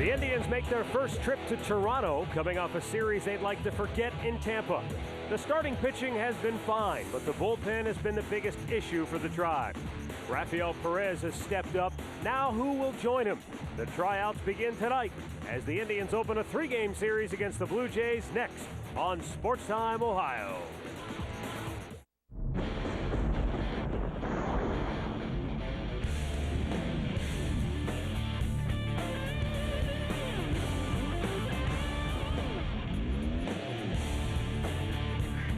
The Indians make their first trip to Toronto, coming off a series they'd like to forget in Tampa. The starting pitching has been fine, but the bullpen has been the biggest issue for the Tribe. Rafael Perez has stepped up. Now who will join him? The tryouts begin tonight as the Indians open a 3-game series against the Blue Jays next on Sports Time Ohio.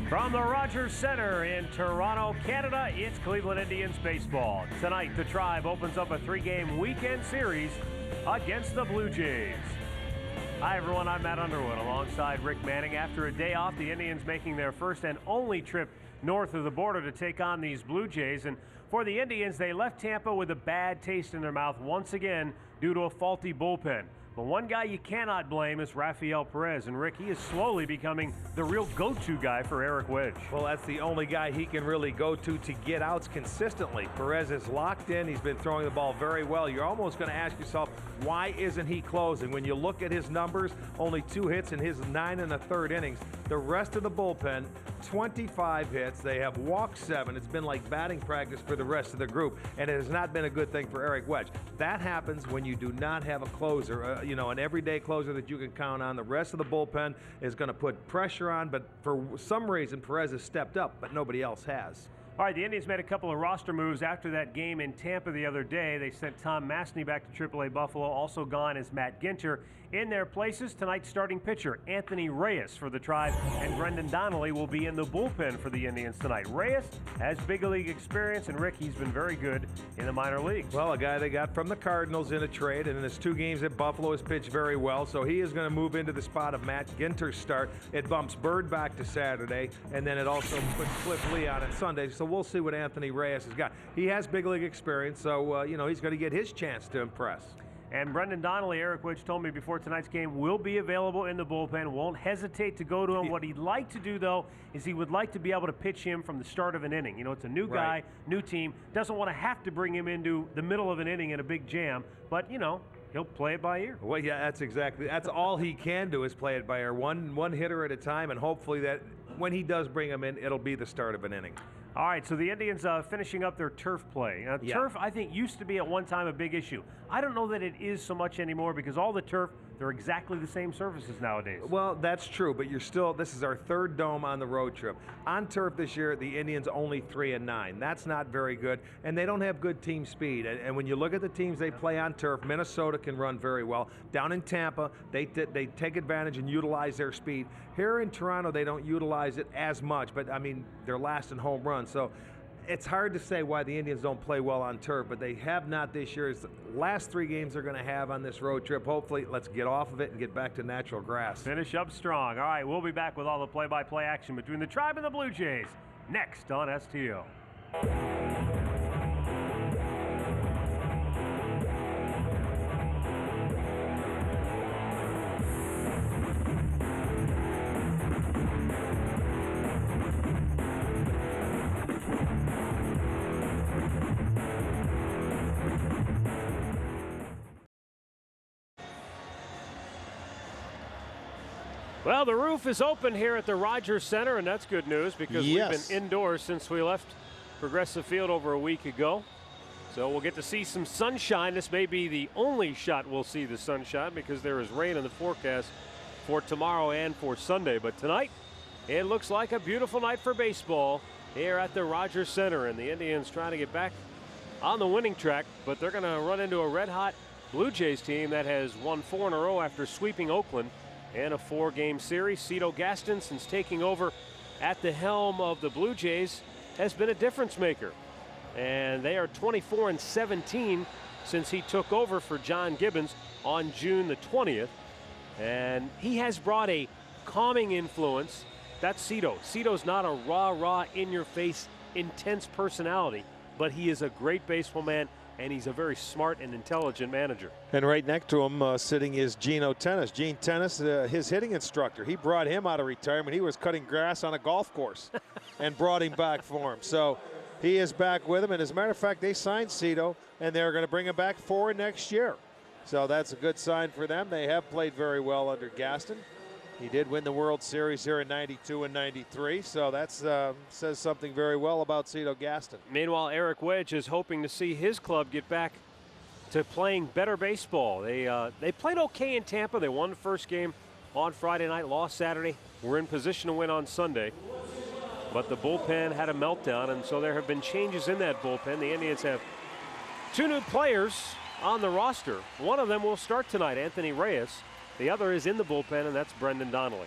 From the Rogers Center in Toronto, Canada, it's Cleveland Indians baseball. Tonight, the Tribe opens up a 3-game weekend series against the Blue Jays. Hi, everyone. I'm Matt Underwood alongside Rick Manning. After a day off, the Indians making their first and only trip north of the border to take on these Blue Jays. And for the Indians, they left Tampa with a bad taste in their mouth once again due to a faulty bullpen. But one guy you cannot blame is Rafael Perez. And Rick, he is slowly becoming the real go-to guy for Eric Wedge. Well, that's the only guy he can really go to get outs consistently. Perez is locked in. He's been throwing the ball very well. You're almost going to ask yourself, why isn't he closing? When you look at his numbers, only 2 hits in his 9 1/3 innings. The rest of the bullpen, 25 hits. They have walked 7. It's been like batting practice for the rest of the group, and it has not been a good thing for Eric Wedge. That happens when you do not have a closer, an everyday closer that you can count on. The rest of the bullpen is going to put pressure on, but for some reason, Perez has stepped up, but nobody else has. All right, the Indians made a couple of roster moves after that game in Tampa the other day. They sent Tom Mastny back to AAA Buffalo. Also gone is Matt Ginter. In their places, tonight's starting pitcher, Anthony Reyes for the Tribe, and Brendan Donnelly will be in the bullpen for the Indians tonight. Reyes has big league experience, and Rick, he's been very good in the minor leagues. Well, a guy they got from the Cardinals in a trade, and in his 2 games at Buffalo has pitched very well, so he is going to move into the spot of Matt Ginter's start. It bumps Bird back to Saturday, and then it also puts Cliff Lee on Sunday, so we'll see what Anthony Reyes has got. He has big league experience, so he's going to get his chance to impress. And Brendan Donnelly, Eric Wedge told me before tonight's game, will be available in the bullpen. Won't hesitate to go to him. What he'd like to do, though, is he would like to be able to pitch him from the start of an inning. It's a new guy, new team. Doesn't want to have to bring him into the middle of an inning in a big jam. But, he'll play it by ear. Well, yeah, that's all he can do is play it by ear. One hitter at a time, and hopefully that when he does bring him in, it'll be the start of an inning. All right, so the Indians finishing up their turf play. Turf, I think, used to be at one time a big issue. I don't know that it is so much anymore because all the turf, they're exactly the same surfaces nowadays. Well, that's true, but this is our 3rd dome on the road trip. On turf this year, the Indians only 3-9. That's not very good, and they don't have good team speed. And when you look at the teams they play on turf, Minnesota can run very well. Down in Tampa, they take advantage and utilize their speed. Here in Toronto, they don't utilize it as much, but, they're last in home runs. So it's hard to say why the Indians don't play well on turf, but they have not this year. It's the last 3 games they're going to have on this road trip. Hopefully, let's get off of it and get back to natural grass. Finish up strong. All right, we'll be back with all the play-by-play action between the Tribe and the Blue Jays next on STO. Well, the roof is open here at the Rogers Center, and that's good news because we've been indoors since we left Progressive Field over a week ago. So we'll get to see some sunshine. This may be the only shot we'll see the sunshine because there is rain in the forecast for tomorrow and for Sunday. But tonight, it looks like a beautiful night for baseball here at the Rogers Center. And the Indians trying to get back on the winning track, but they're going to run into a red-hot Blue Jays team that has won 4 in a row after sweeping Oakland in a 4-game series. Cito Gaston, since taking over at the helm of the Blue Jays, has been a difference maker. And they are 24-17 since he took over for John Gibbons on June the 20th. And he has brought a calming influence. That's Cito. Cito's not a rah-rah, in-your-face, intense personality, but he is a great baseball man, and he's a very smart and intelligent manager. And right next to him sitting is Gino Tennis. Gene Tennis, his hitting instructor. He brought him out of retirement. He was cutting grass on a golf course and brought him back for him. So he is back with him. And as a matter of fact, they signed Cito, and they're going to bring him back for next year. So that's a good sign for them. They have played very well under Gaston. He did win the World Series here in '92 and '93, so that says something very well about Cito Gaston. Meanwhile, Eric Wedge is hoping to see his club get back to playing better baseball. They played okay in Tampa. They won the first game on Friday night, lost Saturday. We're in position to win on Sunday. But the bullpen had a meltdown, and so there have been changes in that bullpen. The Indians have 2 new players on the roster. One of them will start tonight, Anthony Reyes. The other is in the bullpen, and that's Brendan Donnelly.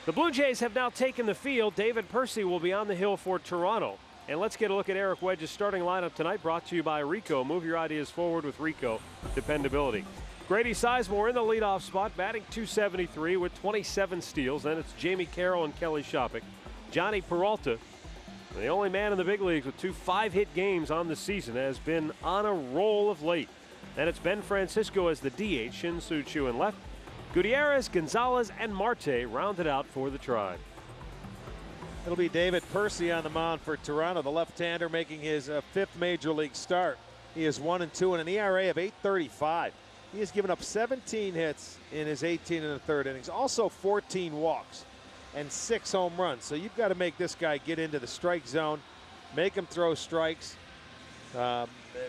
The Blue Jays have now taken the field. David Percy will be on the hill for Toronto. And let's get a look at Eric Wedge's starting lineup tonight, brought to you by Rico. Move your ideas forward with Rico dependability. Grady Sizemore in the leadoff spot, batting .273 with 27 steals. Then it's Jamie Carroll and Kelly Shopik. Johnny Peralta, the only man in the big leagues with 2 5-hit games on the season, has been on a roll of late. Then it's Ben Francisco as the DH, Shin-Soo Choo in left. Gutierrez, Gonzalez, and Marte rounded out for the Tribe. It'll be David Percy on the mound for Toronto, the left-hander making his 5th major league start. He is 1-2 and an ERA of .835. He has given up 17 hits in his 18 1/3 innings, also 14 walks and 6 home runs. So you've got to make this guy get into the strike zone, make him throw strikes.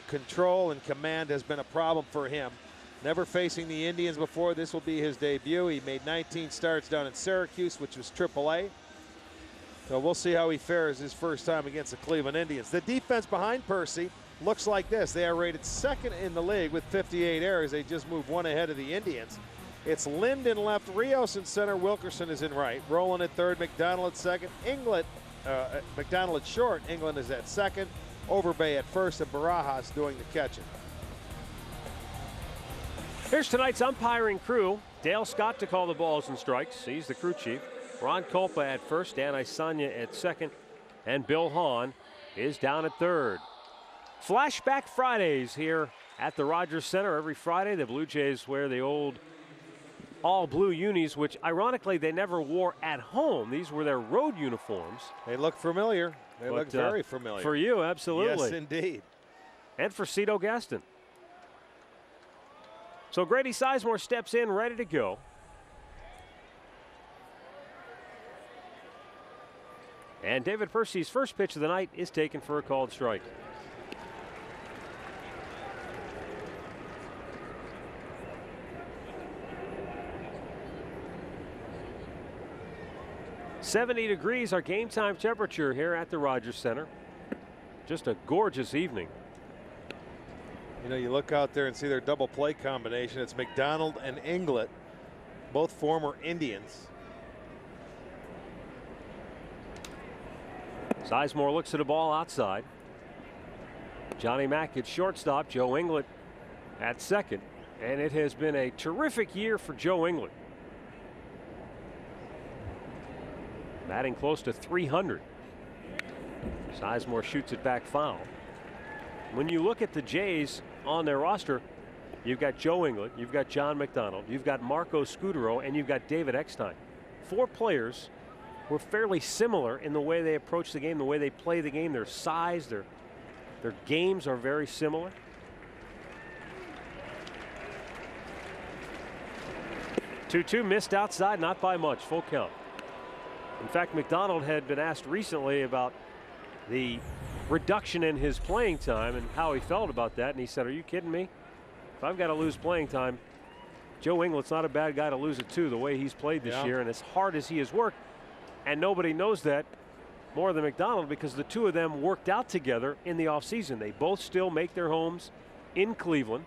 Control and command has been a problem for him. Never facing the Indians before. This will be his debut. He made 19 starts down in Syracuse, which was AAA. So we'll see how he fares his first time against the Cleveland Indians. The defense behind Percy looks like this. They are rated 2nd in the league with 58 errors. They just moved 1 ahead of the Indians. It's Lind in left, Rios in center, Wilkerson is in right, Rowland at 3rd, McDonald at 2nd, McDonald at short, England is at 2nd, Overbay at 1st, and Barajas doing the catching. Here's tonight's umpiring crew. Dale Scott to call the balls and strikes. He's the crew chief. Ron Kolpa at 1st, Dan Isanya at 2nd, and Bill Hahn is down at 3rd. Flashback Fridays here at the Rogers Center. Every Friday, the Blue Jays wear the old all-blue unis, which ironically they never wore at home. These were their road uniforms. They look familiar. They look very familiar. For you, absolutely. Yes, indeed. And for Cito Gaston. So Grady Sizemore steps in, ready to go. And David Percy's first pitch of the night is taken for a called strike. .70 degrees, our game time temperature here at the Rogers Center. Just a gorgeous evening. You know, you look out there and see their double play combination. It's McDonald and Inglet, both former Indians. Sizemore looks at a ball outside. Johnny Mack at shortstop, Joe Inglet at 2nd. And it has been a terrific year for Joe Inglet. Batting close to 300. Sizemore shoots it back foul. When you look at the Jays on their roster, you've got Joe Inglet, you've got John McDonald, you've got Marco Scudero, and you've got David Eckstein. 4 players who are fairly similar in the way they approach the game, the way they play the game, their size, their games are very similar. Two missed outside, not by much, full count. In fact, McDonald had been asked recently about the reduction in his playing time and how he felt about that, and he said, "Are you kidding me? If I've got to lose playing time, Joe Inglet's not a bad guy to lose it to, the way he's played this year and as hard as he has worked." And nobody knows that more than McDonald, because the two of them worked out together in the offseason. They both still make their homes in Cleveland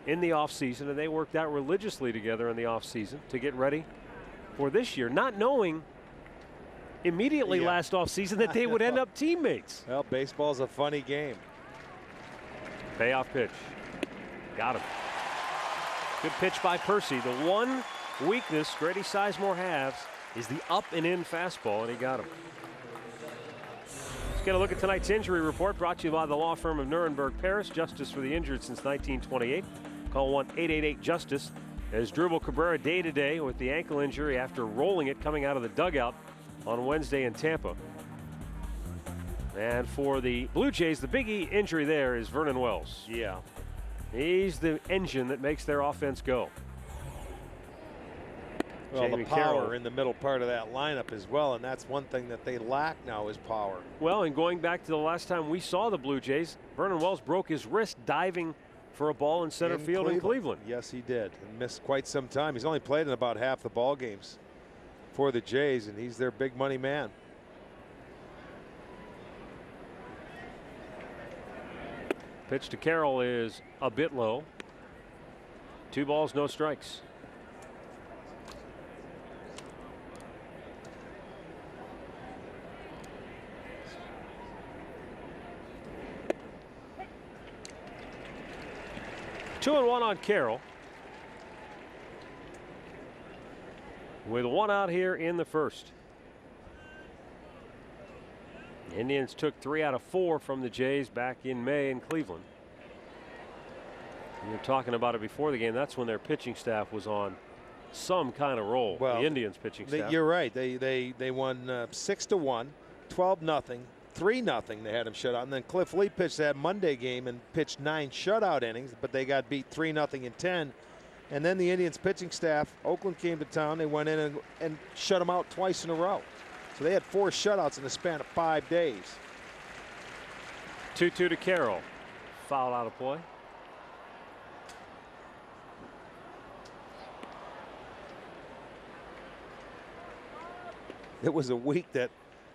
in the offseason, and they worked out religiously together in the offseason to get ready for this year, not knowing immediately last offseason that they would end up teammates. Well, baseball's a funny game. Payoff pitch. Got him. Good pitch by Percy. The one weakness Grady Sizemore has is the up and in fastball, and he got him. Let's get a look at tonight's injury report, brought to you by the law firm of Nuremberg Paris. Justice for the injured since 1928. Call 1-888-JUSTICE. As Drupal Cabrera day-to-day with the ankle injury after rolling it coming out of the dugout on Wednesday in Tampa. And for the Blue Jays, the big injury there is Vernon Wells. Yeah. He's the engine that makes their offense go. Well, Jamie the power Carroll in the middle part of that lineup as well, and that's one thing that they lack now is power. Well, and going back to the last time we saw the Blue Jays, Vernon Wells broke his wrist diving for a ball in center field in Cleveland. Yes, he did, and missed quite some time. He's only played in about half the ball games for the Jays, and he's their big money man. Pitch to Carroll is a bit low. 2 balls, no strikes. Two and one on Carroll. With 1 out here in the first. The Indians took 3 out of 4 from the Jays back in May in Cleveland. We were talking about it before the game. That's when their pitching staff was on some kind of roll. Well, the Indians pitching staff. You're right. They won 6-1, 12-0, 3-0. They had him shut out, and then Cliff Lee pitched that Monday game and pitched 9 shutout innings, but they got beat 3-0 in 10. And then the Indians pitching staff, Oakland came to town. They went in and shut them out twice in a row. So they had 4 shutouts in the span of 5 days. 2-2 to Carroll. Foul out of play. It was a week that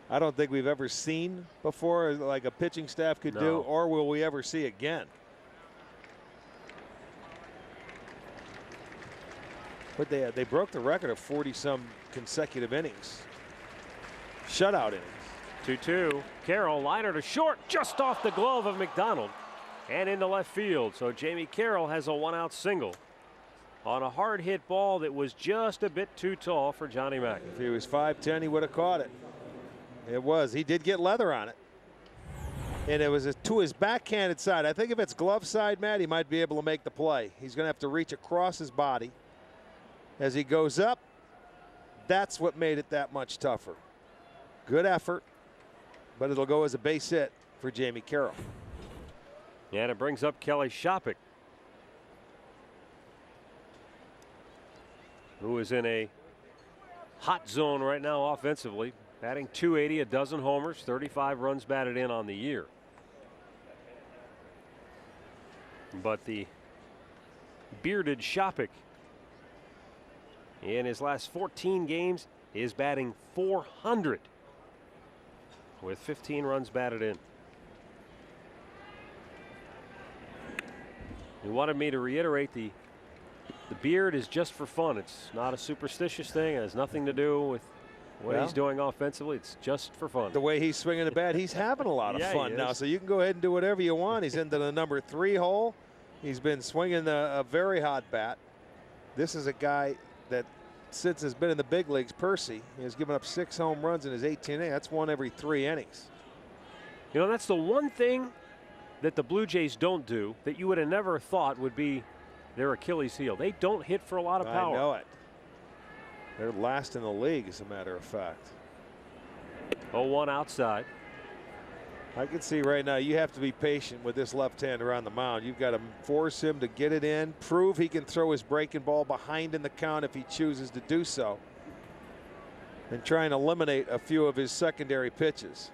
I don't think we've ever seen before, like a pitching staff could do, or will we ever see again. But they broke the record of 40-some consecutive innings. Shutout innings. 2-2. Carroll, liner to short, just off the glove of McDonald and into left field. So Jamie Carroll has a 1-out single on a hard hit ball that was just a bit too tall for Johnny Mack. If he was 5'10", he would have caught it. It was. He did get leather on it. And it was to his backhanded side. I think if it's glove side, Matt, he might be able to make the play. He's going to have to reach across his body as he goes up. That's what made it that much tougher. Good effort, but it'll go as a base hit for Jamie Carroll. And it brings up Kelly Shoppach, who is in a hot zone right now offensively, batting .280, a dozen homers, 35 runs batted in on the year. But the bearded Shoppach in his last 14 games is batting .400 with 15 runs batted in. He wanted me to reiterate the beard is just for fun. It's not a superstitious thing. It has nothing to do with what he's doing offensively. It's just for fun. The way he's swinging the bat, he's having a lot of fun now. So you can go ahead and do whatever you want. He's into the number 3 hole. He's been swinging a very hot bat. This is a guy that, since has been in the big leagues, Percy, he has given up 6 home runs in his 18 innings. That's 1 every 3 innings. You know, that's the one thing that the Blue Jays don't do that you would have never thought would be their Achilles heel. They don't hit for a lot of power. I know it. They're last in the league, as a matter of fact. 0-1 outside. I can see right now you have to be patient with this left-hander on the mound. You've got to force him to get it in, prove he can throw his breaking ball behind in the count if he chooses to do so, and try and eliminate a few of his secondary pitches.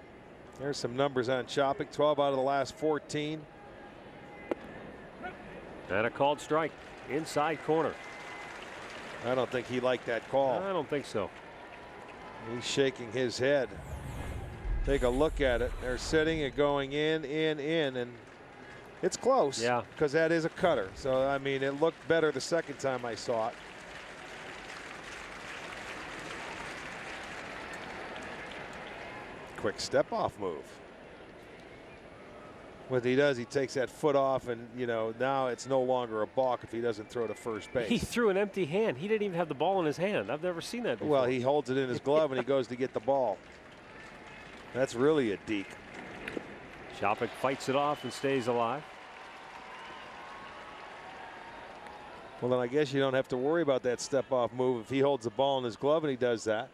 There's some numbers on Shoppach, 12 out of the last 14. And a called strike inside corner. I don't think he liked that call. I don't think so. He's shaking his head. Take a look at it. They're sitting and going in, and it's close. Yeah. Because that is a cutter. So, I mean, it looked better the second time I saw it. Quick step-off move. What he does, he takes that foot off, and, you know, now it's no longer a balk if he doesn't throw to first base. He threw an empty hand. He didn't even have the ball in his hand. I've never seen that before. Well, he holds it in his glove and he goes to get the ball. That's really a deke. Shoppach fights it off and stays alive. Well, then I guess you don't have to worry about that step-off move if he holds the ball in his glove and he does that.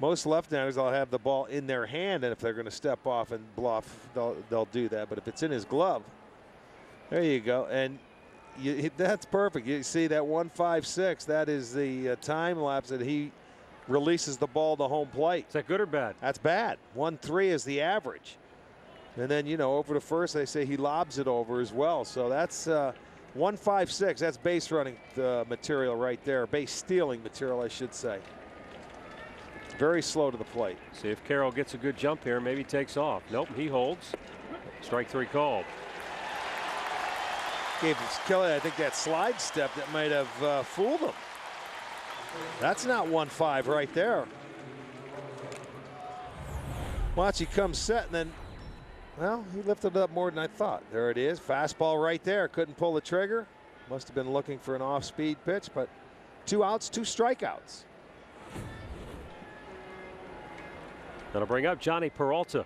Most left-handers will have the ball in their hand, and if they're going to step off and bluff, they'll do that. But if it's in his glove, there you go. And that's perfect. You see that 1.56. That is the time lapse that he releases the ball to home plate. Is that good or bad? That's bad. 1.3 is the average. And then, you know, over to first, they say he lobs it over as well. So that's 1.56. That's base running material right there. Base stealing material, I should say. Very slow to the plate. See if Carroll gets a good jump here. Maybe takes off. Nope, he holds. Strike 3 called. Gave Kelly, I think, that slide step that might have fooled him. That's not 1.5 right there. Watch, he comes set and then, well, he lifted it up more than I thought. There it is. Fastball right there. Couldn't pull the trigger. Must have been looking for an off-speed pitch, but 2 outs, 2 strikeouts. Gonna bring up Johnny Peralta.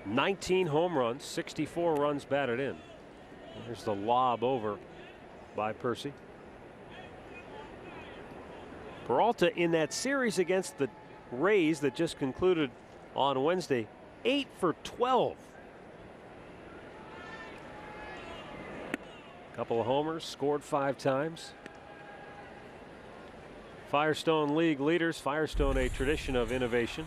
19 home runs, 64 runs batted in. Here's the lob over by Percy. Peralta in that series against the Rays that just concluded on Wednesday, 8 for 12. Couple of homers, scored 5 times. Firestone League leaders. Firestone, a tradition of innovation.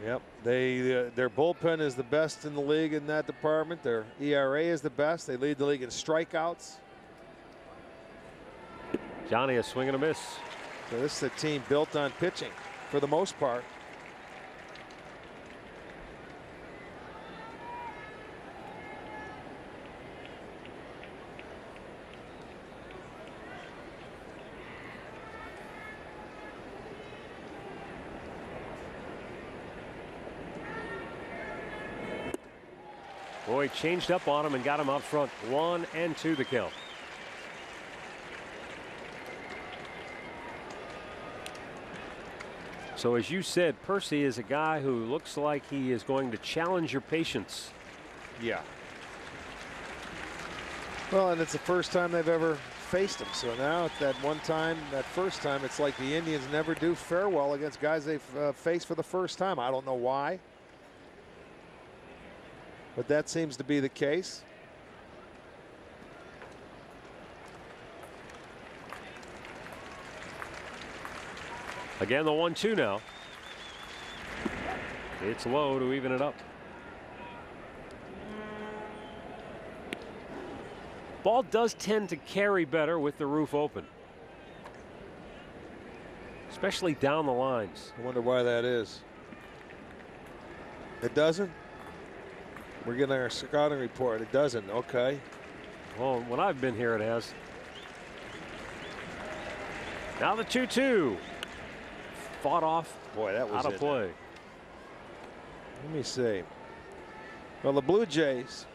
Yep, their bullpen is the best in the league in that department. Their ERA is the best. They lead the league in strikeouts. Johnny, a swing and a miss. So this is a team built on pitching for the most part. Boy, changed up on him and got him out front. 1-2 the count. So as you said, Percy is a guy who looks like he is going to challenge your patience. Yeah. Well, and it's the first time they've ever faced him. So now at that one time, that first time, it's like the Indians never do fare well against guys they've faced for the first time. I don't know why, but that seems to be the case. Again, the 1-2 now. It's low to even it up. Ball does tend to carry better with the roof open, especially down the lines. I wonder why that is. It doesn't? We're getting our scouting report. It doesn't. Okay. Well, when I've been here, it has. Now the 2-2. Fought off. Boy, that was out of play. Let me see. Well, the Blue Jays,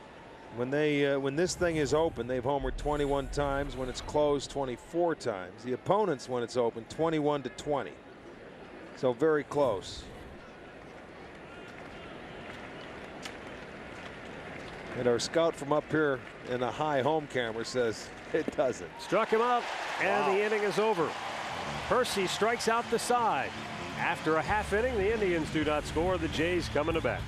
when this thing is open, they've homered 21 times. When it's closed, 24 times. The opponents, when it's open, 21-20. So very close. And our scout from up here in a high home camera says it doesn't. Struck him out, and the inning is over. Percy strikes out the side. After a half inning, the Indians do not score. The Jays coming to bat.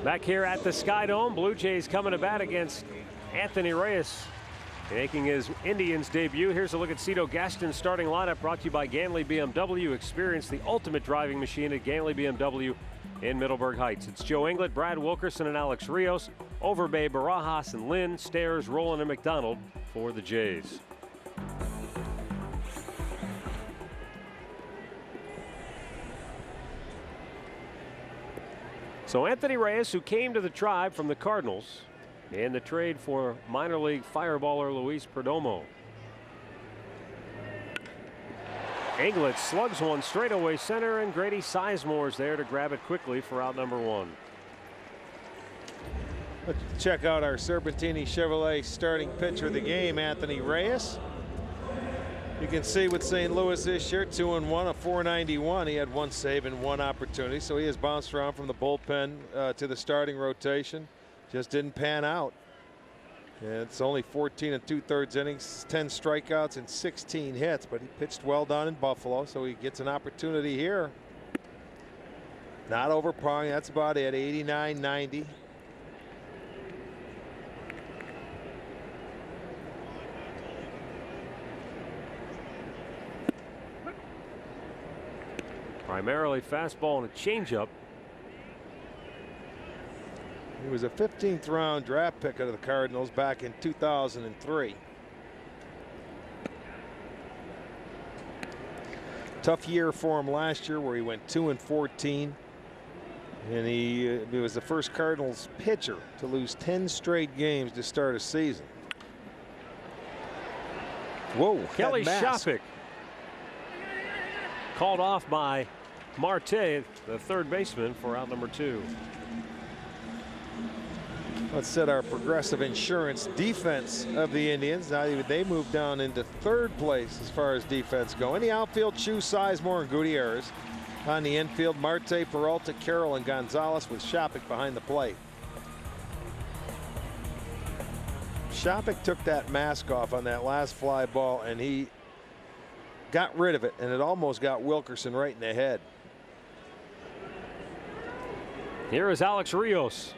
Back here at the Sky Dome, Blue Jays coming to bat against Anthony Reyes, making his Indians debut. Here's a look at Cito Gaston's starting lineup, brought to you by Ganley BMW. Experience the ultimate driving machine at Ganley BMW in Middleburg Heights. It's Joe Inglet, Brad Wilkerson, and Alex Rios. Overbay, Barajas, and Lynn. Stairs, Rowland, and McDonald for the Jays. So Anthony Reyes, who came to the Tribe from the Cardinals in the trade for minor league fireballer Luis Perdomo. Inglet slugs one straightaway center, and Grady Sizemore's there to grab it quickly for out number 1. Let's check out our Serpentini Chevrolet starting pitcher of the game, Anthony Reyes. You can see with St. Louis this year, 2-1, a 491. He had 1 save and 1 opportunity, so he has bounced around from the bullpen to the starting rotation. Just didn't pan out. And it's only 14 2/3 innings, 10 strikeouts and 16 hits, but he pitched well down in Buffalo, so he gets an opportunity here. Not overpowering, that's about it, 89-90. Primarily fastball and a changeup. He was a 15th round draft pick of the Cardinals back in 2003. Tough year for him last year where he went 2-14. And he was the first Cardinals pitcher to lose 10 straight games to start a season. Whoa, Kelly Shafik called off by Marte, the third baseman, for out number 2. Let's set our Progressive Insurance defense of the Indians. Now they move down into 3rd place as far as defense go. In the outfield, Chu, Sizemore, and Gutierrez. On the infield, Marte, Peralta, Carroll, and Gonzalez, with Shafik behind the plate. Shafik took that mask off on that last fly ball, and he got rid of it, and it almost got Wilkerson right in the head. Here is Alex Rios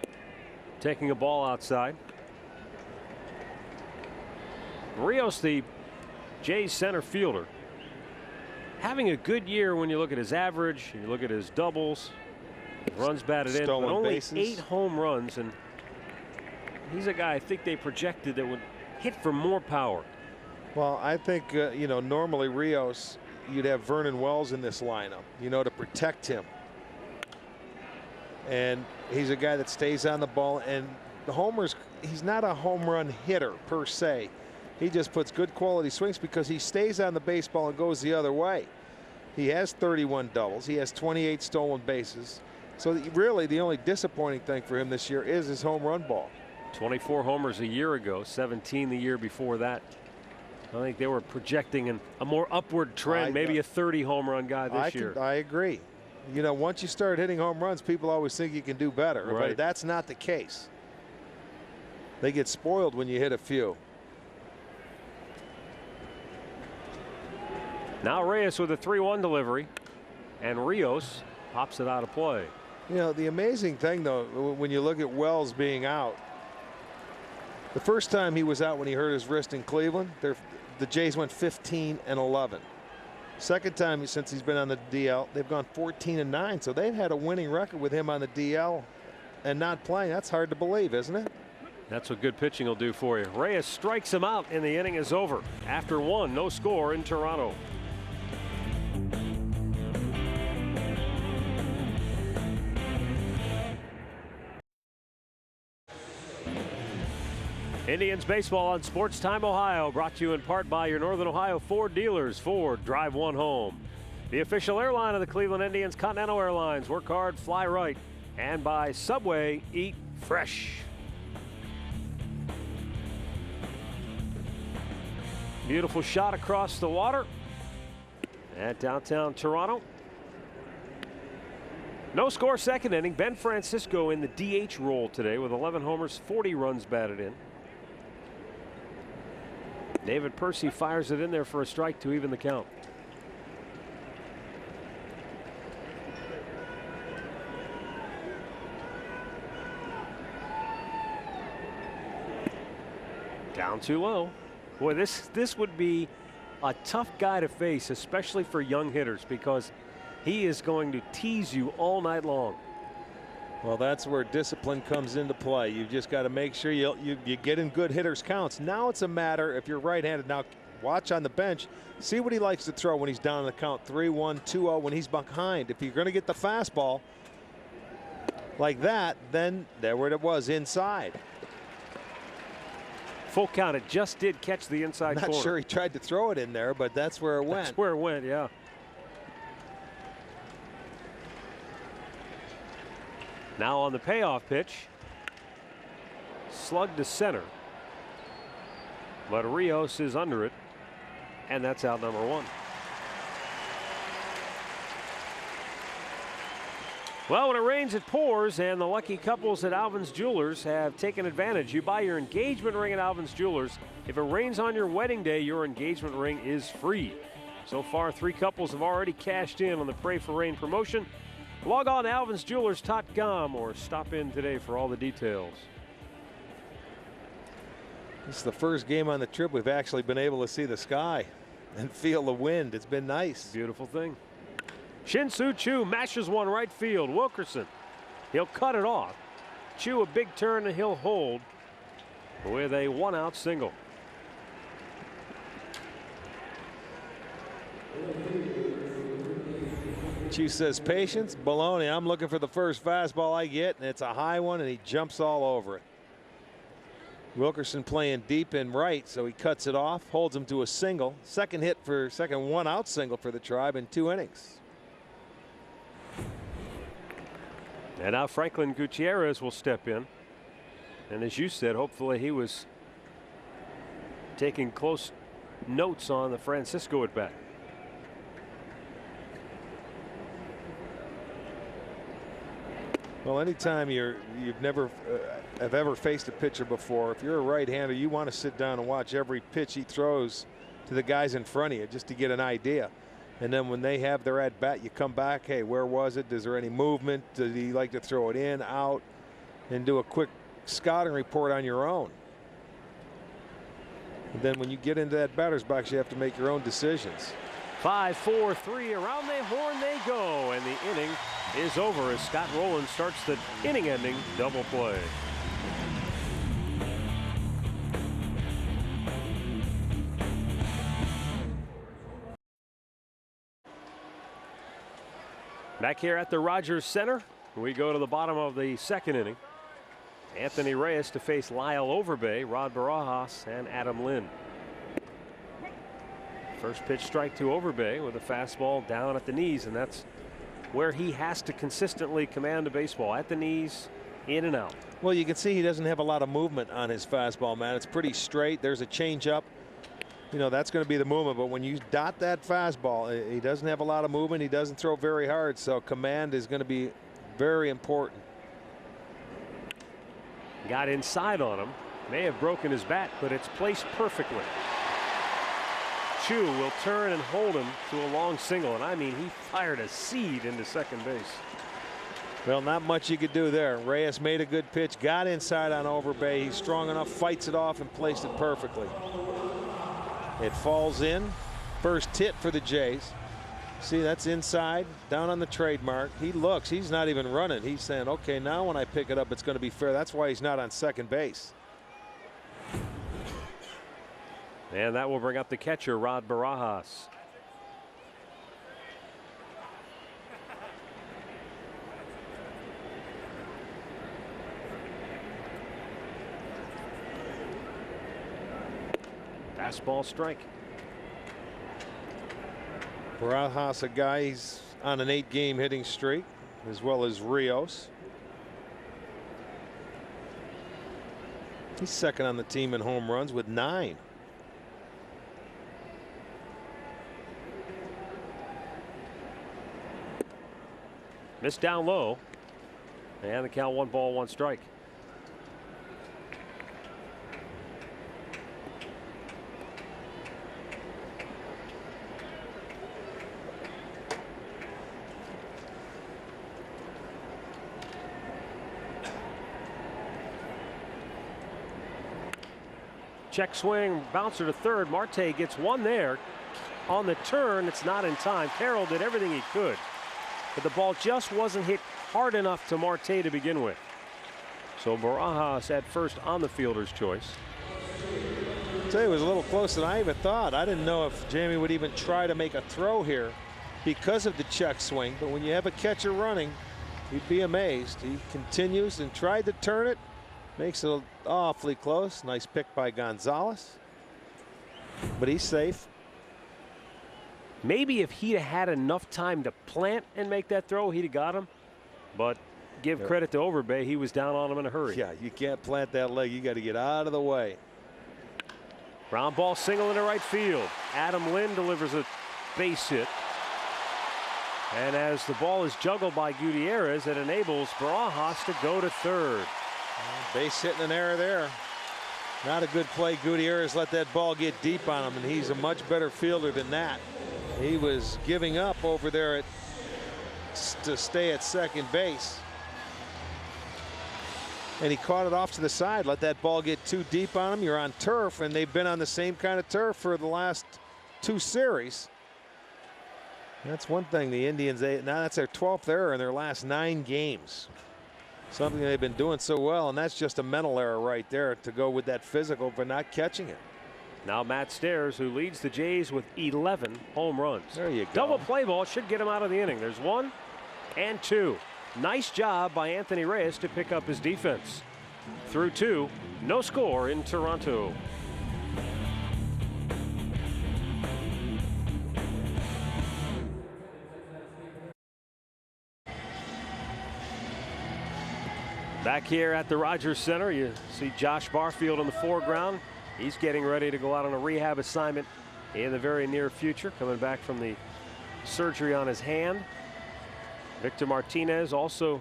taking a ball outside. Rios, the Jays center fielder, having a good year when you look at his average, you look at his doubles, runs batted in, but only bases. 8 home runs, and he's a guy I think they projected that would hit for more power. Well, I think you know, normally Rios, you'd have Vernon Wells in this lineup, you know, to protect him. And he's a guy that stays on the ball, and the homers, he's not a home run hitter per se. He just puts good quality swings because he stays on the baseball and goes the other way. He has 31 doubles. He has 28 stolen bases. So really the only disappointing thing for him this year is his home run ball. 24 homers a year ago, 17 the year before that. I think they were projecting a more upward trend, maybe a 30 home run guy this year. I agree. You know, once you start hitting home runs, people always think you can do better, right. But that's not the case. They get spoiled when you hit a few. Now Reyes with a 3-1 delivery, and Rios pops it out of play. You know, the amazing thing, though, when you look at Wells being out, the first time he was out when he hurt his wrist in Cleveland, the Jays went 15-11. Second time since he's been on the DL, they've gone 14-9. So they've had a winning record with him on the DL and not playing. That's hard to believe, isn't it? That's what good pitching will do for you. Reyes strikes him out, and the inning is over. After 1, no score in Toronto. Indians baseball on Sports Time Ohio, brought to you in part by your Northern Ohio Ford dealers. Ford, drive one home. The official airline of the Cleveland Indians, Continental Airlines. Work hard, fly right. And by Subway, eat fresh. Beautiful shot across the water at downtown Toronto. No score, second inning. Ben Francisco in the DH role today with 11 homers, 40 runs batted in. David Percy fires it in there for a strike to even the count. Down too low. Boy, this would be a tough guy to face, especially for young hitters, because he is going to tease you all night long. Well, that's where discipline comes into play. You've just got to make sure you get in good hitters counts. Now it's a matter, if you're right-handed, now watch on the bench, see what he likes to throw when he's down in the count 3-1, 2-0, when he's behind. If you're going to get the fastball like that, then there where it was, inside. Full count. It just did catch the inside corner. Not sure he tried to throw it in there, but that's where it went. That's where it went, yeah. Now on the payoff pitch, slug to center, but Rios is under it, and that's out number 1. Well, when it rains, it pours, and the lucky couples at Alvin's Jewelers have taken advantage. You buy your engagement ring at Alvin's Jewelers. If it rains on your wedding day, your engagement ring is free. So far, 3 couples have already cashed in on the Pray for Rain promotion. Log on to alvinsjewelers.com or stop in today for all the details. This is the first game on the trip we've actually been able to see the sky and feel the wind. It's been nice. Beautiful thing. Shin-Soo Choo mashes one right field. Wilkerson, he'll cut it off. Choo a big turn and he'll hold with a 1-out single. Choo says patience, baloney. I'm looking for the first fastball I get, and it's a high one, and he jumps all over it. Wilkerson playing deep in right, so he cuts it off, holds him to a single. Second 1-out single for the Tribe in 2 innings. And now Franklin Gutierrez will step in. And as you said, hopefully he was taking close notes on the Francisco at bat. Well, anytime you've never have ever faced a pitcher before, if you're a right-hander, you want to sit down and watch every pitch he throws to the guys in front of you just to get an idea. And then when they have their at bat, you come back, hey, where was it? Is there any movement? Did he like to throw it in, out, and do a quick scouting report on your own? And then when you get into that batter's box, you have to make your own decisions. 5, 4, 3, around the horn they go, and the inning is over as Scott Rowland starts the inning-ending double play. Back here at the Rogers Center, we go to the bottom of the 2nd inning. Anthony Reyes to face Lyle Overbay, Rod Barajas, and Adam Lind. First pitch strike to Overbay with a fastball down at the knees, and that's where he has to consistently command a baseball, at the knees, in and out. Well, you can see he doesn't have a lot of movement on his fastball, man. It's pretty straight. There's a changeup. You know, that's going to be the movement. But when you dot that fastball, he doesn't have a lot of movement. He doesn't throw very hard. So command is going to be very important. Got inside on him. May have broken his bat, but it's placed perfectly. Choo will turn and hold him to a long single. And I mean, he fired a seed into second base. Well, not much you could do there. Reyes made a good pitch, got inside on Overbay. He's strong enough, fights it off, and placed it perfectly. It falls in. First hit for the Jays. See, that's inside, down on the trademark. He looks, he's not even running. He's saying, okay, now when I pick it up, it's going to be fair. That's why he's not on second base. And that will bring up the catcher, Rod Barajas. Fastball strike. Barajas, a guy, he's on an 8-game hitting streak, as well as Rios. He's second on the team in home runs with 9. Missed down low. And the count 1 ball, 1 strike. Check swing, bouncer to third. Marte gets one there. On the turn, it's not in time. Carroll did everything he could, but the ball just wasn't hit hard enough to Marte to begin with. So Barajas at first on the fielder's choice. I'll tell you, it was a little closer than I even thought. I didn't know if Jamie would even try to make a throw here because of the check swing, but when you have a catcher running, you'd be amazed. He continues and tried to turn it. Makes it awfully close. Nice pick by Gonzalez. But he's safe. Maybe if he'd had enough time to plant and make that throw, he'd have got him. But give credit to Overbay. He was down on him in a hurry. Yeah, you can't plant that leg. You got to get out of the way. Ground ball single into right field. Adam Lind delivers a base hit. And as the ball is juggled by Gutierrez, it enables Barajas to go to third. Base hit an error there. Not a good play. Gutierrez let that ball get deep on him, and he's a much better fielder than that. He was giving up over there to stay at second base. And he caught it off to the side. Let that ball get too deep on him. You're on turf, and they've been on the same kind of turf for the last 2 series. That's one thing. The Indians, now that's their 12th error in their last 9 games. Something they've been doing so well, and that's just a mental error right there to go with that physical for not catching it. Now Matt Stairs, who leads the Jays with 11 home runs. There you go. Double play ball should get him out of the inning. There's 1 and 2. Nice job by Anthony Reyes to pick up his defense. Through 2, no score in Toronto. Back here at the Rogers Center, you see Josh Barfield in the foreground. He's getting ready to go out on a rehab assignment in the very near future, coming back from the surgery on his hand. Victor Martinez also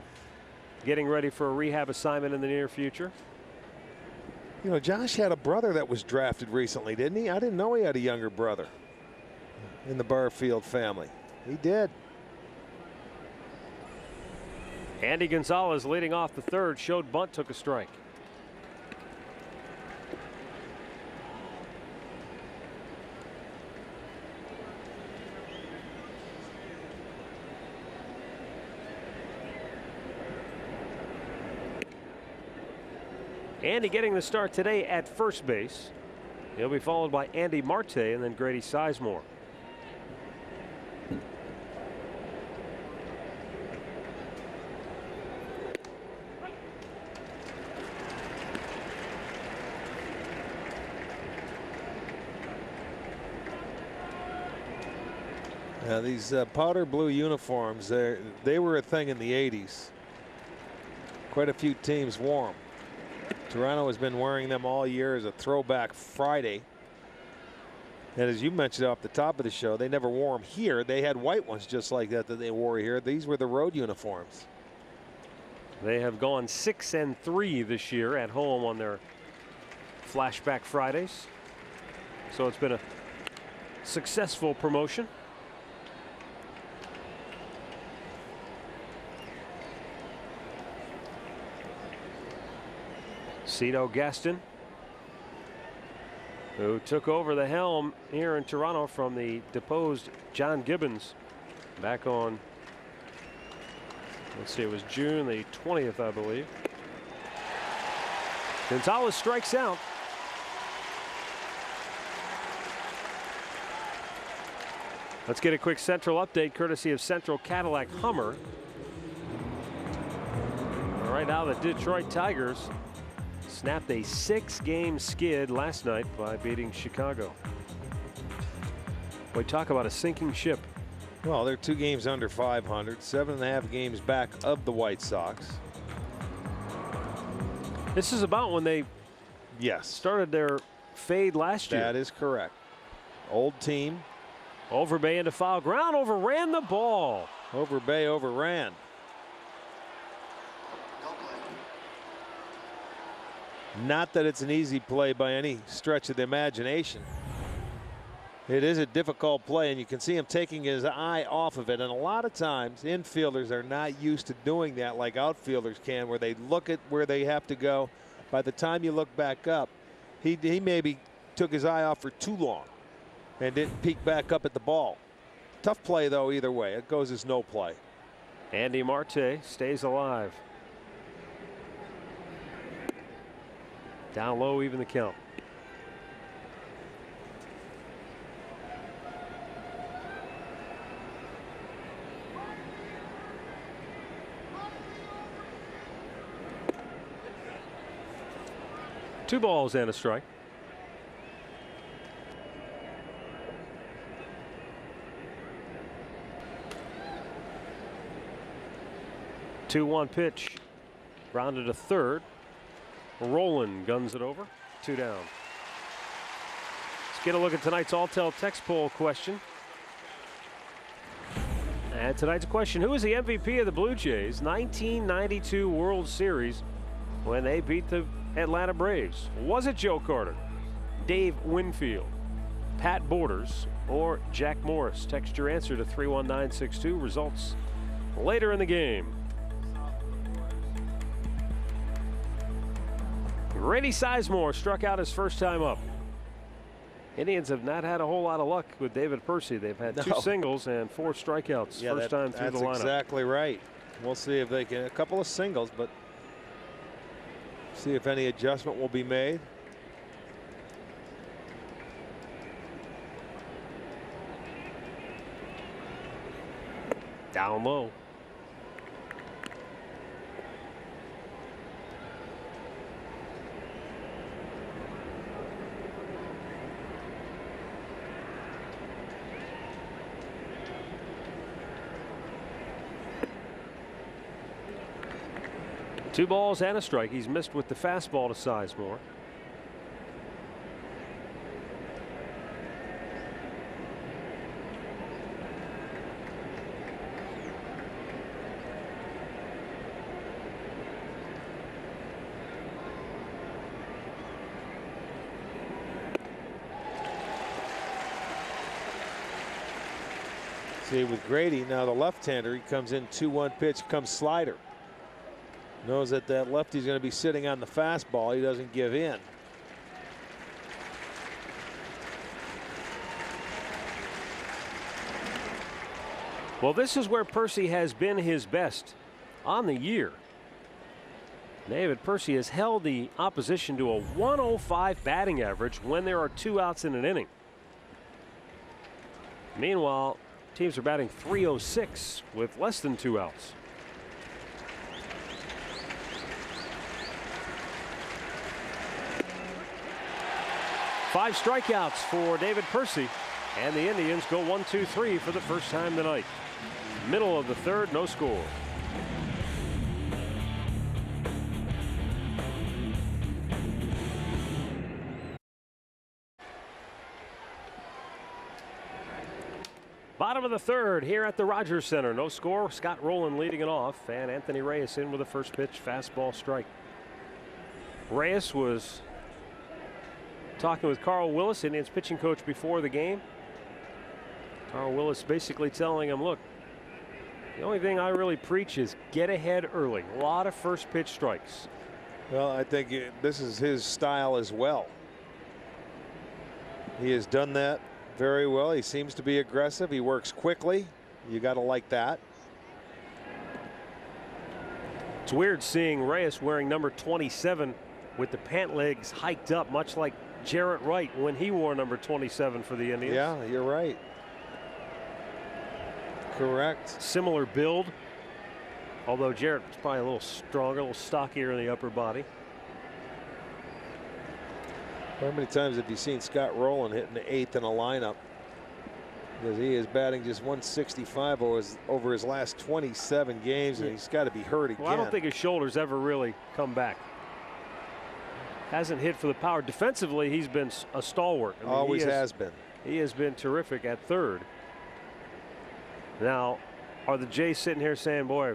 getting ready for a rehab assignment in the near future. You know, Josh had a brother that was drafted recently, didn't he? I didn't know he had a younger brother in the Barfield family. He did. Andy Gonzalez leading off the third, showed bunt, took a strike. Andy getting the start today at first base. He'll be followed by Andy Marte and then Grady Sizemore. Now these powder blue uniforms, they were a thing in the 80s. Quite a few teams wore them. Toronto has been wearing them all year as a throwback Friday. And as you mentioned off the top of the show, they never wore them here. They had white ones just like that they wore here. These were the road uniforms. They have gone 6-3 this year at home on their flashback Fridays. So it's been a successful promotion. Cito Gaston, who took over the helm here in Toronto from the deposed John Gibbons back on, let's see, it was June the 20th, I believe. Gonzalez strikes out. Let's get a quick Central update courtesy of Central Cadillac Hummer. All right, now the Detroit Tigers snapped a 6-game skid last night by beating Chicago. We talk about a sinking ship. Well, they're 2 games under 500, 7.5 games back of the White Sox. This is about when they started their fade last year. That is correct. Old team. Overbay into foul ground, overran the ball. Overbay overran. Not that it's an easy play by any stretch of the imagination. It is a difficult play, and you can see him taking his eye off of it. And a lot of times infielders are not used to doing that like outfielders can, where they look at where they have to go. By the time you look back up, he maybe took his eye off for too long and didn't peek back up at the ball. Tough play, though, either way. It goes as no play. Andy Marte stays alive. Down low, even the count. Two balls and a strike. Two-one pitch, grounded to third. Roland guns it over. 2 down. Let's get a look at tonight's Alltel text poll question. And tonight's question, who is the MVP of the Blue Jays 1992 World Series when they beat the Atlanta Braves? Was it Joe Carter, Dave Winfield, Pat Borders, or Jack Morris? Text your answer to 31962. Results later in the game. Grady Sizemore struck out his first time up. Indians have not had a whole lot of luck with David Percy. They've had 2 singles and 4 strikeouts first time through the lineup. That's exactly right. We'll see if they can, a couple of singles, but see if any adjustment will be made. Down low. Two balls and a strike. He's missed with the fastball to Sizemore. See, with Grady, now the left-hander, he comes in 2-1 pitch, comes slider. Knows that lefty's going to be sitting on the fastball. He doesn't give in. Well, this is where Percy has been his best on the year. David Percy has held the opposition to a 105 batting average when there are 2 outs in an inning. Meanwhile, teams are batting .306 with less than 2 outs. Five strikeouts for David Percy, and the Indians go 1-2-3 for the first time tonight. Middle of the third, no score. Bottom of the third here at the Rogers Center. No score. Scott Rowland leading it off, and Anthony Reyes in with a first pitch fastball strike. Reyes was talking with Carl Willis, Indians pitching coach, before the game. Carl Willis basically telling him, look, the only thing I really preach is get ahead early. A lot of first pitch strikes. Well, I think this is his style as well. He has done that very well. He seems to be aggressive. He works quickly. You got to like that. It's weird seeing Reyes wearing number 27 with the pant legs hiked up, much like Jarrett Wright when he wore number 27 for the Indians. Yeah, you're right. Correct. Similar build, although Jarrett's probably a little stronger, a little stockier in the upper body. How many times have you seen Scott Rowland hitting the 8th in a lineup? Because he is batting just 165 over his last 27 games, and he's got to be hurt again. Well, I don't think his shoulders ever really come back. Hasn't hit for the power. Defensively, he's been a stalwart. I mean, always has been. He has been terrific at third. Now, are the Jays sitting here saying, boy,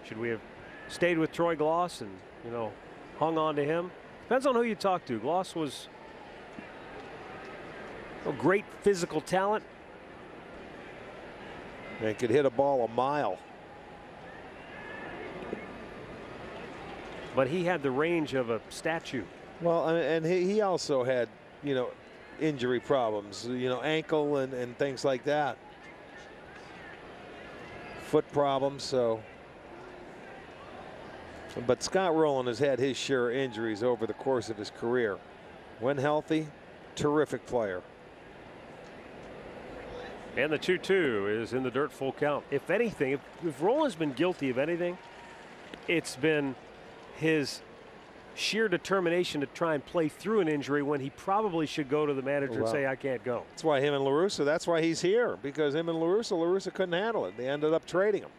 should we have stayed with Troy Gloss and, you know, hung on to him? Depends on who you talk to. Gloss was a great physical talent. And could hit a ball a mile. But he had the range of a statue. Well, and he also had, you know, injury problems, you know, ankle and things like that. Foot problems, so. But Scott Rowland has had his share of injuries over the course of his career. When healthy, terrific player. And the 2-2 is in the dirt, full count. If anything, if Rowland's been guilty of anything, it's been his sheer determination to try and play through an injury when he probably should go to the manager and say, I can't go. That's why him and La Russa, that's why he's here, because him and La Russa couldn't handle it. They ended up trading him.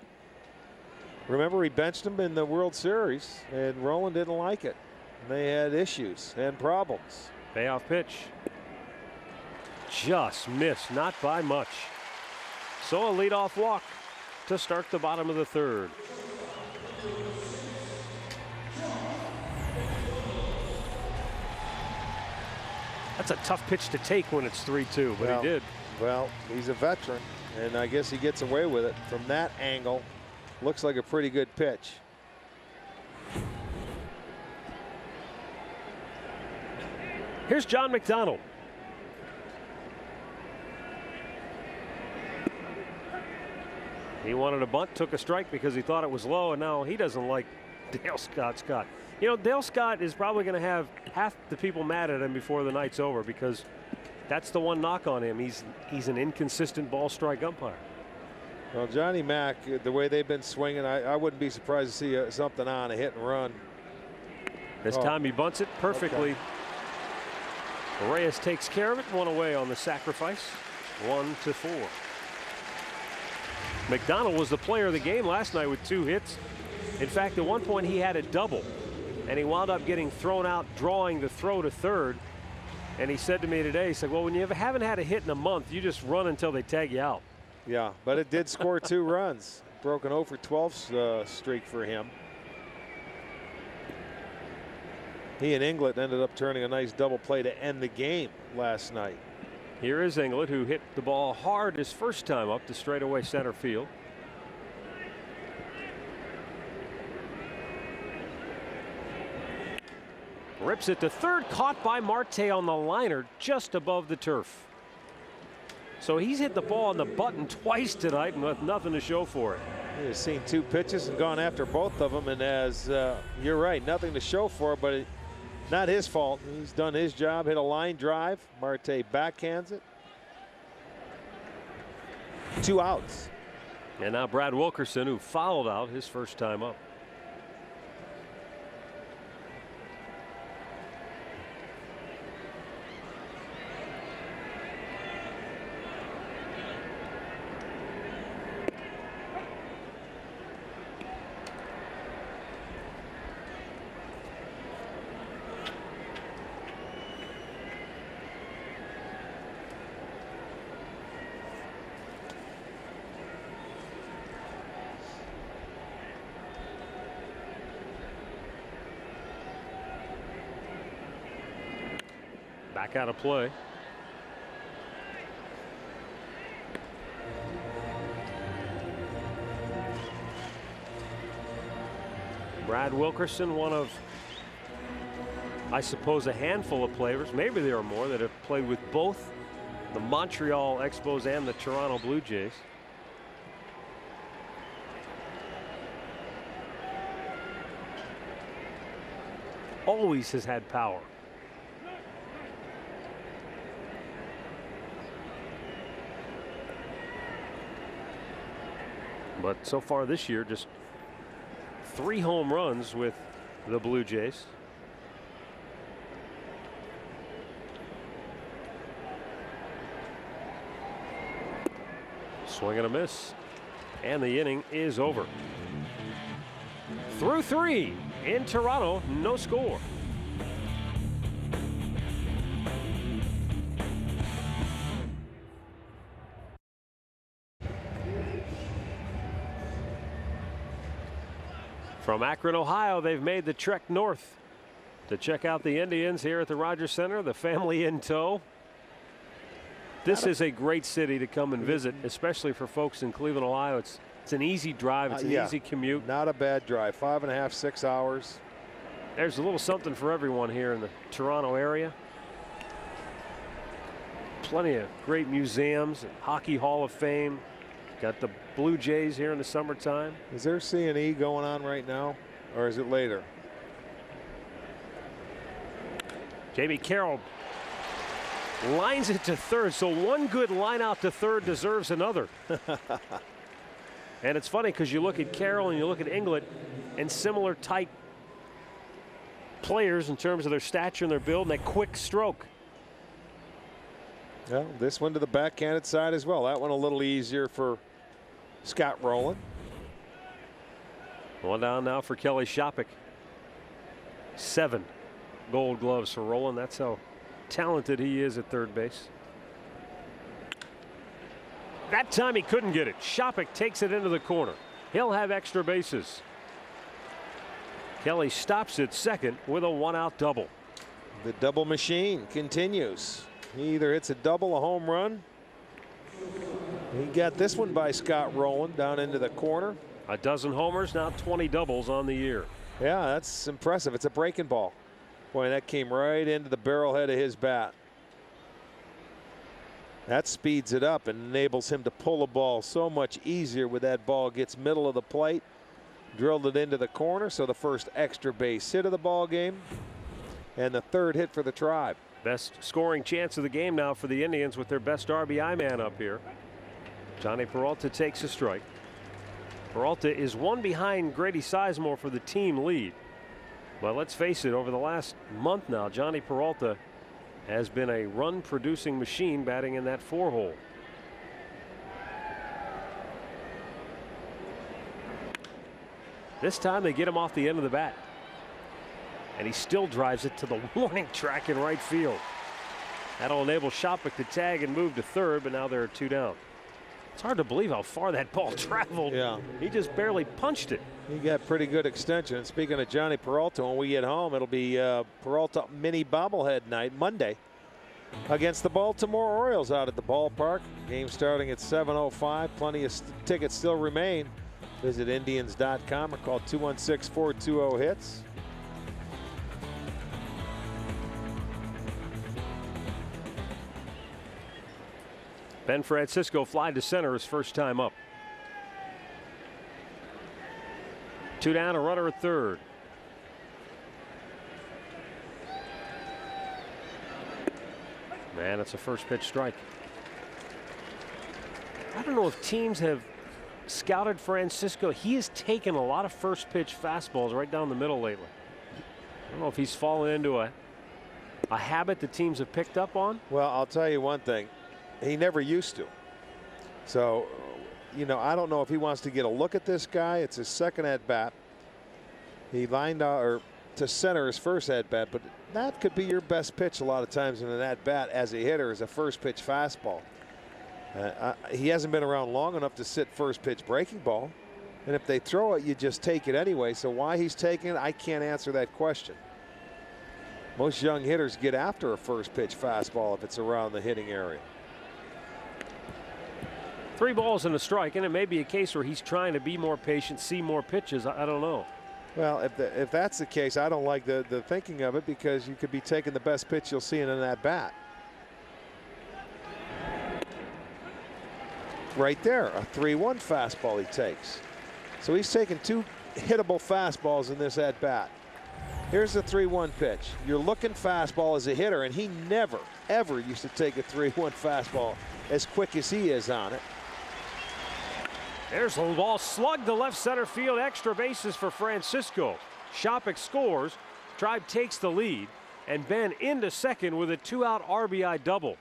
Remember, he benched him in the World Series, and Rowland didn't like it. They had issues and problems. Payoff pitch. Just missed, not by much. So a leadoff walk to start the bottom of the third. That's a tough pitch to take when it's 3-2, but he did. Well, he's a veteran, and I guess he gets away with it from that angle. Looks like a pretty good pitch. Here's John McDonald. He wanted a bunt, took a strike because he thought it was low, and now he doesn't like Dale Scott. You know, Dale Scott is probably going to have half the people mad at him before the night's over, because that's the one knock on him. He's an inconsistent ball strike umpire. Well, Johnny Mack, the way they've been swinging, I wouldn't be surprised to see something on a hit and run. This time he bunts it perfectly. Okay. Reyes takes care of it. One away on the sacrifice. 1-4. McDonald was the player of the game last night with 2 hits. In fact, at one point he had a double, and he wound up getting thrown out, drawing the throw to third. And he said to me today, he said, well, when you haven't had a hit in a month, you just run until they tag you out. Yeah, but it did score 2 runs. Broke an 0-for-12 streak for him. He and Inglet ended up turning a nice double play to end the game last night. Here is Inglet, who hit the ball hard his first time up to straightaway center field. Rips it to third, caught by Marte on the liner just above the turf. So he's hit the ball on the button twice tonight and with nothing to show for it. He has seen 2 pitches and gone after both of them, and as you're right, nothing to show for it, but not his fault. He's done his job, hit a line drive. Marte backhands it. 2 outs. And now Brad Wilkerson, who fouled out his first time up. Back out of play. Brad Wilkerson, one of, I suppose, a handful of players, maybe there are more, that have played with both the Montreal Expos and the Toronto Blue Jays. Always has had power. But so far this year, just 3 home runs with the Blue Jays. Swing and a miss. And the inning is over. Through 3 in Toronto, no score. From Akron, Ohio, they've made the trek north to check out the Indians here at the Rogers Center, the family in tow. This is a great city to come and visit, especially for folks in Cleveland, Ohio. It's an easy drive. It's an easy commute. Not a bad drive. 5.5, 6 hours. There's a little something for everyone here in the Toronto area. Plenty of great museums, Hockey Hall of Fame. Got the Blue Jays here in the summertime. Is there C&E going on right now, or is it later? Jamie Carroll lines it to third, so one good line out to third deserves another. And it's funny because you look at Carroll and you look at Inglet, and similar type players in terms of their stature and their build and that quick stroke. Well, this one to the backhanded side as well. That one a little easier for Scott Rowland. One down now for Kelly Shopik. 7 Gold Gloves for Rowland. That's how talented he is at third base. That time he couldn't get it. Shopik takes it into the corner. He'll have extra bases. Kelly stops at second with a 1-out double. The double machine continues. He either hits a double, a home run. He got this one by Scott Rowland down into the corner. A dozen homers, now 20 doubles on the year. Yeah, that's impressive. It's a breaking ball. Boy, that came right into the barrel head of his bat. That speeds it up and enables him to pull a ball so much easier when that ball gets middle of the plate. Drilled it into the corner, so the first extra base hit of the ball game and the third hit for the Tribe. Best scoring chance of the game now for the Indians with their best RBI man up here. Johnny Peralta takes a strike. Peralta is one behind Grady Sizemore for the team lead. But let's face it, over the last month now, Johnny Peralta has been a run-producing machine batting in that 4-hole. This time they get him off the end of the bat. And he still drives it to the warning track in right field. That'll enable Shopik to tag and move to third, but now there are 2 down. It's hard to believe how far that ball traveled. Yeah. He just barely punched it. He got pretty good extension. And speaking of Johnny Peralta, when we get home, it'll be Peralta mini bobblehead night Monday against the Baltimore Orioles out at the ballpark. Game starting at 7:05. Plenty of tickets still remain. Visit Indians.com or call 216-420-HITS. Ben Francisco fly to center his first time up. 2 down, a runner at third. Man, it's a first pitch strike. I don't know if teams have scouted Francisco. He has taken a lot of first pitch fastballs right down the middle lately. I don't know if he's fallen into a habit the teams have picked up on. Well, I'll tell you one thing. He never used to. So, you know, I don't know if he wants to get a look at this guy. It's his second at bat. He lined out or to center his first at bat, but that could be your best pitch a lot of times in an at bat as a hitter, is a first pitch fastball. He hasn't been around long enough to sit first pitch breaking ball. And if they throw it, you just take it anyway. So why he's taking it, I can't answer that question. Most young hitters get after a first pitch fastball if it's around the hitting area. 3 balls and a strike, and it may be a case where he's trying to be more patient, see more pitches. I don't know. Well, if that's the case, I don't like the thinking of it, because you could be taking the best pitch you'll see in an at bat. Right there, a 3-1 fastball he takes. So he's taking 2 hittable fastballs in this at bat. Here's the 3-1 pitch. You're looking fastball as a hitter, and he never, ever used to take a 3-1 fastball as quick as he is on it. There's a ball slugged to left center field. Extra bases for Francisco. Shopik scores. Tribe takes the lead. And Ben into second with a 2-out RBI double.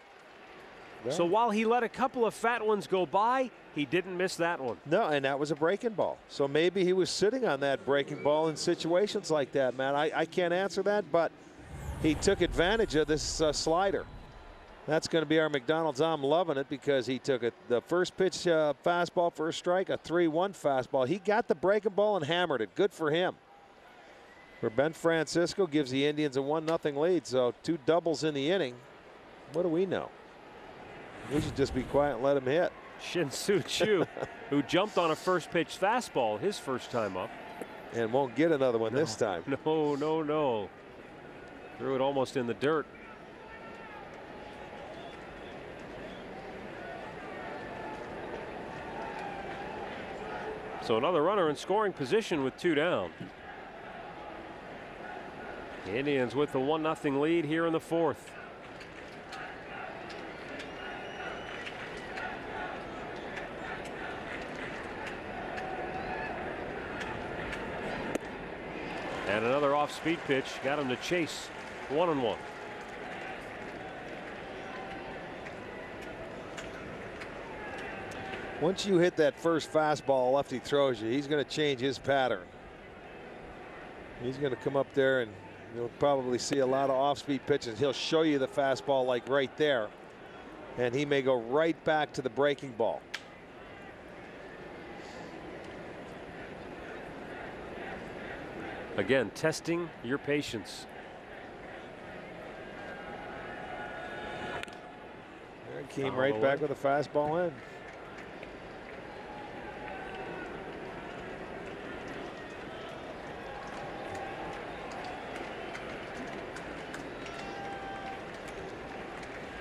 Yeah. So while he let a couple of fat ones go by, he didn't miss that one. No, and that was a breaking ball. So maybe he was sitting on that breaking ball in situations like that, man. I can't answer that, but he took advantage of this slider. That's going to be our McDonald's. I'm loving it, because he took the first pitch fastball for a strike, a 3-1 fastball. He got the breaking ball and hammered it. Good for him. For Ben Francisco, gives the Indians a 1-0 lead. So 2 doubles in the inning. What do we know? We should just be quiet and let him hit. Shin-Soo Choo, who jumped on a first pitch fastball his first time up. And won't get another one this time. No. Threw it almost in the dirt. So another runner in scoring position with 2 down. The Indians with the 1-0 lead here in the 4th. And another off-speed pitch got him to chase 1-1. Once you hit that first fastball lefty throws you, he's going to change his pattern. He's going to come up there, and you'll probably see a lot of off-speed pitches. He'll show you the fastball like right there, and he may go right back to the breaking ball. Again, testing your patience. Came right back with a fastball in.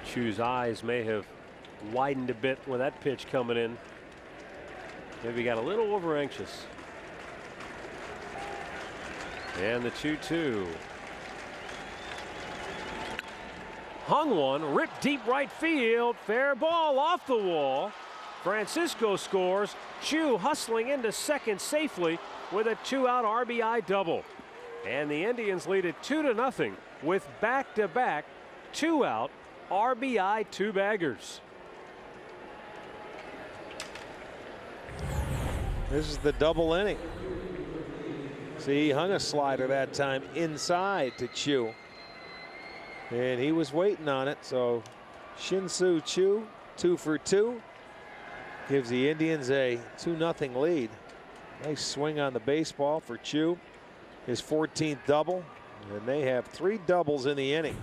Chu's eyes may have widened a bit with that pitch coming in. Maybe got a little over anxious. And the 2-2. Hung one, ripped deep right field. Fair ball off the wall. Francisco scores. Chu hustling into second safely with a 2-out RBI double. And the Indians lead it 2-0 with back-to-back 2-out RBI two-baggers. This is the double inning. See, he hung a slider that time inside to Chu. And he was waiting on it, so Shin-Soo Chu, 2 for 2, gives the Indians a 2-0 lead. Nice swing on the baseball for Chu, his 14th double, and they have 3 doubles in the inning.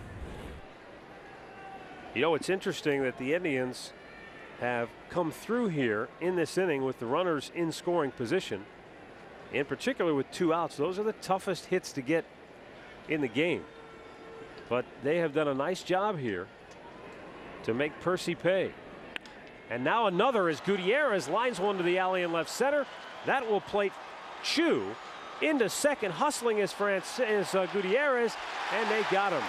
You know, it's interesting that the Indians have come through here in this inning with the runners in scoring position, in particular with 2 outs. Those are the toughest hits to get in the game. But they have done a nice job here to make Percy pay. And now another as Gutierrez lines one to the alley in left center. That will plate Chu into second, hustling is Gutierrez, and they got him.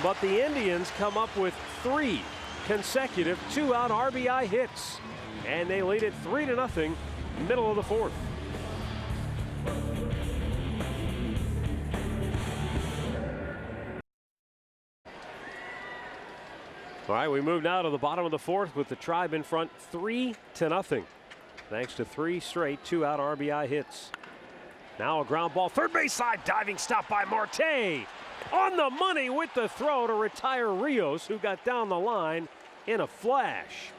But the Indians come up with 3 consecutive 2-out RBI hits, and they lead it 3-0, middle of the 4th. All right, we move now to the bottom of the 4th with the Tribe in front 3-0. Thanks to 3 straight 2-out RBI hits. Now a ground ball, third base side, diving stop by Marte. On the money with the throw to retire Rios, who got down the line in a flash.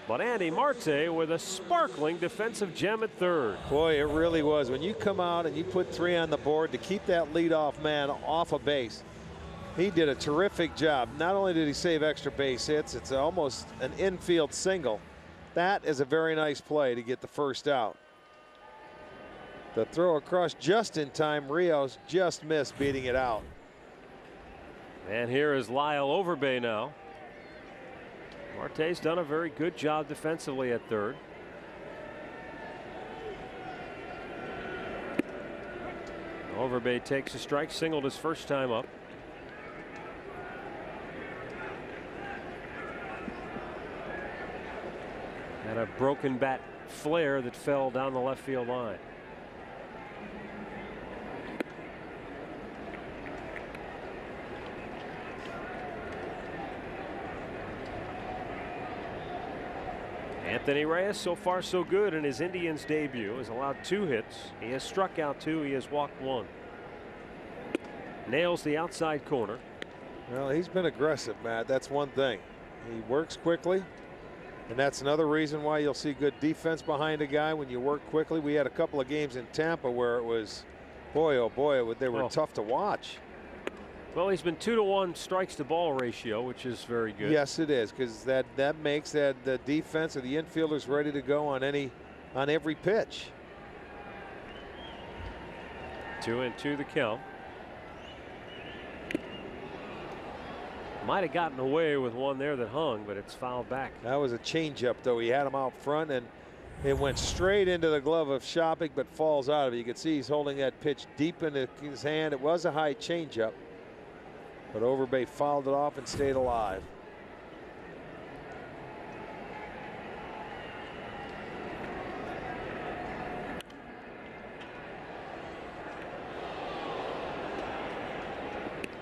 But Andy Marte with a sparkling defensive gem at third. Boy, it really was. When you come out and you put 3 on the board to keep that leadoff man off a base, he did a terrific job. Not only did he save extra base hits, it's almost an infield single. That is a very nice play to get the first out. The throw across just in time. Rios just missed beating it out. And here is Lyle Overbay now. Marte's done a very good job defensively at third. Overbay takes a strike, singled his first time up. And a broken bat flare that fell down the left field line. Anthony Reyes, so far so good in his Indians debut, has allowed 2 hits. He has struck out 2, he has walked 1. Nails the outside corner. Well, he's been aggressive, Matt. That's one thing. He works quickly, and that's another reason why you'll see good defense behind a guy when you work quickly. We had a couple of games in Tampa where it was, boy, oh boy, they were tough to watch. Well, he's been 2-to-1 strikes to ball ratio, which is very good. Yes, it is, because that makes the defense or the infielders ready to go on every pitch. 2-2 the count. Might have gotten away with one there that hung, but it's fouled back. That was a changeup, though. He had him out front, and it went straight into the glove of Shopping, but falls out of it. You can see he's holding that pitch deep into his hand. It was a high changeup, but Overbay fouled it off and stayed alive.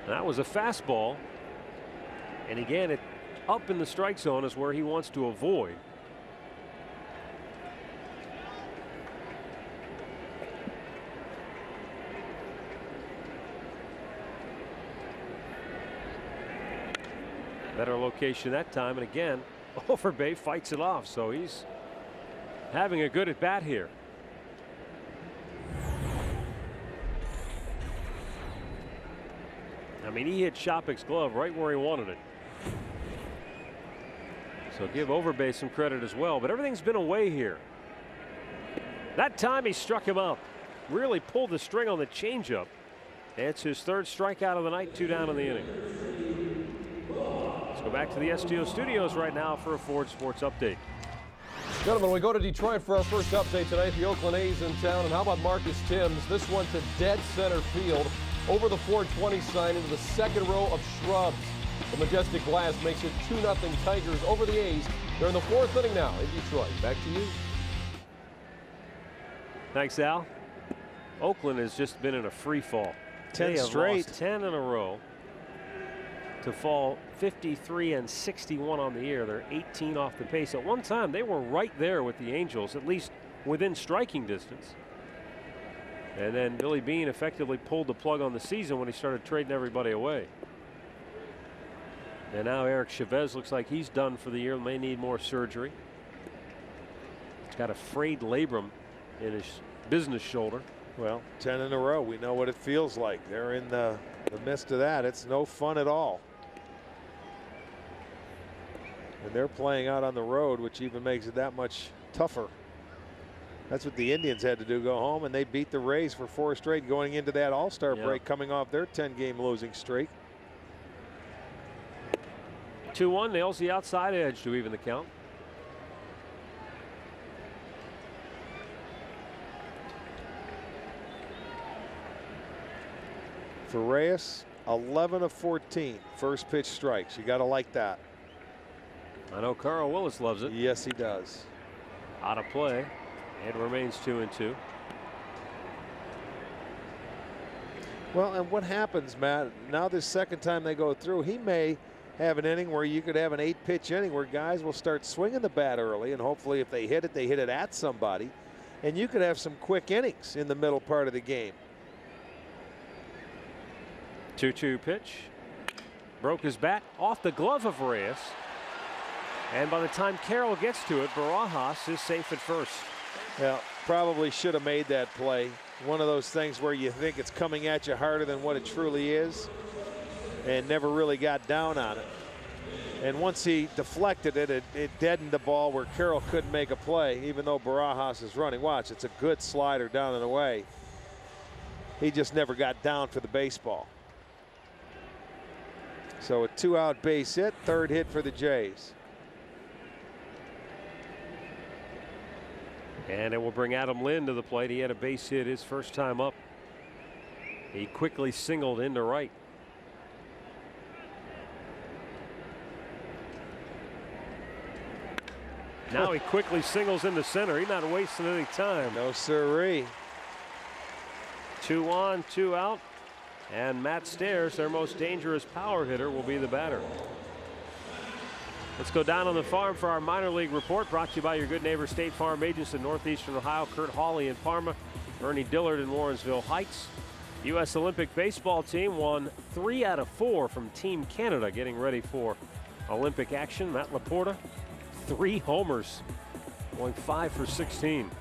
That was a fastball. And again, it up in the strike zone is where he wants to avoid. Better location that time, and again, Overbay fights it off, so he's having a good at bat here. I mean, he hit Shopik's glove right where he wanted it. So give Overbay some credit as well, but everything's been away here. That time he struck him out. Really pulled the string on the changeup. It's his third strikeout of the night, 2 down in the inning. Let's go back to the STO studios right now for a Ford Sports update. Gentlemen, we go to Detroit for our first update tonight. The Oakland A's in town. And how about Marcus Timms? This one to dead center field over the 420 sign into the second row of shrubs. The majestic glass makes it 2-0 Tigers over the A's. They're in the 4th inning now in Detroit. Back to you. Thanks, Al. Oakland has just been in a free fall. 10 straight. 10 in a row to fall 53 and 61 on the year. They're 18 off the pace. At one time, they were right there with the Angels, at least within striking distance. And then Billy Beane effectively pulled the plug on the season when he started trading everybody away. And now Eric Chavez looks like he's done for the year. May need more surgery. He's got a frayed labrum in his business shoulder. Well, 10 in a row. We know what it feels like. They're in the midst of that. It's no fun at all. And they're playing out on the road, which even makes it that much tougher. That's what the Indians had to do, go home, and they beat the Rays for 4 straight going into that All-Star break, coming off their 10-game losing streak. 2-1 nails the outside edge to even the count. For Reyes, 11 of 14 first pitch strikes. You got to like that. I know Carl Willis loves it. Yes, he does. Out of play. It remains 2-2. Well, and what happens, Matt, now this second time they go through, he may have an inning where you could have an 8-pitch inning where guys will start swinging the bat early, and hopefully if they hit it at somebody, and you could have some quick innings in the middle part of the game. 2-2 pitch. Broke his bat off the glove of Reyes. And by the time Carroll gets to it, Barajas is safe at first. Well, probably should have made that play. One of those things where you think it's coming at you harder than what it truly is, and never really got down on it. And once he deflected it, it deadened the ball where Carroll couldn't make a play, even though Barajas is running. Watch, it's a good slider down and away. He just never got down for the baseball. So a 2-out base hit, third hit for the Jays. And it will bring Adam Lynn to the plate. He had a base hit his first time up. He quickly singled into right. Now he quickly singles into center. He's not wasting any time. No sirree. 2 on, 2 out. And Matt Stairs, their most dangerous power hitter, will be the batter. Let's go down on the farm for our minor league report, brought to you by your good neighbor State Farm agents in Northeastern Ohio, Kurt Hawley in Parma, Ernie Dillard in Warrensville Heights. U.S. Olympic baseball team won 3 out of 4 from Team Canada, getting ready for Olympic action. Matt Laporta, 3 homers, going 5 for 16.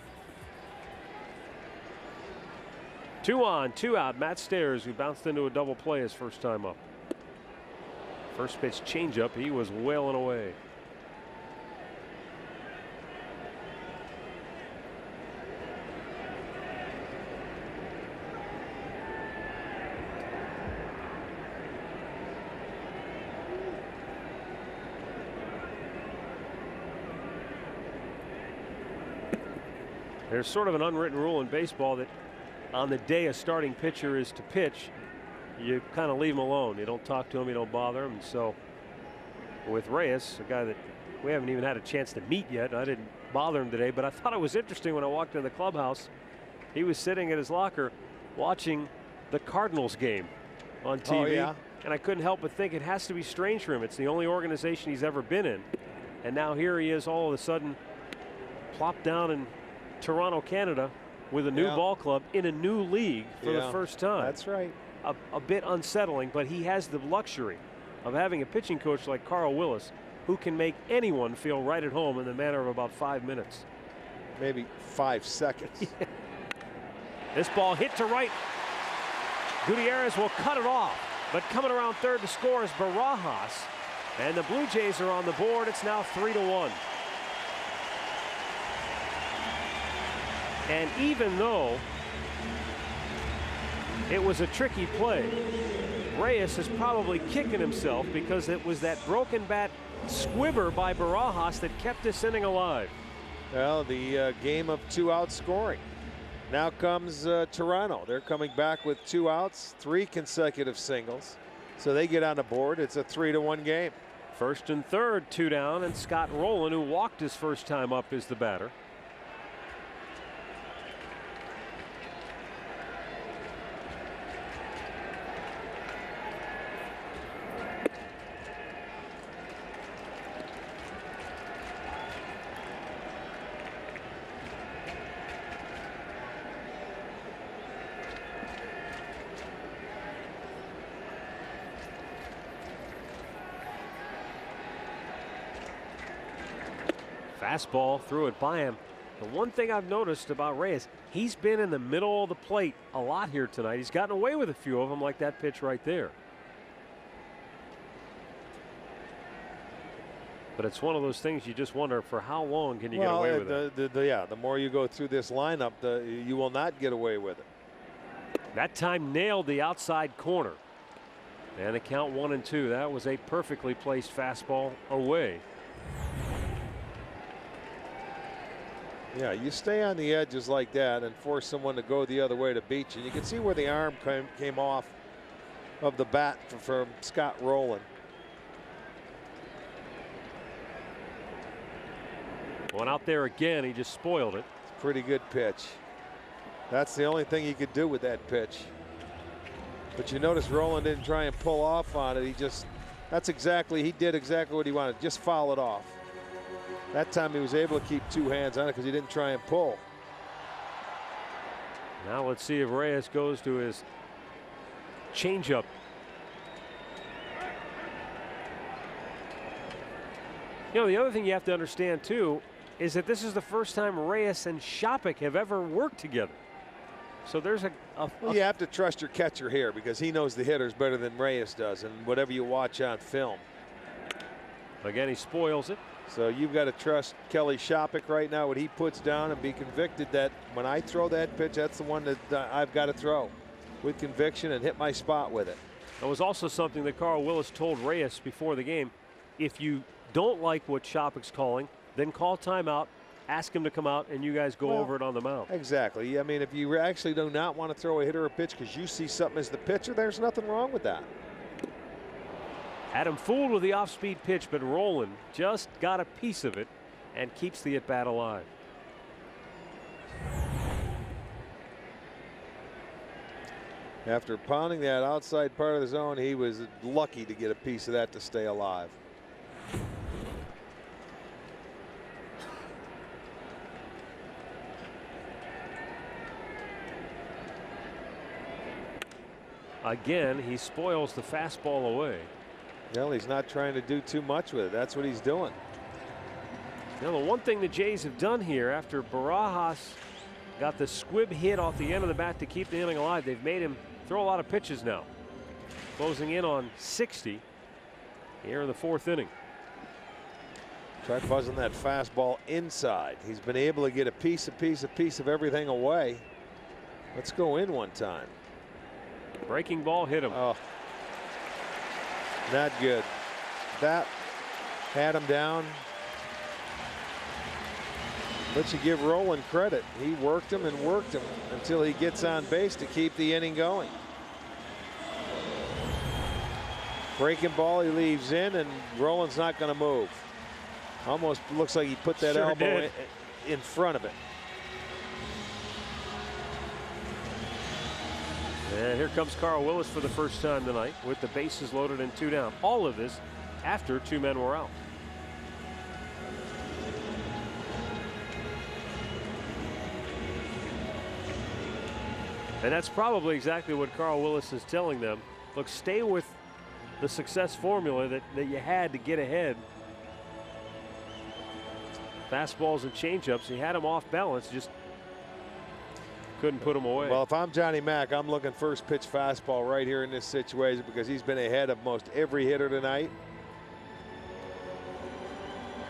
2 on, 2 out. Matt Stairs, who bounced into a double play his first time up. First pitch changeup, he was wailing away. There's sort of an unwritten rule in baseball that on the day a starting pitcher is to pitch, you kind of leave him alone. You don't talk to him, you don't bother him. And so with Reyes, a guy that we haven't even had a chance to meet yet, I didn't bother him today, but I thought it was interesting when I walked into the clubhouse. He was sitting at his locker watching the Cardinals game on TV. Oh, yeah. And I couldn't help but think it has to be strange for him. It's the only organization he's ever been in. And now here he is all of a sudden plopped down in Toronto, Canada, with a new ball club in a new league for the first time. That's right. A bit unsettling, but he has the luxury of having a pitching coach like Carl Willis, who can make anyone feel right at home in the matter of about 5 minutes. Maybe 5 seconds. This ball hit to right. Gutierrez will cut it off. But coming around third to score is Barajas. And the Blue Jays are on the board. It's now 3-1. And even though it was a tricky play, Reyes is probably kicking himself because it was that broken bat squibber by Barajas that kept this inning alive. Well, the game of 2 out scoring. Now comes Toronto. They're coming back with 2 outs, 3 consecutive singles. So they get on the board. It's a 3-1 game. First and third, 2 down, and Scott Rowland, who walked his first time up, is the batter. Fastball, threw it by him. The one thing I've noticed about Reyes, he's been in the middle of the plate a lot here tonight. He's gotten away with a few of them, like that pitch right there. But it's one of those things you just wonder, for how long can you get away with it? The more you go through this lineup, you will not get away with it. That time nailed the outside corner. And the count 1-2. That was a perfectly placed fastball away. Yeah, you stay on the edges like that and force someone to go the other way to beat you. You can see where the arm came off of the bat from Scott Rowland. Went out there again. He just spoiled it. Pretty good pitch. That's the only thing he could do with that pitch. But you notice Rowland didn't try and pull off on it. He did exactly what he wanted. Just foul it off. That time he was able to keep 2 hands on it because he didn't try and pull. Now let's see if Reyes goes to his changeup. You know, the other thing you have to understand too is that this is the first time Reyes and Shopik have ever worked together. So there's well, you have to trust your catcher here because he knows the hitters better than Reyes does, and whatever you watch on film. Again, he spoils it. So you've got to trust Kelly Shopik right now, what he puts down, and be convicted that when I throw that pitch, that's the one that I've got to throw with conviction and hit my spot with it. That was also something that Carl Willis told Reyes before the game. If you don't like what Shopik's calling, then call timeout, ask him to come out, and you guys go over it on the mound. Exactly. I mean, if you actually do not want to throw a hitter a pitch because you see something as the pitcher, there's nothing wrong with that. Had him fooled with the off-speed pitch, but Rowland just got a piece of it and keeps the at-bat alive. After pounding that outside part of the zone, he was lucky to get a piece of that to stay alive. Again, he spoils the fastball away. Well, he's not trying to do too much with it. That's what he's doing. Now, the one thing the Jays have done here after Barajas got the squib hit off the end of the bat to keep the inning alive, they've made him throw a lot of pitches now. Closing in on 60 here in the 4th inning. Try buzzing that fastball inside. He's been able to get a piece of everything away. Let's go in one time. Breaking ball hit him. Oh, not good. That had him down. But you give Rowland credit. He worked him and worked him until he gets on base to keep the inning going. Breaking ball, he leaves in, and Rowland's not going to move. Almost looks like he put that elbow in front of it. And here comes Carl Willis for the first time tonight with the bases loaded and 2 down. All of this after 2 men were out. And that's probably exactly what Carl Willis is telling them. Look, stay with the success formula that you had to get ahead. Fastballs and changeups, he had him off balance. Just couldn't put him away. Well, if I'm Johnny Mack, I'm looking first pitch fastball right here in this situation because he's been ahead of most every hitter tonight.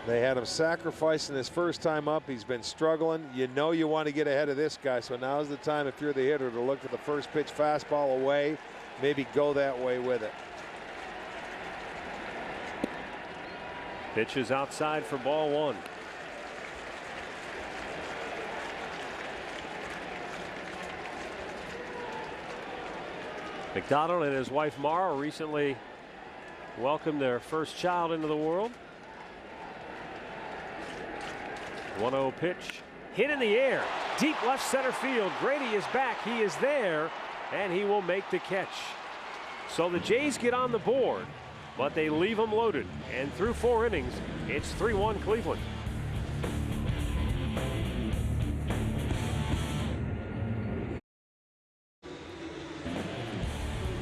They had him sacrificing his first time up. He's been struggling. You know you want to get ahead of this guy, so now's the time if you're the hitter to look for the first pitch fastball away, maybe go that way with it. Pitch is outside for ball one. McDonald and his wife Mara recently welcomed their first child into the world. 1-0 pitch hit in the air, deep left center field. Grady is back, he is there, and he will make the catch. So the Jays get on the board, but they leave them loaded, and through 4 innings it's 3-1 Cleveland.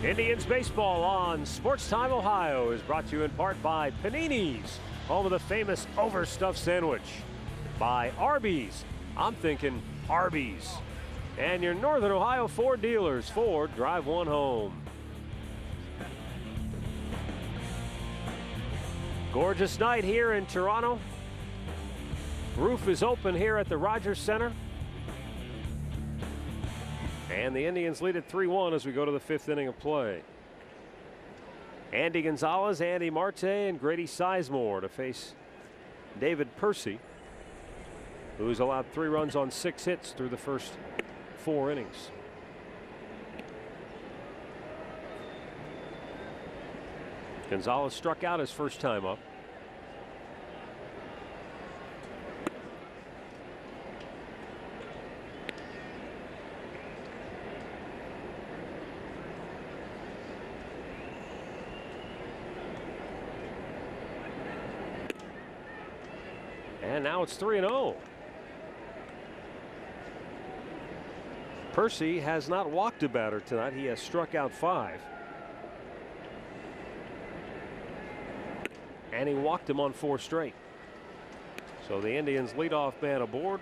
Indians baseball on Sports Time Ohio is brought to you in part by Panini's, home of the famous overstuffed sandwich. By Arby's, I'm thinking Arby's. And your Northern Ohio Ford dealers, Ford, drive one home. Gorgeous night here in Toronto. Roof is open here at the Rogers Center. And the Indians lead at 3-1 as we go to the 5th inning of play. Andy Gonzalez, Andy Marte, and Grady Sizemore to face David Percy, who's allowed 3 runs on 6 hits through the first 4 innings. Gonzalez struck out his first time up. And now it's 3-0. Percy has not walked a batter tonight. He has struck out 5. And he walked him on 4 straight. So the Indians leadoff man aboard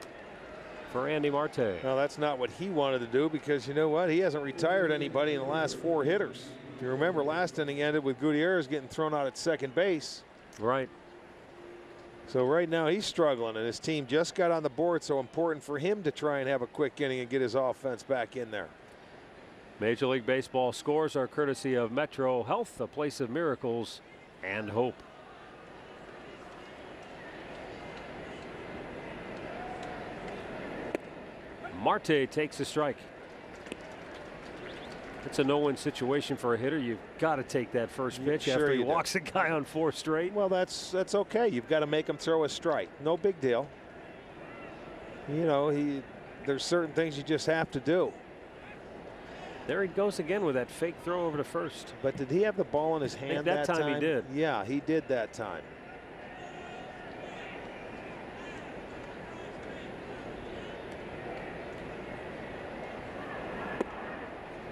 for Andy Marte. Well, that's not what he wanted to do because you know what? He hasn't retired anybody in the last 4 hitters. If you remember, last inning ended with Gutierrez getting thrown out at second base. Right. So right now he's struggling, and his team just got on the board, so important for him to try and have a quick inning and get his offense back in there. Major League Baseball scores are courtesy of Metro Health, a place of miracles and hope. Marte takes a strike. It's a no-win situation for a hitter. You've got to take that first pitch after he walks a guy on 4 straight. Well, that's okay. You've got to make him throw a strike. No big deal. You know, there's certain things you just have to do. There he goes again with that fake throw over to first. But did he have the ball in his hand that time? That time he did. Yeah, he did that time.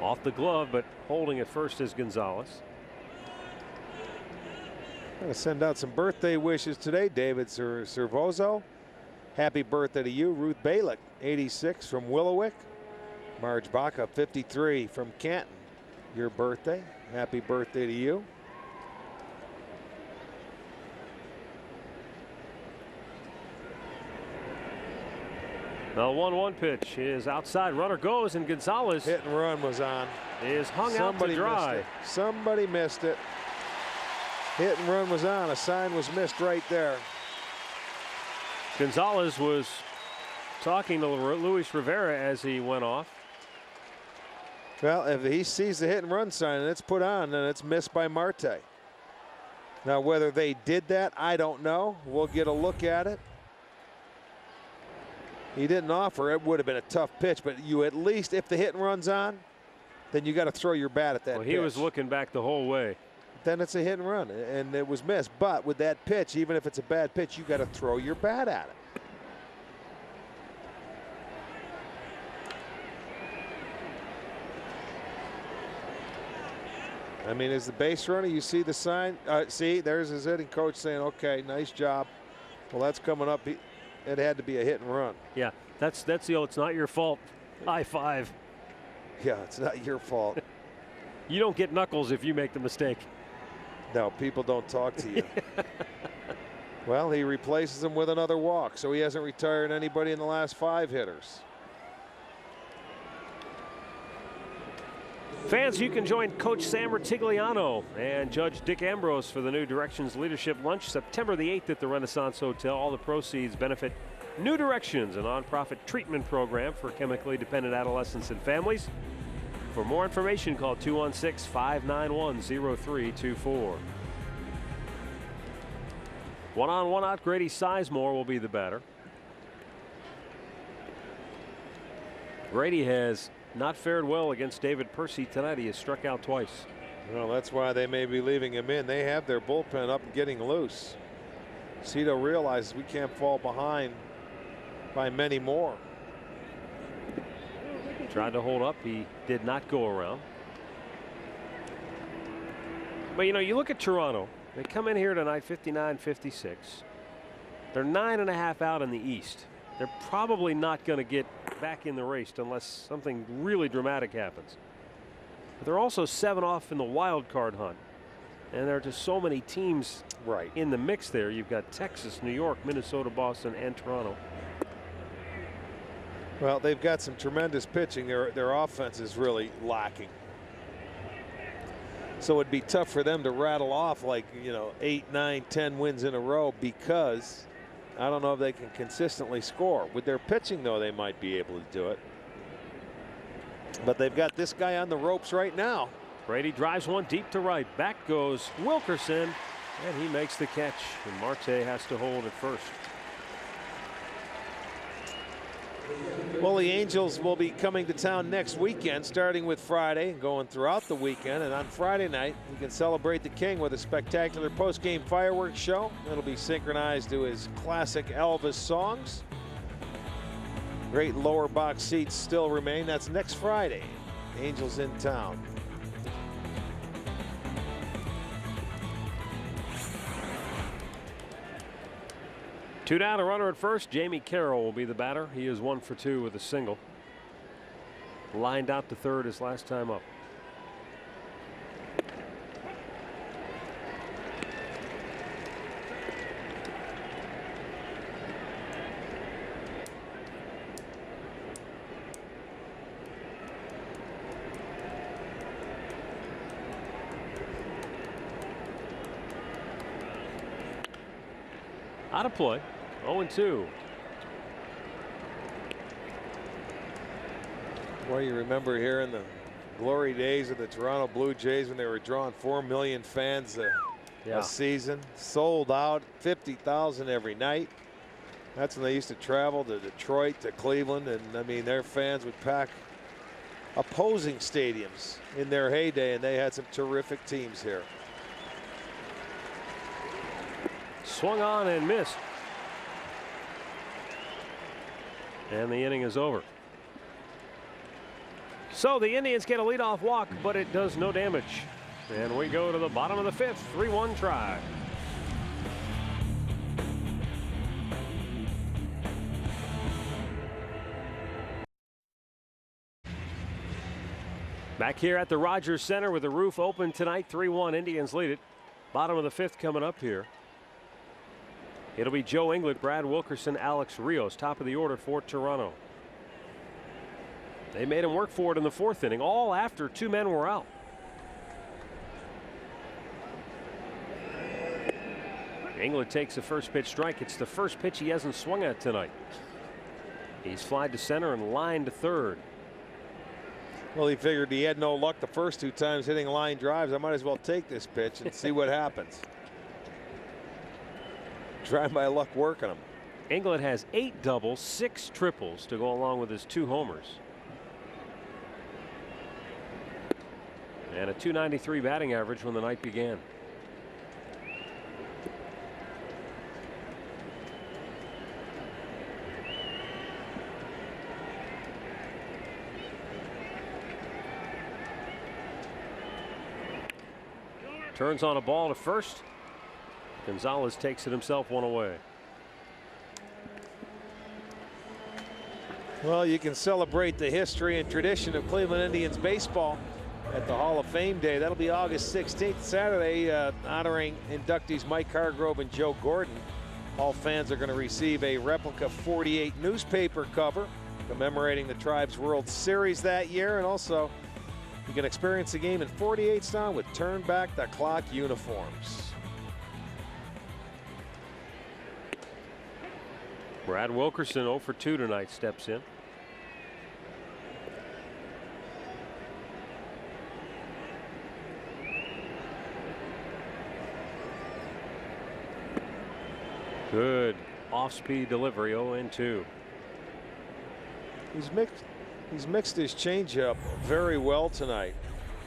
Off the glove, but holding at first is Gonzalez. I'm going to send out some birthday wishes today. David Servozo, happy birthday to you. Ruth Balick, 86 from Willowick. Marge Baca, 53 from Canton. Your birthday. Happy birthday to you. The 1-1 pitch is outside. Runner goes, and Gonzalez. Hit and run was on. Is hung out to dry. Somebody missed it. Hit and run was on. A sign was missed right there. Gonzalez was talking to Luis Rivera as he went off. Well, if he sees the hit and run sign and it's put on, then it's missed by Marte. Now, whether they did that, I don't know. We'll get a look at it. He didn't offer. It would have been a tough pitch, but you at least, if the hit and run's on, then you got to throw your bat at that pitch. He was looking back the whole way. Then it's a hit and run, and it was missed. But with that pitch, even if it's a bad pitch, you got to throw your bat at it. I mean, as the base runner, you see the sign. See, there's his hitting coach saying, okay, nice job. Well, that's coming up. It had to be a hit and run. Yeah, that's the old, it's not your fault. High five. Yeah, it's not your fault. You don't get knuckles if you make the mistake. No, people don't talk to you. Well, he replaces him with another walk, so he hasn't retired anybody in the last 5 hitters. Fans, you can join Coach Sam Ratigliano and Judge Dick Ambrose for the New Directions Leadership Lunch September the 8th at the Renaissance Hotel. All the proceeds benefit New Directions, a nonprofit treatment program for chemically dependent adolescents and families. For more information, call 216-591-0324. One on, one out, Grady Sizemore will be the batter. Grady has not fared well against David Percy tonight. He has struck out twice. Well, that's why they may be leaving him in. They have their bullpen up and getting loose. Cito realizes we can't fall behind by many more. Tried to hold up. He did not go around. But you know, you look at Toronto. They come in here tonight 59-56. They're 9.5 out in the East. They're probably not going to get back in the race unless something really dramatic happens. But they're also 7 off in the wild card hunt. And there are just so many teams in the mix there. You've got Texas, New York, Minnesota, Boston, and Toronto. Well, they've got some tremendous pitching. Their offense is really lacking. So it'd be tough for them to rattle off like, 8, 9, 10 wins in a row, because I don't know if they can consistently score. With their pitching, though, they might be able to do it. But they've got this guy on the ropes right now. Brady drives one deep to right. Back goes Wilkerson, and he makes the catch. And Marte has to hold at first. Well, the Angels will be coming to town next weekend, starting with Friday, going throughout the weekend. And on Friday night, you can celebrate the King with a spectacular post-game fireworks show. It'll be synchronized to his classic Elvis songs. Great lower box seats still remain. That's next Friday. Angels in town. Two down, a runner at first. Jamie Carroll will be the batter. He is 1 for 2 with a single. Lined out to third his last time up. Out of play. 0-2. Well, you remember here in the glory days of the Toronto Blue Jays when they were drawing 4 million fans a season, sold out, 50,000 every night. That's when they used to travel to Detroit, to Cleveland, and I mean their fans would pack opposing stadiums in their heyday, and they had some terrific teams here. Swung on and missed. And the inning is over. So the Indians get a leadoff walk, but it does no damage. And we go to the bottom of the 5th, 3-1 try. Back here at the Rogers Center with the roof open tonight, 3-1. Indians lead it. Bottom of the 5th coming up here. It'll be Joe Inglet, Brad Wilkerson, Alex Rios, top of the order for Toronto. They made him work for it in the 4th inning, all after 2 men were out. Inglet takes the first pitch strike. It's the first pitch he hasn't swung at tonight. He's flied to center and lined to third. Well, he figured he had no luck the first 2 times hitting line drives. I might as well take this pitch and see what happens. Try my luck working him. Inglet has 8 doubles, 6 triples to go along with his 2 homers. And a .293 batting average when the night began. Turns on a ball to first. Gonzalez takes it himself, 1 away. Well, you can celebrate the history and tradition of Cleveland Indians baseball at the Hall of Fame Day. That'll be August 16th, Saturday, honoring inductees Mike Hargrove and Joe Gordon. All fans are going to receive a replica 48 newspaper cover commemorating the Tribe's World Series that year, and also you can experience the game in 48 style with turn back the clock uniforms. Brad Wilkerson 0 for 2 tonight steps in. Good off-speed delivery, 0-2. He's mixed his changeup very well tonight.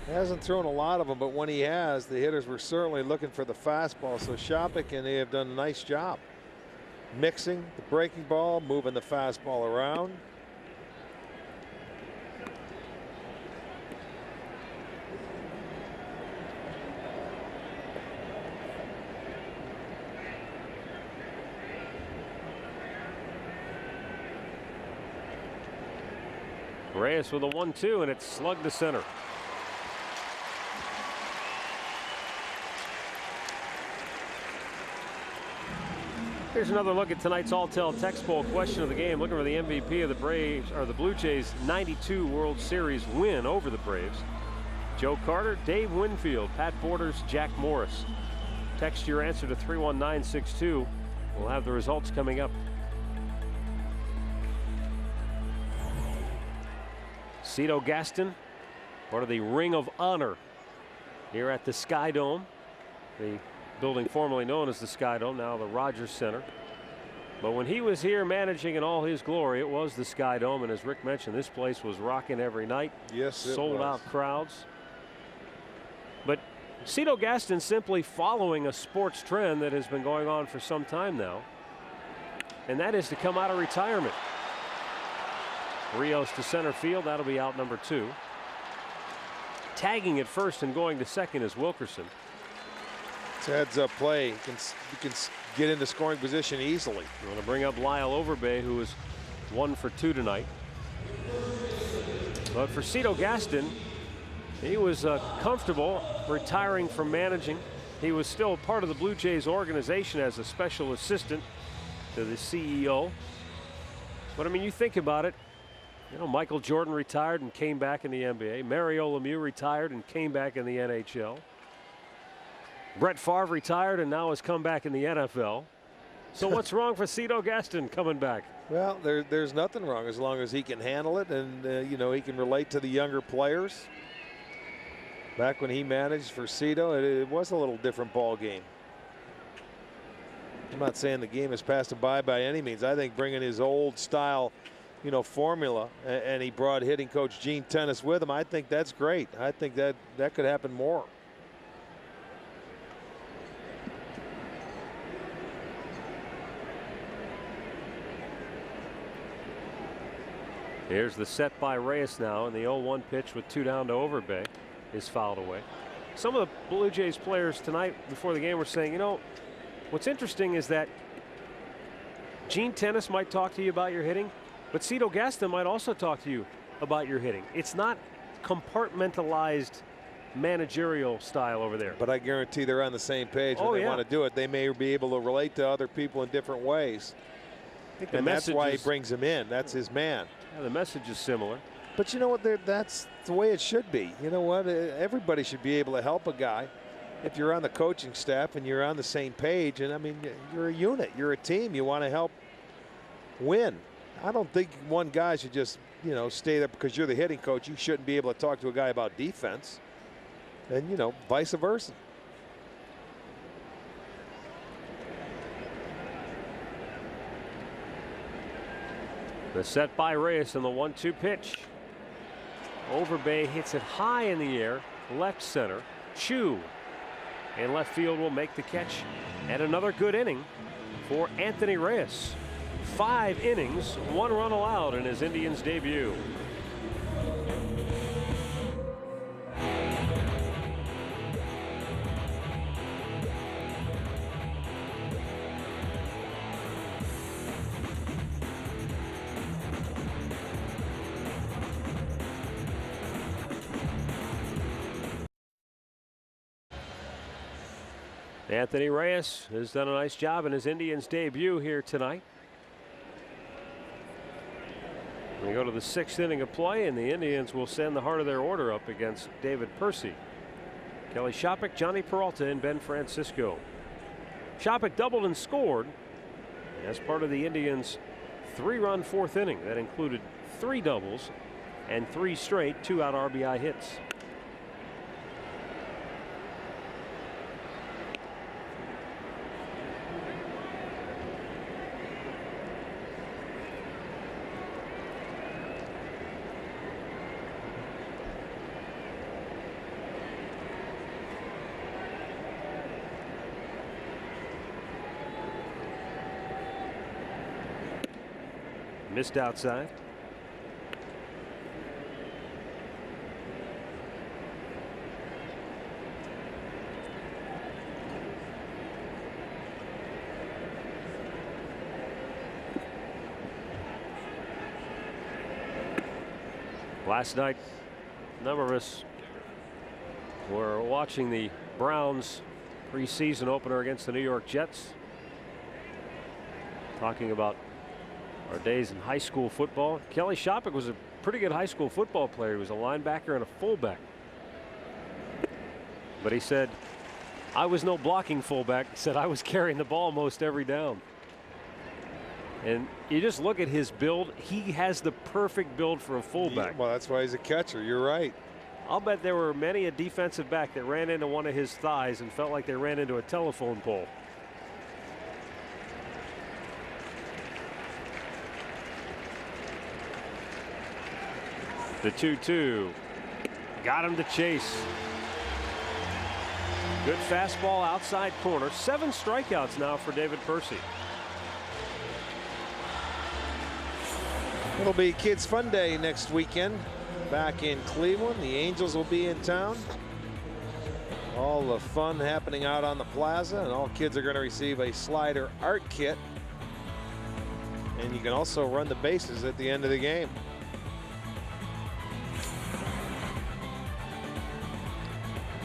Hasn't thrown a lot of them, but when he has, the hitters were certainly looking for the fastball. So Shopik and they have done a nice job mixing the breaking ball, moving the fastball around. Reyes with a 1-2, and it's slugged to center. Here's another look at tonight's All-Tel Text Bowl question of the game. Looking for the MVP of the Braves, or the Blue Jays' '92 World Series win over the Braves. Joe Carter, Dave Winfield, Pat Borders, Jack Morris. Text your answer to 31962. We'll have the results coming up. Cito Gaston, part of the Ring of Honor here at the Sky Dome, the building formerly known as the Sky Dome, now the Rogers Center. But when he was here managing in all his glory, it was the Sky Dome, and as Rick mentioned, this place was rocking every night. Yes, it sold was. out crowds. But Cito Gaston simply following a sports trend that has been going on for some time now, and that is to come out of retirement. Rios to center field. That'll be out number 2. Tagging at first and going to second is Wilkerson. It's heads up play. You can get into scoring position easily. I'm going to bring up Lyle Overbay, who is 1 for 2 tonight. But for Cito Gaston, he was comfortable retiring from managing. He was still part of the Blue Jays organization as a special assistant to the CEO. But I mean, you think about it. You know, Michael Jordan retired and came back in the NBA. Mario Lemieux retired and came back in the NHL. Brett Favre retired and now has come back in the NFL. So what's wrong for Cito Gaston coming back? Well, there's nothing wrong as long as he can handle it, and you know, he can relate to the younger players. Back when he managed for Cito, it was a little different ball game. I'm not saying the game has passed him by any means. I think bringing his old style, you know, formula, and he brought hitting coach Gene Tennis with him. I think that's great. I think that could happen more. Here's the set by Reyes now, and the 0-1 pitch with 2 down to Overbay is fouled away. Some of the Blue Jays players tonight before the game were saying, you know, what's interesting is that Gene Tennis might talk to you about your hitting, but Cito Gaston might also talk to you about your hitting. It's not compartmentalized managerial style over there. But I guarantee they're on the same page when they want to do it. They may be able to relate to other people in different ways. And that's why he brings him in. That's his man. Yeah, the message is similar. But you know what? That's the way it should be. You know what? Everybody should be able to help a guy if you're on the coaching staff and you're on the same page. And I mean, you're a unit. You're a team. You want to help win. I don't think one guy should just, you know, stay there because you're the hitting coach. You shouldn't be able to talk to a guy about defense. And, you know, vice versa. The set by Reyes and the 1-2 pitch. Overbay hits it high in the air, left center. Chu in left field will make the catch. And another good inning for Anthony Reyes. 5 innings, 1 run allowed in his Indians debut. Anthony Reyes has done a nice job in his Indians debut here tonight. We go to the 6th inning of play, and the Indians will send the heart of their order up against David Percy. Kelly Shopik, Johnny Peralta, and Ben Francisco. Shopik doubled and scored as part of the Indians' 3-run 4th inning. That included 3 doubles and 3 straight 2-out RBI hits. Missed outside. Last night, a number of us were watching the Browns preseason opener against the New York Jets, talking about our days in high school football. Kelly Shopik was a pretty good high school football player. He was a linebacker and a fullback. But he said, I was no blocking fullback. He said I was carrying the ball most every down. And you just look at his build. He has the perfect build for a fullback. Yeah, well, that's why he's a catcher. You're right. I'll bet there were many a defensive back that ran into one of his thighs and felt like they ran into a telephone pole. The 2-2 got him to chase. Good fastball outside corner. 7 strikeouts now for David Percy. It'll be Kids Fun Day next weekend back in Cleveland. The Angels will be in town. All the fun happening out on the plaza, and all kids are going to receive a slider art kit. And you can also run the bases at the end of the game.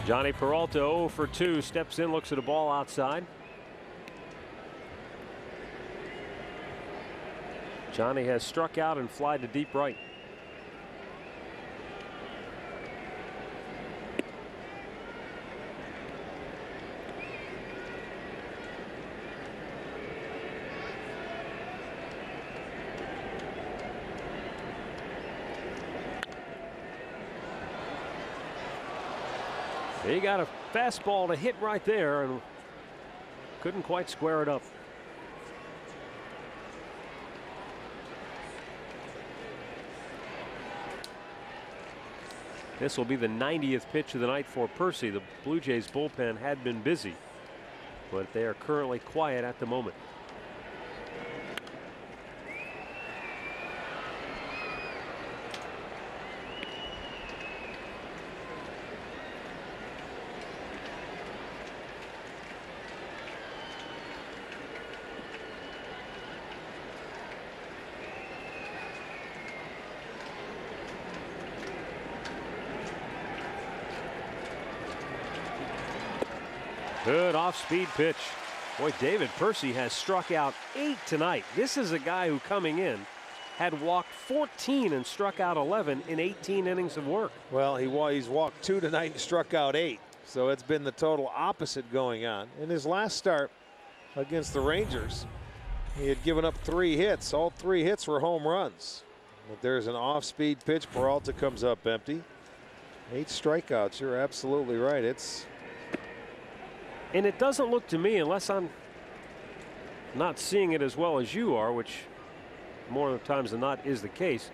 Johnny Peralta 0 for 2, steps in, looks at a ball outside. Johnny has struck out and flied to deep right. He got a fastball to hit right there and couldn't quite square it up. This will be the 90th pitch of the night for Percy. The Blue Jays bullpen had been busy, but they are currently quiet at the moment. Good off-speed pitch. Boy, David Percy has struck out 8 tonight. This is a guy who, coming in, had walked 14 and struck out 11 in 18 innings of work. Well, he's walked 2 tonight and struck out 8. So it's been the total opposite going on. In his last start against the Rangers, he had given up 3 hits. All 3 hits were home runs. But there's an off-speed pitch. Peralta comes up empty. 8 strikeouts. You're absolutely right. And it doesn't look to me, unless I'm not seeing it as well as you are, which more times than not is the case,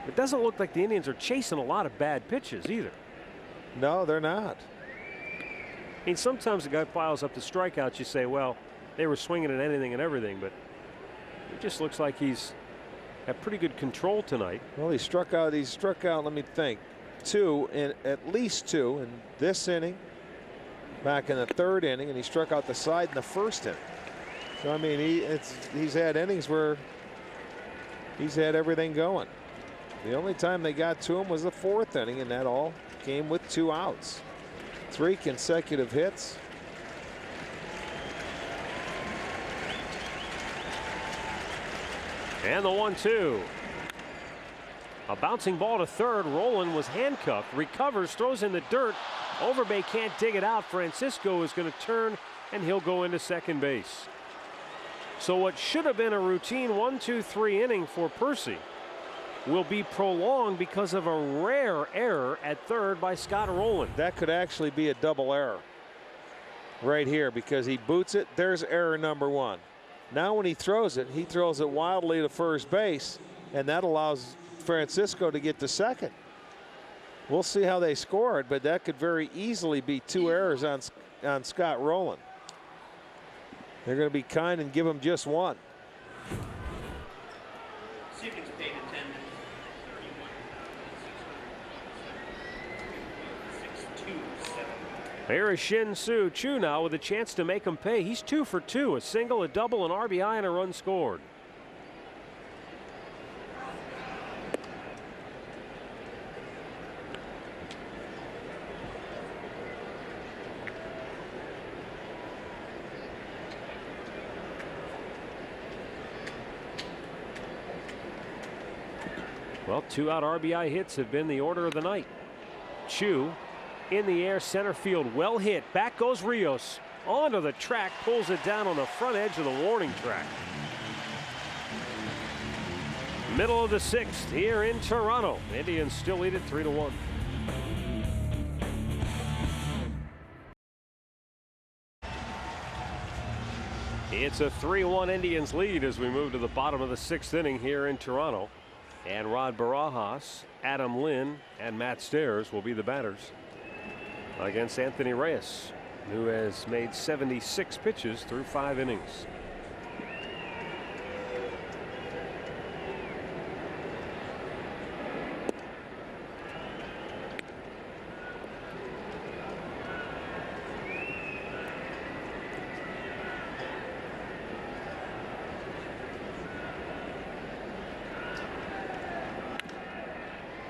it doesn't look like the Indians are chasing a lot of bad pitches either. No, they're not. I mean, sometimes a guy piles up the strikeouts, you say, well, they were swinging at anything and everything, but it just looks like he's had pretty good control tonight. Well, he struck out, let me think, 2, and at least 2 in this inning, back in the 3rd inning, and he struck out the side in the 1st inning. So I mean, he's had innings where he's had everything going. The only time they got to him was the 4th inning, and that all came with 2 outs. 3 consecutive hits. And the 1-2. A bouncing ball to third. Roland was handcuffed, recovers, throws in the dirt. Overbay can't dig it out. Francisco is going to turn, and he'll go into second base. So what should have been a routine 1-2-3 inning for Percy will be prolonged because of a rare error at third by Scott Rowland. That could actually be a double error right here, because he boots it. There's error number one. Now when he throws it wildly to first base, and that allows Francisco to get to second. We'll see how they score it, but that could very easily be two errors on Scott Rowland. They're going to be kind and give him just one. Here is Shin Soo Choo now with a chance to make him pay. He's 2 for 2, a single, a double, an RBI, and a run scored. Well, 2 out RBI hits have been the order of the night. Choo in the air, center field, well hit. Back goes Rios onto the track, pulls it down on the front edge of the warning track. Middle of the 6th here in Toronto. Indians still lead it 3-1. It's a 3-1 Indians lead as we move to the bottom of the 6th inning here in Toronto. And Rod Barajas, Adam Lynn, and Matt Stairs will be the batters against Anthony Reyes, who has made 76 pitches through 5 innings.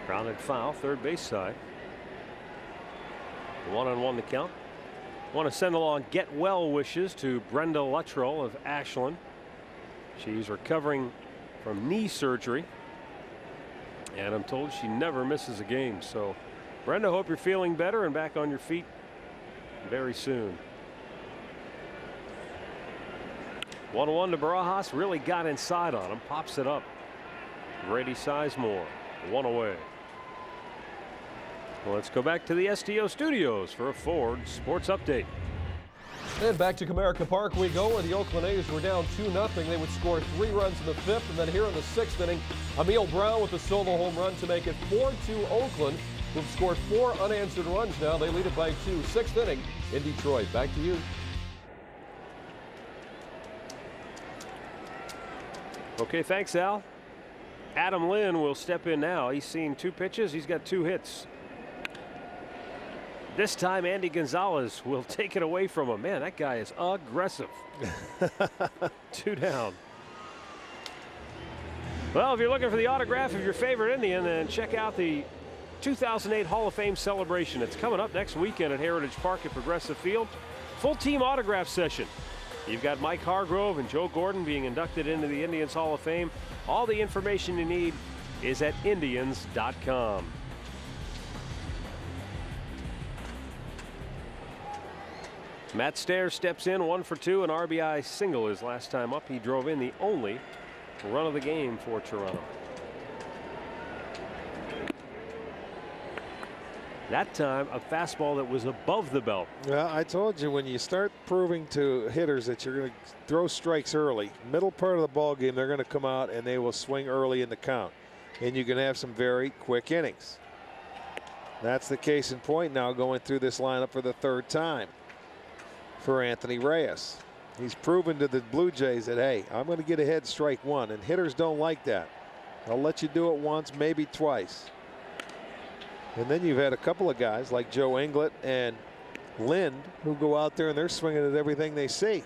Grounded foul, third base side. 1-1 to count. Want to send along get well wishes to Brenda Luttrell of Ashland. She's recovering from knee surgery, and I'm told she never misses a game. So Brenda, hope you're feeling better and back on your feet very soon. 1-1 to Barajas, really got inside on him, pops it up. Grady Sizemore, 1 away. Well, let's go back to the STO studios for a Ford Sports Update. And back to Comerica Park we go, where the Oakland A's were down 2-0. They would score 3 runs in the 5th, and then here in the 6th inning, Emil Brown with a solo home run to make it 4-2 Oakland, who've scored 4 unanswered runs now. They lead it by 2. 6th inning in Detroit. Back to you. Okay, thanks, Al. Adam Lynn will step in now. He's seen 2 pitches. He's got 2 hits. This time, Andy Gonzalez will take it away from him. Man, that guy is aggressive. 2 down. Well, if you're looking for the autograph of your favorite Indian, then check out the 2008 Hall of Fame celebration. It's coming up next weekend at Heritage Park at Progressive Field. Full team autograph session. You've got Mike Hargrove and Joe Gordon being inducted into the Indians Hall of Fame. All the information you need is at Indians.com. Matt Stairs steps in, 1 for 2, an RBI single his last time up. He drove in the only run of the game for Toronto. That time, a fastball that was above the belt. Well, I told you, when you start proving to hitters that you're going to throw strikes early, middle part of the ball game, they're going to come out and they will swing early in the count, and you can have some very quick innings. That's the case in point now, going through this lineup for the 3rd time for Anthony Reyes. He's proven to the Blue Jays that, hey, I'm going to get ahead strike 1, and hitters don't like that. I'll let you do it once, maybe twice. And then you've had a couple of guys like Joe Englert and Lind who go out there and they're swinging at everything they see.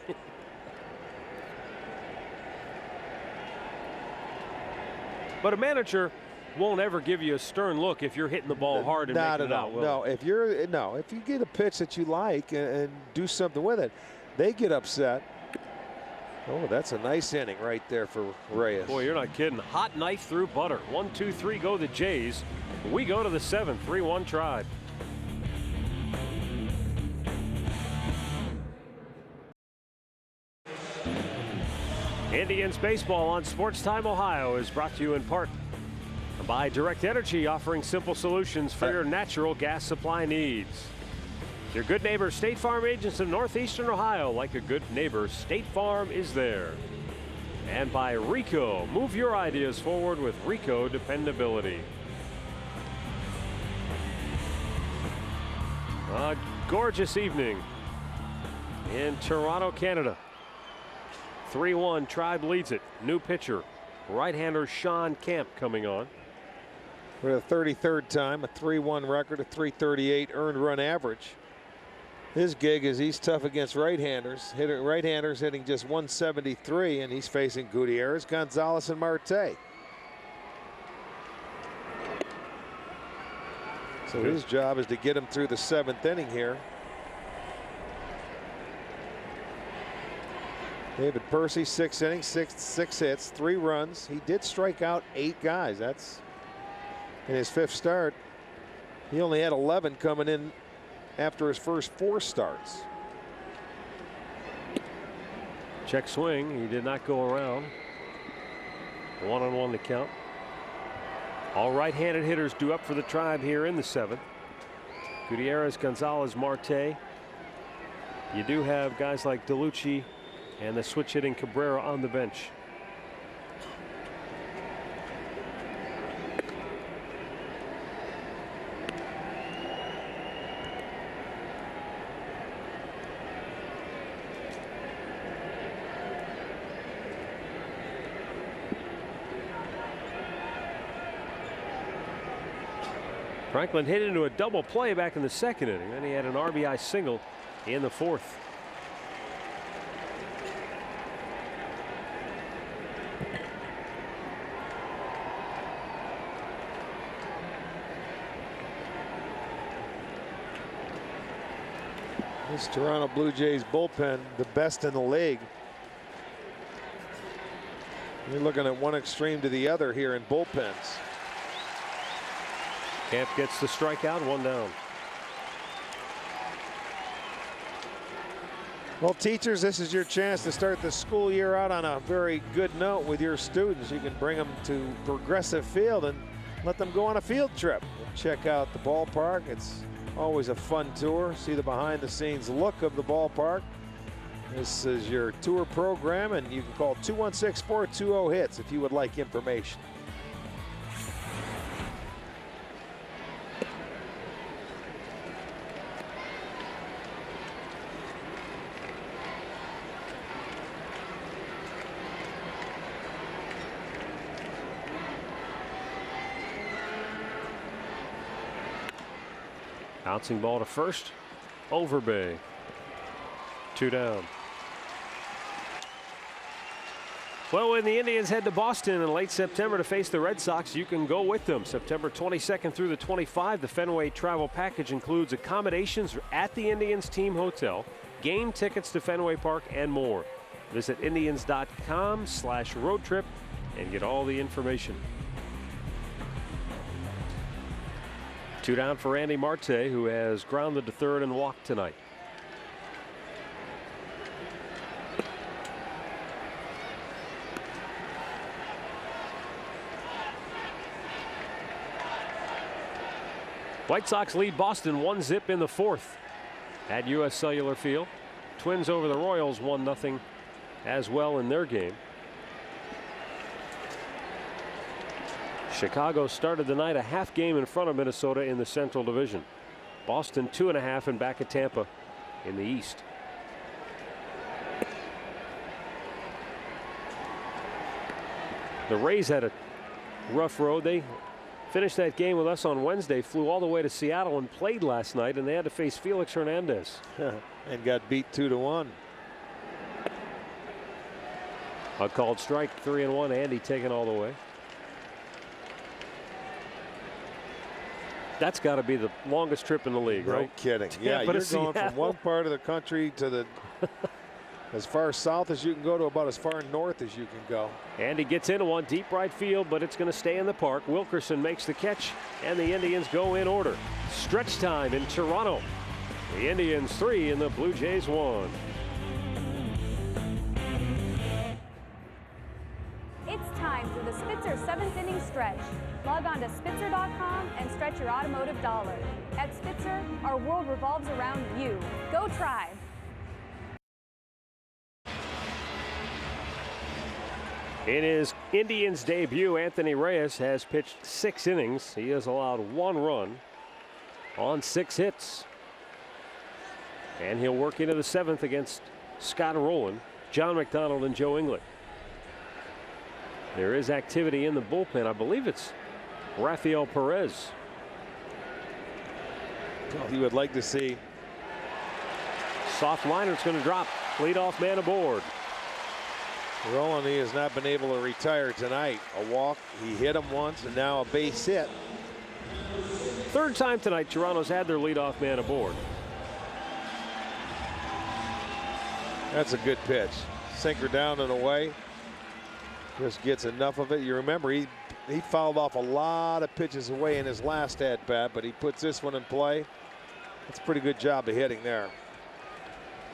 But a manager won't ever give you a stern look if you're hitting the ball hard and making it out. No, if you get a pitch that you like and do something with it, they get upset. Oh, that's a nice inning right there for Reyes. Boy, you're not kidding. Hot knife through butter. 1, 2, 3 go the Jays. We go to the 7th. 3-1 Tribe. Indians baseball on Sports Time Ohio is brought to you in part by Direct Energy, offering simple solutions for your natural gas supply needs. Your good neighbor State Farm agents in Northeastern Ohio. Like a good neighbor, State Farm is there. And by Rico. Move your ideas forward with Rico dependability. A gorgeous evening in Toronto, Canada. 3-1, Tribe leads it. New pitcher, right-hander Sean Kemp coming on. For the 33rd time, a 3-1 record, a 338 earned run average. His gig is he's tough against right-handers. Right-handers hitting just 173, and he's facing Gutierrez, Gonzalez, and Marte. So his job is to get him through the 7th inning here. David Percy, 6 innings, six hits, 3 runs. He did strike out 8 guys. That's in his 5th start. He only had 11 coming in after his first 4 starts. Check swing. He did not go around. 1-1 to count. All right-handed hitters due up for the Tribe here in the 7th. Gutierrez, Gonzalez, Marte. You do have guys like DeLucci and the switch hitting Cabrera on the bench. Franklin hit into a double play back in the 2nd inning. Then he had an RBI single in the 4th. This Toronto Blue Jays bullpen, the best in the league. You're looking at one extreme to the other here in bullpens. Camp gets the strikeout, 1 down. Well, teachers, this is your chance to start the school year out on a very good note with your students. You can bring them to Progressive Field and let them go on a field trip. Check out the ballpark. It's always a fun tour. See the behind-the-scenes look of the ballpark. This is your tour program, and you can call 216-420-HITS if you would like information. Bouncing ball to first. Overbay. 2 down. Well, when the Indians head to Boston in late September to face the Red Sox, you can go with them. September 22nd through the 25th, the Fenway travel package includes accommodations at the Indians team hotel, game tickets to Fenway Park, and more. Visit Indians.com/road trip and get all the information. 2 down for Andy Marte, who has grounded to third and walked tonight. White Sox lead Boston 1-0 in the 4th at U.S. Cellular Field. Twins over the Royals 1-0 as well in their game. Chicago started the night a half game in front of Minnesota in the Central Division. Boston 2.5 and back at Tampa in the East. The Rays had a rough road. They finished that game with us on Wednesday, flew all the way to Seattle and played last night, and they had to face Felix Hernandez. And got beat 2-1. A called strike, 3-1. Andy taken all the way. That's got to be the longest trip in the league, right? No kidding. Yeah, you're going from one part of the country to the as far south as you can go to about as far north as you can go. And he gets into one deep right field, but it's going to stay in the park. Wilkerson makes the catch, and the Indians go in order. Stretch time in Toronto. The Indians 3 and the Blue Jays 1. It's time for the Spitzer 7th inning stretch. Log on to Spitzer.com and stretch your automotive dollar. At Spitzer, our world revolves around you. Go Tribe! In his Indians debut, Anthony Reyes has pitched 6 innings. He has allowed 1 run on 6 hits. And he'll work into the 7th against Scott Rowland, John McDonald, and Joe Inglet. There is activity in the bullpen. I believe it's Rafael Perez. Well, you would like to see. Soft liner, it's going to drop. Leadoff man aboard. Rowland, he has not been able to retire tonight. A walk, he hit him once, and now a base hit. 3rd time tonight Toronto's had their leadoff man aboard. That's a good pitch. Sinker down and away. Just gets enough of it. You remember he fouled off a lot of pitches away in his last at bat, but he puts this one in play. That's a pretty good job of hitting there.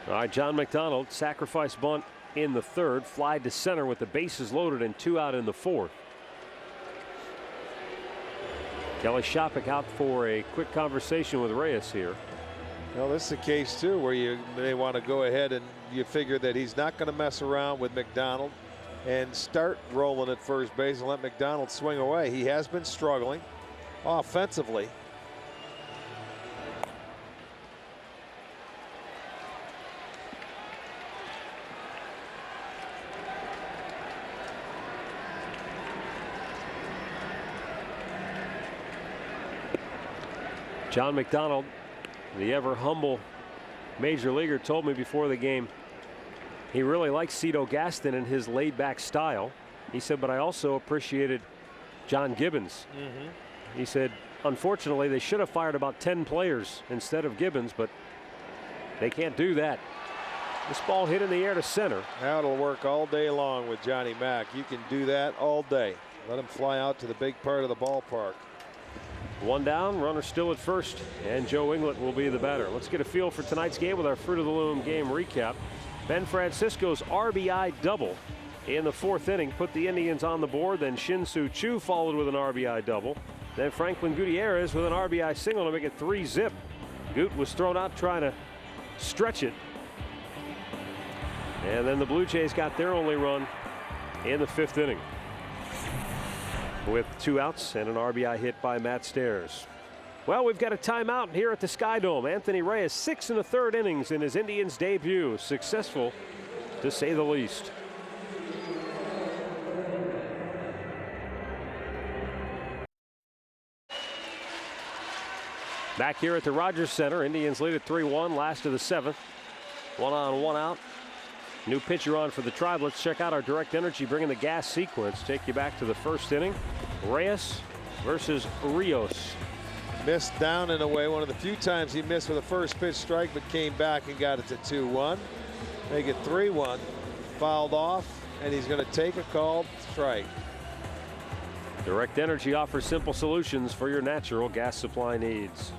All right, John McDonald, sacrifice bunt in the 3rd, fly to center with the bases loaded and 2 out in the 4th. Kelly Shopik out for a quick conversation with Reyes here. Well, this is a case too where you may want to go ahead and you figure that he's not going to mess around with McDonald and start rolling at first base and let McDonald swing away. He has been struggling offensively. John McDonald, the ever humble major leaguer, told me before the game he really likes Cito Gaston and his laid back style. He said, but I also appreciated John Gibbons. He said, unfortunately, they should have fired about 10 players instead of Gibbons, but they can't do that. This ball hit in the air to center. That'll work all day long with Johnny Mack. You can do that all day. Let him fly out to the big part of the ballpark. 1 down, runner still at first, and Joe Inglet will be the batter. Let's get a feel for tonight's game with our Fruit of the Loom game recap. Ben Francisco's RBI double in the 4th inning put the Indians on the board. Then Shin-Soo Choo followed with an RBI double. Then Franklin Gutierrez with an RBI single to make it 3-zip. Gut was thrown out trying to stretch it. And then the Blue Jays got their only run in the 5th inning, with 2 outs and an RBI hit by Matt Stairs. Well, we've got a timeout here at the Sky Dome. Anthony Reyes, 6 1/3 innings in his Indians debut. Successful, to say the least. Back here at the Rogers Center, Indians lead at 3-1, last of the 7th. 1 on, 1 out. New pitcher on for the Tribe. Let's check out our direct energy, bringing the gas sequence. Take you back to the 1st inning. Reyes versus Rios. Missed down and away. One of the few times he missed with a first pitch strike, but came back and got it to 2-1. Make it 3-1. Fouled off, and he's going to take a called strike. Direct Energy offers simple solutions for your natural gas supply needs.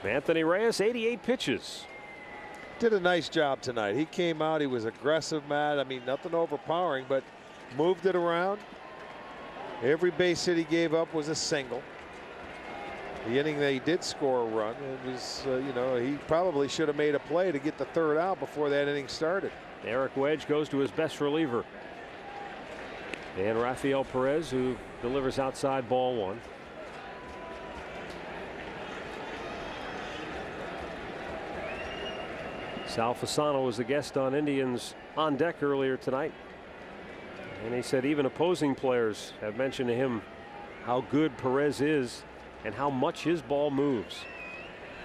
Anthony Reyes, 88 pitches. Did a nice job tonight. He came out, he was aggressive, Matt. I mean, nothing overpowering, but moved it around. Every base hit he gave up was a single. The inning that he did score a run, it was, you know, he probably should have made a play to get the 3rd out before that inning started. Eric Wedge goes to his best reliever. And Rafael Perez, who delivers outside ball 1. Sal Fasano was the guest on Indians On Deck earlier tonight. And he said even opposing players have mentioned to him how good Perez is and how much his ball moves.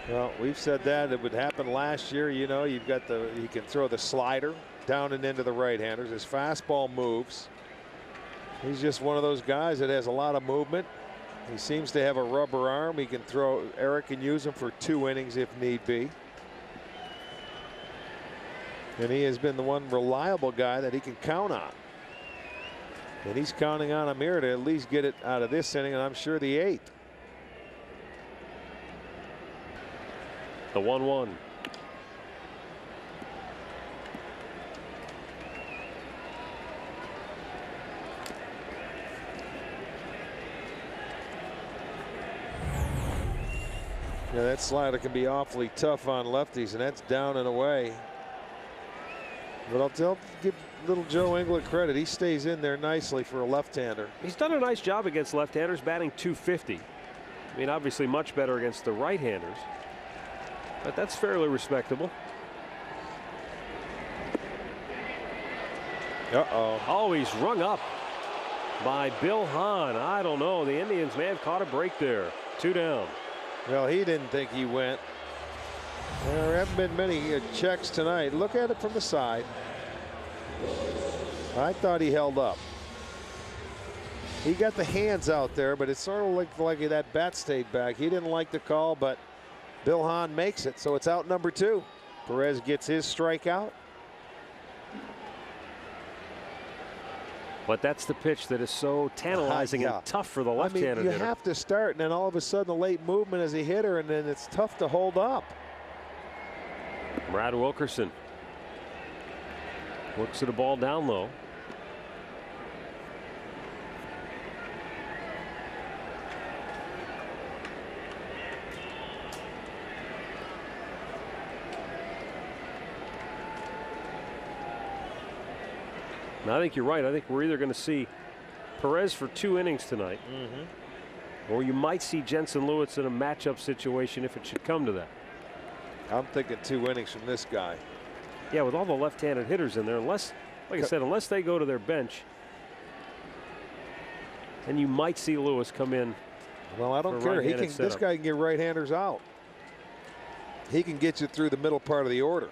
Well, we've said that it would happen last year. You know, you've got he can throw the slider down and into the right-handers. His fastball moves. He's just one of those guys that has a lot of movement. He seems to have a rubber arm. He can throw. Eric can use him for 2 innings if need be. And he has been the one reliable guy that he can count on. And he's counting on him here to at least get it out of this inning, and I'm sure the 8th. The 1-1. Yeah, that slider can be awfully tough on lefties, and that's down and away. But I'll give little Joe Englert credit. He stays in there nicely for a left-hander. He's done a nice job against left-handers, batting .250. I mean, obviously much better against the right-handers, but that's fairly respectable. Uh-oh. Oh, he's rung up by Bill Hahn. I don't know. The Indians may have caught a break there. 2 down. Well, he didn't think he went. There haven't been many checks tonight. Look at it from the side. I thought he held up. He got the hands out there, but it sort of looked like that bat stayed back. He didn't like the call, but Bill Hahn makes it, so it's out number 2. Perez gets his strikeout. But that's the pitch that is so tantalizing and tough for the left-handed hitter. hitter. Have to start, and then all of a sudden a late movement as a hitter, and then it's tough to hold up. Brad Wilkerson looks at a ball down low. Now, I think you're right. I think we're either going to see Perez for 2 innings tonight, or you might see Jensen Lewis in a matchup situation if it should come to that. I'm thinking 2 innings from this guy. Yeah, with all the left-handed hitters in there, unless, like I said, unless they go to their bench, then you might see Lewis come in. Well, I don't care. This guy can get right-handers out. He can get you through the middle part of the order.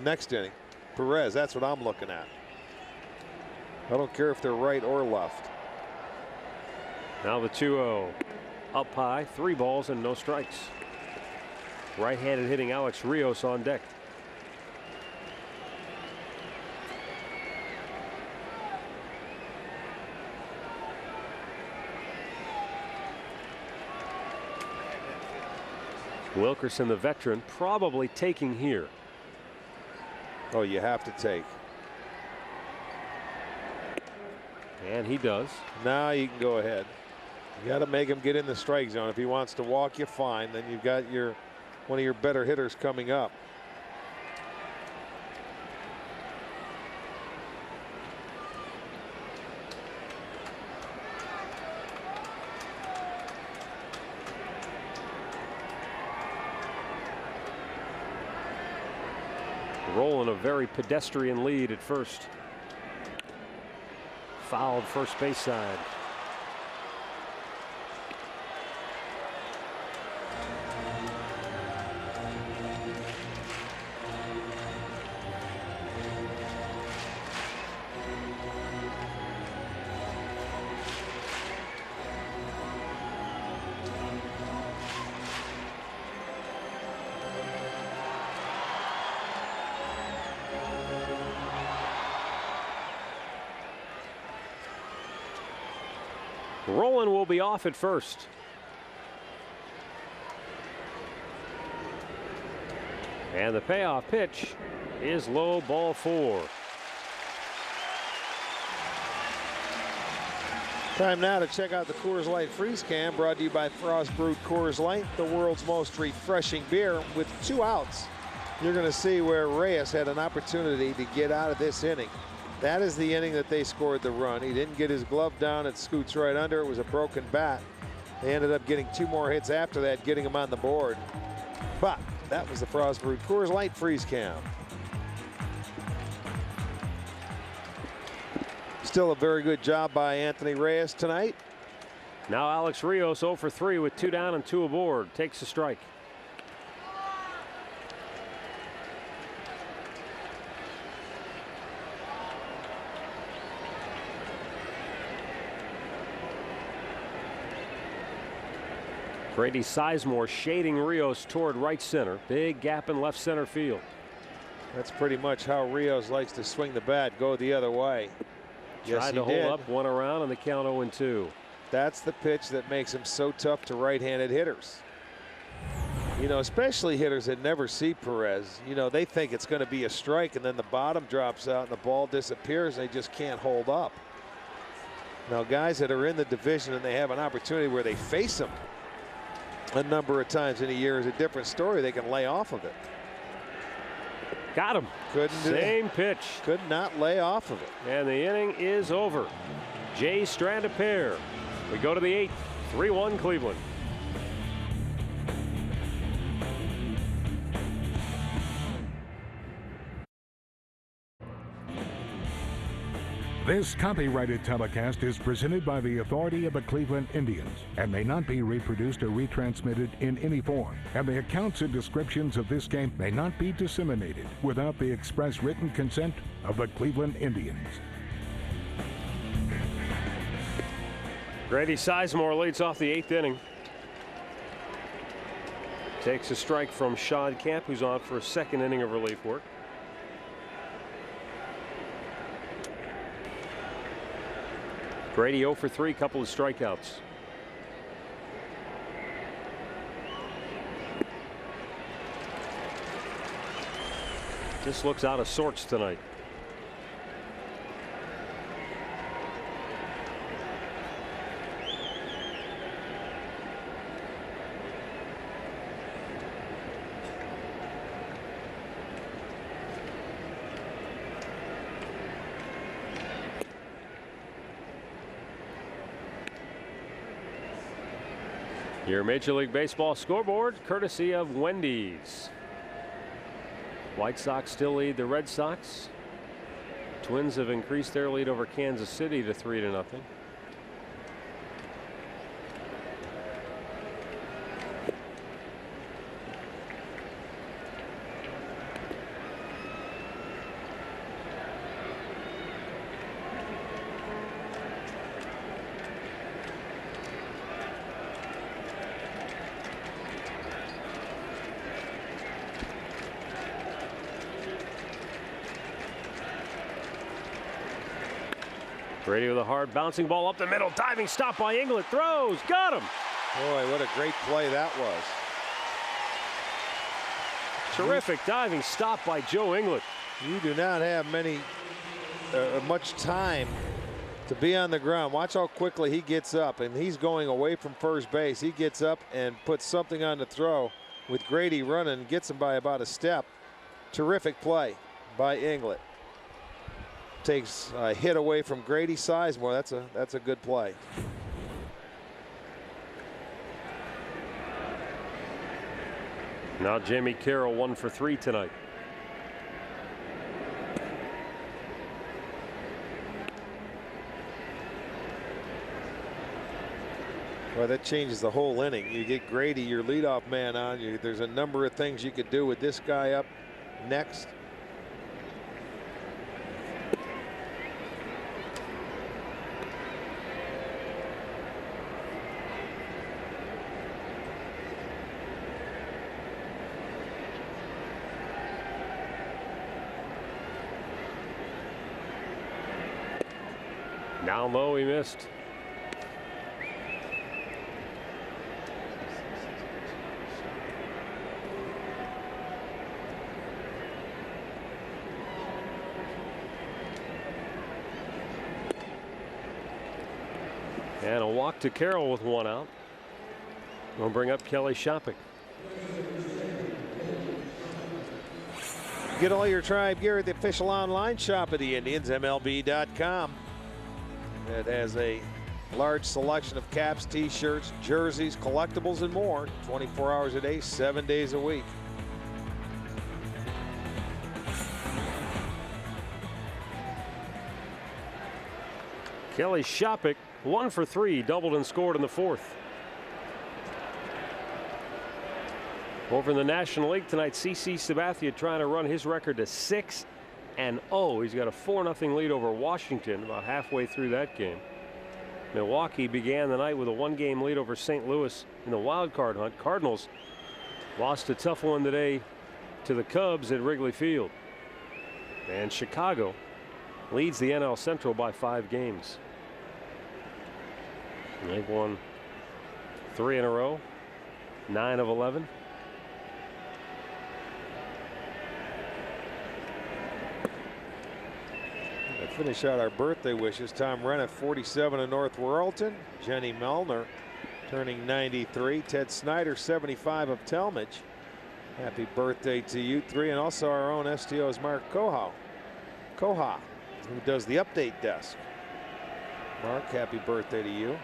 Next inning, Perez. That's what I'm looking at. I don't care if they're right or left. Now the 2-0 up high, 3 balls and no strikes. Right-handed hitting Alex Rios on deck. Wilkerson, the veteran, probably taking here. Oh, you have to take. And he does. Now you can go ahead. You got to make him get in the strike zone. If he wants to walk you, fine. Then you've got one of your better hitters coming up. Rolling a very pedestrian lead at first. Fouled first base side. Rolen will be off at first. And the payoff pitch is low, ball 4. Time now to check out the Coors Light Freeze Can, brought to you by Frost Brewed Coors Light, the world's most refreshing beer. With 2 outs, you're going to see where Reyes had an opportunity to get out of this inning. That is the inning that they scored the run. He didn't get his glove down. It scoots right under. It was a broken bat. They ended up getting 2 more hits after that, getting him on the board. But that was the Frost Brewed Coors Light Freeze Can. Still a very good job by Anthony Reyes tonight. Now Alex Rios 0 for 3 with 2 down and 2 aboard. Takes a strike. Grady Sizemore shading Rios toward right center. Big gap in left center field. That's pretty much how Rios likes to swing the bat, go the other way. Tried to hold up, one around, and the count 0-2. That's the pitch that makes him so tough to right-handed hitters. You know, especially hitters that never see Perez. You know, they think it's going to be a strike, and then the bottom drops out and the ball disappears, and they just can't hold up. Now, guys that are in the division and they have an opportunity where they face him a number of times in a year is a different story. They can lay off of it. Got him. Same pitch. Could not lay off of it. And the inning is over. Jay strand a pair. We go to the 8th. 3-1 Cleveland. This copyrighted telecast is presented by the authority of the Cleveland Indians and may not be reproduced or retransmitted in any form. And the accounts and descriptions of this game may not be disseminated without the express written consent of the Cleveland Indians. Grady Sizemore leads off the 8th inning. Takes a strike from Sean Camp, who's on for a 2nd inning of relief work. Grady 0 for 3, couple of strikeouts. Just looks out of sorts tonight. Your Major League Baseball scoreboard, courtesy of Wendy's. White Sox still lead the Red Sox. Twins have increased their lead over Kansas City to 3-0. Grady with a hard bouncing ball up the middle. Diving stop by England. Throws. Got him. Boy, what a great play that was. Terrific diving stop by Joe England. You do not have much time to be on the ground. Watch how quickly he gets up, and he's going away from first base. He gets up and puts something on the throw with Grady running, gets him by about a step. Terrific play by England. Takes a hit away from Grady Sizemore. That's a good play. Now Jamie Carroll 1 for 3 tonight. Well, that changes the whole inning. You get Grady, your leadoff man, on you. There's a number of things you could do with this guy up next. Down low, he missed. And a walk to Carroll with 1 out. We'll bring up Kelly Shopping. Get all your Tribe gear at the official online shop of the Indians, MLB.com. It has a large selection of caps, t-shirts, jerseys, collectibles, and more. 24 hours a day, 7 days a week. Kelly Shopping 1 for 3, doubled and scored in the 4th. Over in the National League tonight, CC Sabathia trying to run his record to 6-0. He's got a 4-0 lead over Washington about halfway through that game. Milwaukee began the night with a 1-game lead over St. Louis in the wild card hunt. Cardinals lost a tough one today to the Cubs at Wrigley Field. And Chicago leads the NL Central by 5 games. They've won 3 in a row, 9 of 11. Finish out our birthday wishes. Tom Renniff, 47 of North Worrelton. Jenny Melner turning 93. Ted Snyder, 75 of Talmadge. Happy birthday to you three. And also our own STO's Mark Koha, who does the update desk. Mark, happy birthday to you.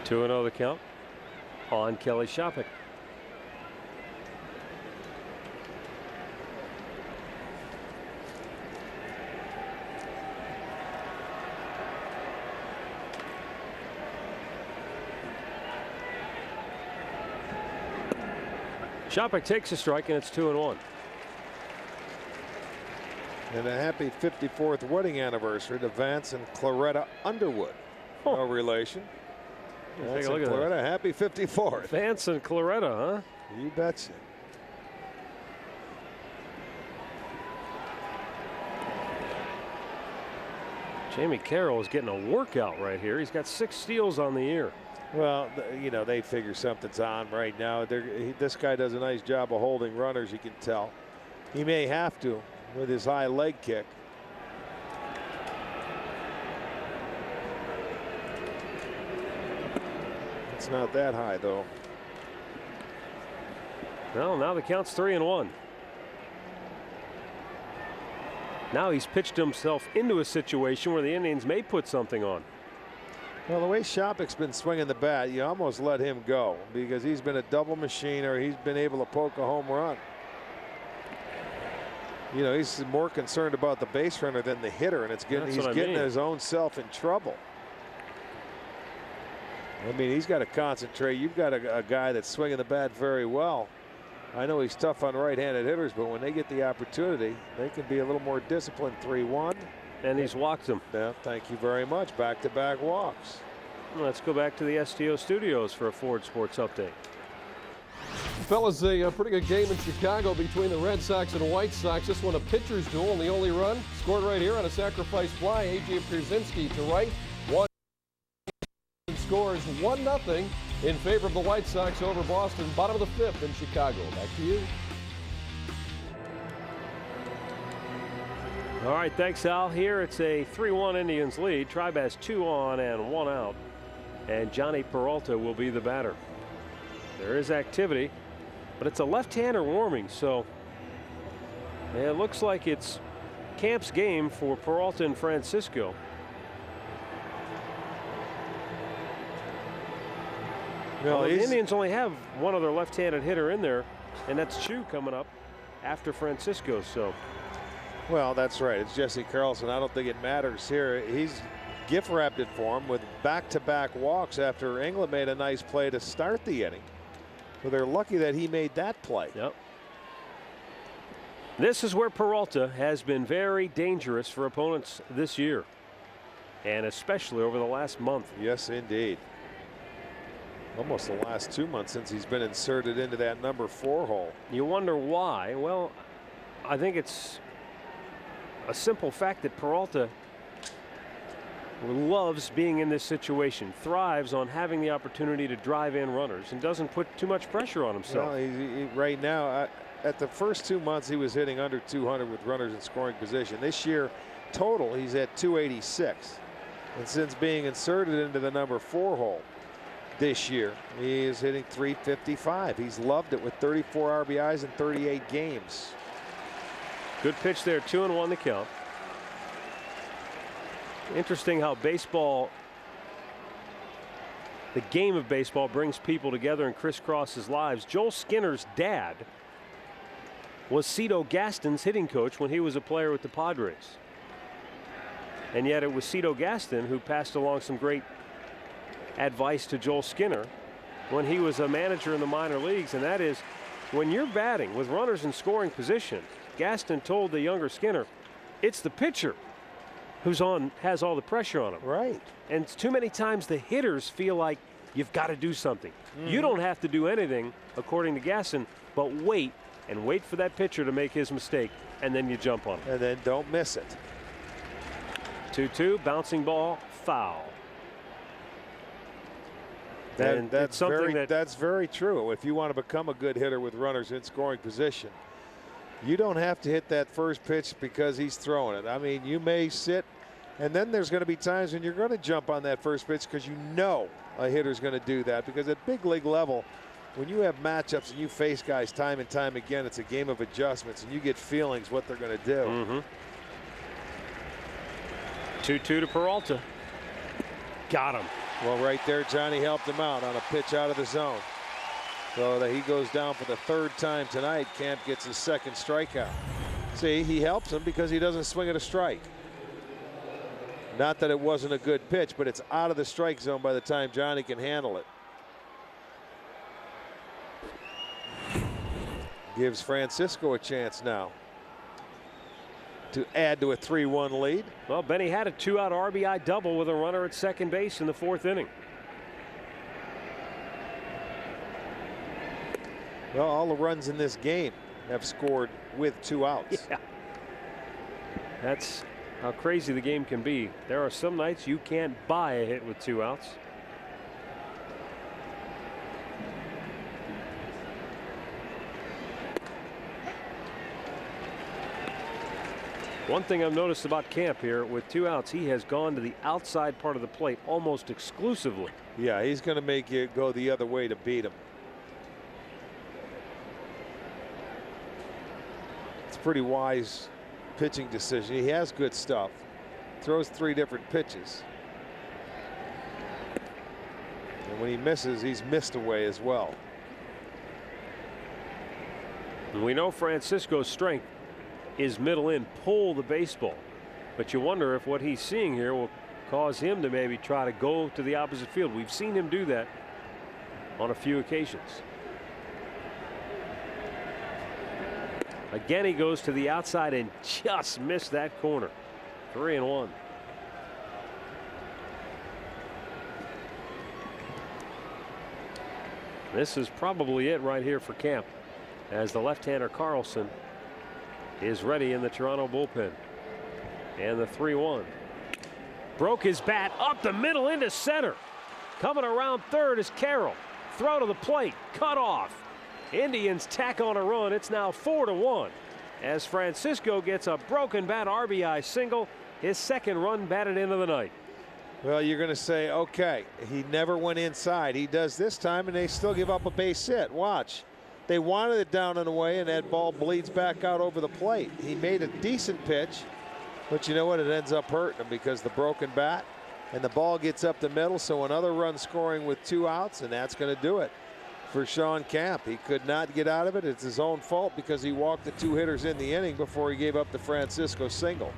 Two 2-0 the count on Kelly Shopik. Shopik takes a strike, and it's 2-1. And a happy 54th wedding anniversary to Vance and Claretta Underwood. No relation. Take a look at Claretta, that. happy 54th. Vance and Claretta, huh? You betcha. Jamie Carroll is getting a workout right here. He's got 6 steals on the year. Well, you know, they figure something's on right now. This guy does a nice job of holding runners, you can tell. He may have to with his high leg kick. It's not that high, though. Well, now the count's 3-1. Now he's pitched himself into a situation where the Indians may put something on. Well, the way Shopik's been swinging the bat, you almost let him go because he's been a double machine, or he's been able to poke a home run. You know, he's more concerned about the base runner than the hitter, and he's getting his own self in trouble. I mean, he's got to concentrate. You've got a guy that's swinging the bat very well. I know he's tough on right-handed hitters, but when they get the opportunity, they can be a little more disciplined. 3-1. And he's walked him. Yeah, thank you very much. Back-to-back walks. Let's go back to the STO studios for a Ford Sports update. Fellas, a pretty good game in Chicago between the Red Sox and White Sox. This one a pitcher's duel, and the only run scored right here on a sacrifice fly. A.J. Pierzynski to right. Scores 1-0 in favor of the White Sox over Boston. Bottom of the 5th in Chicago. Back to you. All right, thanks, Al. Here it's a 3-1 Indians lead. Tribe has 2 on and 1 out. And Johnny Peralta will be the batter. There is activity, but it's a left-hander warming, so it looks like it's Camp's game for Peralta and Francisco. Well, the Indians only have one other left-handed hitter in there, and that's Chu coming up after Francisco. So, well, that's right. It's Jesse Carlson. I don't think it matters here. He's gift wrapped it for him with back-to-back walks after England made a nice play to start the inning. So they're lucky that he made that play. Yep. This is where Peralta has been very dangerous for opponents this year, and especially over the last month. Yes, indeed. Almost the last 2 months since he's been inserted into that number 4 hole. You wonder why? Well, I think it's a simple fact that Peralta loves being in this situation, thrives on having the opportunity to drive in runners, and doesn't put too much pressure on himself. Well, right now, at the first 2 months, he was hitting under 200 with runners in scoring position. This year, total, he's at 286. And since being inserted into the number 4 hole this year, he is hitting 355. He's loved it with 34 RBIs in 38 games. Good pitch there, 2-1 the count. Interesting how baseball, the game of baseball, brings people together and crisscrosses lives. Joel Skinner's dad was Cito Gaston's hitting coach when he was a player with the Padres. And yet it was Cito Gaston who passed along some great advice to Joel Skinner when he was a manager in the minor leagues, and that is when you're batting with runners in scoring position, Gaston told the younger Skinner, it's the pitcher who's has all the pressure on him. Right. And too many times the hitters feel like you've got to do something. You don't have to do anything, according to Gaston, but wait and wait for that pitcher to make his mistake, and then you jump on him. And then don't miss it. 2-2, bouncing ball, foul. That's very true. If you want to become a good hitter with runners in scoring position, you don't have to hit that first pitch because he's throwing it. I mean, you may sit, and then there's going to be times when you're going to jump on that first pitch because you know a hitter's going to do that. Because at big league level, when you have matchups and you face guys time and time again, it's a game of adjustments, and you get feelings what they're going to do. 2-2 to Peralta. Got him. Well, right there, Johnny helped him out on a pitch out of the zone. So that he goes down for the third time tonight. Camp gets his second strikeout. See, he helps him because he doesn't swing at a strike. Not that it wasn't a good pitch, but it's out of the strike zone by the time Johnny can handle it. Gives Francisco a chance now to add to a 3-1 lead. Well, Benny had a 2-out RBI double with a runner at second base in the fourth inning. Well, all the runs in this game have scored with 2 outs. Yeah. That's how crazy the game can be. There are some nights you can't buy a hit with 2 outs. One thing I've noticed about Camp here, with 2 outs, he has gone to the outside part of the plate almost exclusively. Yeah, he's going to make you go the other way to beat him. It's a pretty wise pitching decision. He has good stuff. Throws 3 different pitches. And when he misses, he's missed away as well. And we know Francisco's strength is middle in, pull the baseball, but you wonder if what he's seeing here will cause him to maybe try to go to the opposite field. We've seen him do that on a few occasions. Again, he goes to the outside and just missed that corner. 3-1. This is probably it right here for Camp, as the left-hander Carlson is ready in the Toronto bullpen. And the 3-1. Broke his bat up the middle into center. Coming around third is Carroll. Throw to the plate, cut off. Indians tack on a run. It's now 4-1 as Francisco gets a broken bat RBI single, his second run batted into the night. Well, you're going to say, okay, he never went inside. He does this time, and they still give up a base hit. Watch. They wanted it down and away, and that ball bleeds back out over the plate. He made a decent pitch, but you know what? It ends up hurting him because the broken bat, and the ball gets up the middle, so another run scoring with 2 outs, and that's going to do it for Sean Camp. He could not get out of it. It's his own fault because he walked the 2 hitters in the inning before he gave up the Francisco single.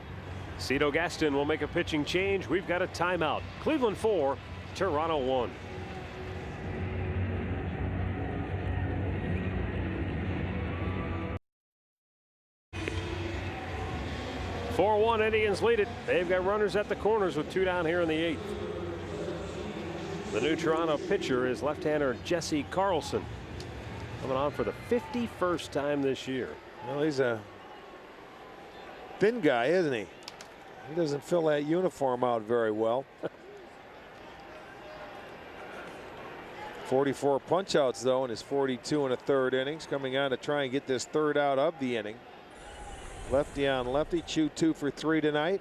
Cito Gaston will make a pitching change. We've got a timeout. Cleveland 4, Toronto 1. 4-1, Indians lead it. They've got runners at the corners with 2 down here in the 8th. The new Toronto pitcher is left-hander Jesse Carlson, coming on for the 51st time this year. Well, he's a thin guy, isn't he? He doesn't fill that uniform out very well. 44 punch-outs, though, in his 42 1/3 innings, coming on to try and get this 3rd out of the inning. Lefty on lefty. Chu 2 for 3 tonight.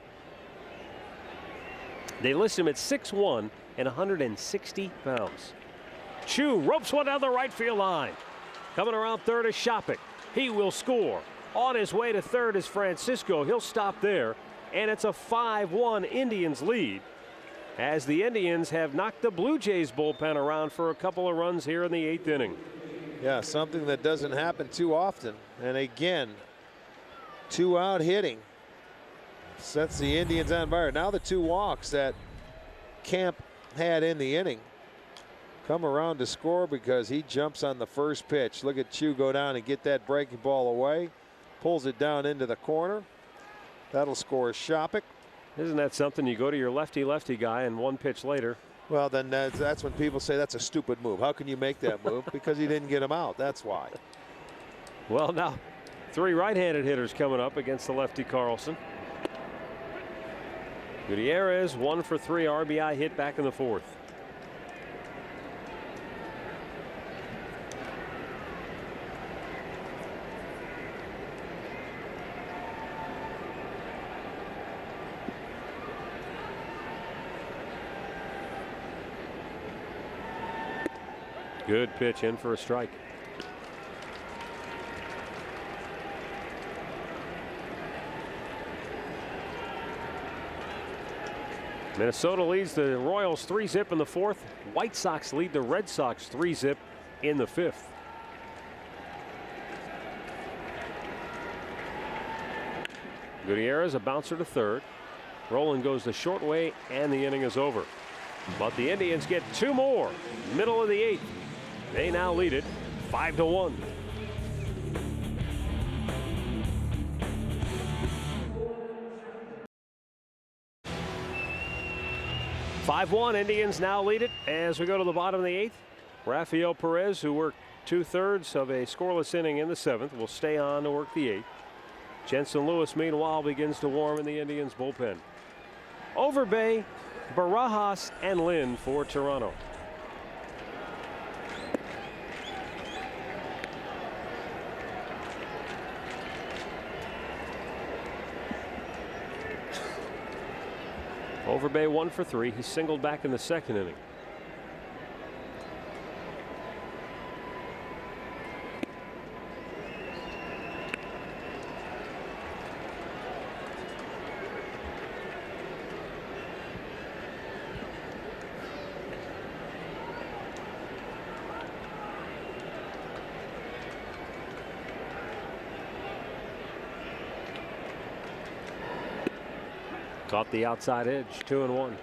They list him at 6'1" and 160 pounds. Chu ropes one down the right field line. Coming around third is Shopik. He will score. On his way to third is Francisco. He'll stop there, and it's a 5-1 Indians lead, as the Indians have knocked the Blue Jays bullpen around for a couple of runs here in the 8th inning. Yeah, something that doesn't happen too often. And again, 2 out hitting sets the Indians on fire. Now the 2 walks that Camp had in the inning come around to score because he jumps on the first pitch. Look at Chu go down and get that breaking ball away. Pulls it down into the corner. That'll score Shopik. Isn't that something? You go to your lefty guy, and one pitch later. Well, then that's when people say that's a stupid move. How can you make that move? Because he didn't get him out. That's why. Well, now 3 right-handed hitters coming up against the lefty Carlson. Gutierrez 1 for 3 RBI hit back in the 4th. Good pitch in for a strike. Minnesota leads the Royals 3-zip in the 4th. White Sox lead the Red Sox 3-zip in the 5th. Gutierrez a bouncer to 3rd. Roland goes the short way, and the inning is over. But the Indians get 2 more. Middle of the 8th. They now lead it 5-1. Indians now lead it as we go to the bottom of the 8th. Rafael Perez, who worked 2/3 of a scoreless inning in the 7th, will stay on to work the 8th. Jensen Lewis, meanwhile, begins to warm in the Indians bullpen. Overbay, Barajas, and Lynn for Toronto. Overbay 1 for 3. He singled back in the 2nd inning. Caught the outside edge, 2-1.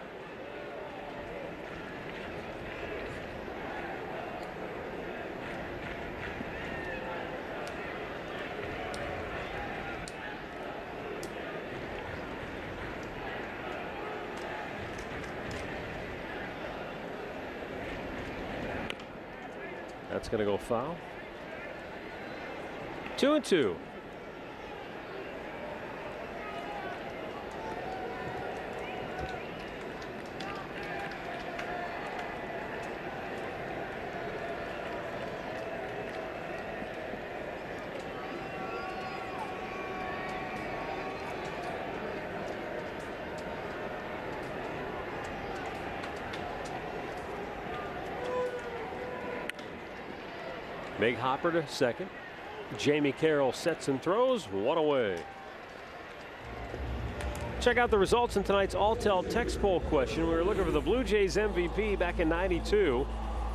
That's going to go foul. 2-2. Big hopper to 2nd. Jamie Carroll sets and throws 1 away. Check out the results in tonight's Alltel text poll question. We were looking for the Blue Jays MVP back in '92.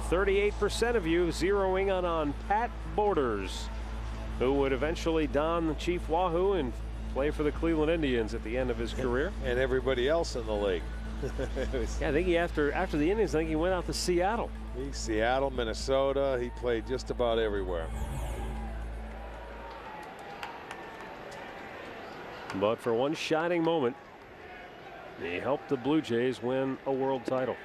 38% of you zeroing on Pat Borders, who would eventually don the Chief Wahoo and play for the Cleveland Indians at the end of his career. And everybody else in the league. Yeah, I think after the Indians, I think he went out to Seattle. Seattle, Minnesota. He played just about everywhere. But for one shining moment, he helped the Blue Jays win a world title.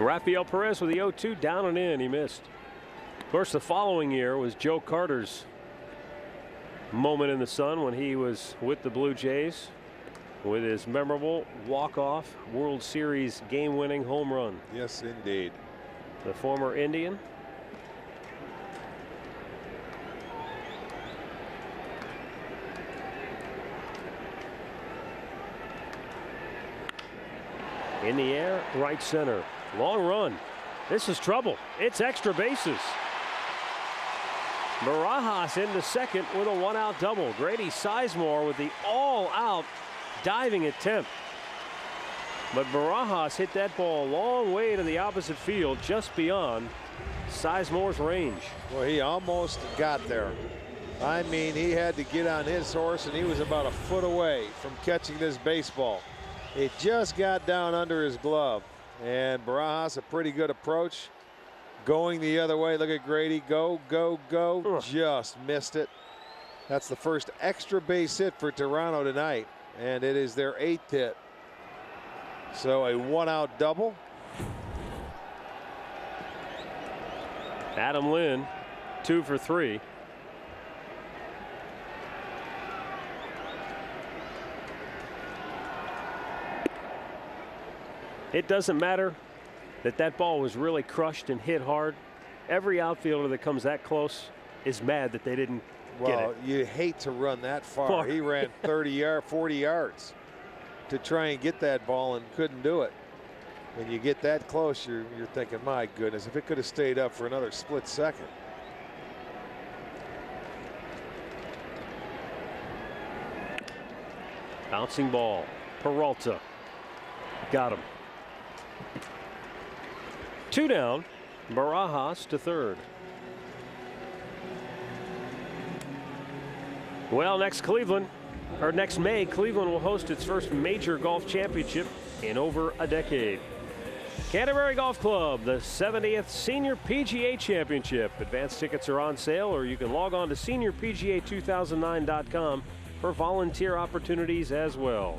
Rafael Perez with the 0-2, down and in. He missed. Of course, the following year was Joe Carter's moment in the sun when he was with the Blue Jays with his memorable walk-off World Series game-winning home run. Yes, indeed. The former Indian In the air, right center. Long run. This is trouble. It's extra bases. Barajas into second with a 1-out double. Grady Sizemore with the all-out diving attempt. But Barajas hit that ball a long way to the opposite field, just beyond Sizemore's range. Well, he almost got there. I mean, he had to get on his horse, and he was about a foot away from catching this baseball. It just got down under his glove. And Barajas, a pretty good approach. Going the other way. Look at Grady. Go, go, go. Ugh. Just missed it. That's the first extra base hit for Toronto tonight. And it is their 8th hit. So a 1-out double. Adam Lynn, 2 for 3. It doesn't matter that that ball was really crushed and hit hard. Every outfielder that comes that close is mad that they didn't get it. Well, you hate to run that far. He ran 40 yards to try and get that ball and couldn't do it. When you get that close, you're thinking, my goodness, if it could have stayed up for another split second. Bouncing ball. Peralta. Got him. 2 down. Barajas to third. Well, next May, Cleveland will host its first major golf championship in over a decade. Canterbury Golf Club, the 70th Senior PGA Championship. Advanced tickets are on sale, or you can log on to seniorpga2009.com for volunteer opportunities as well.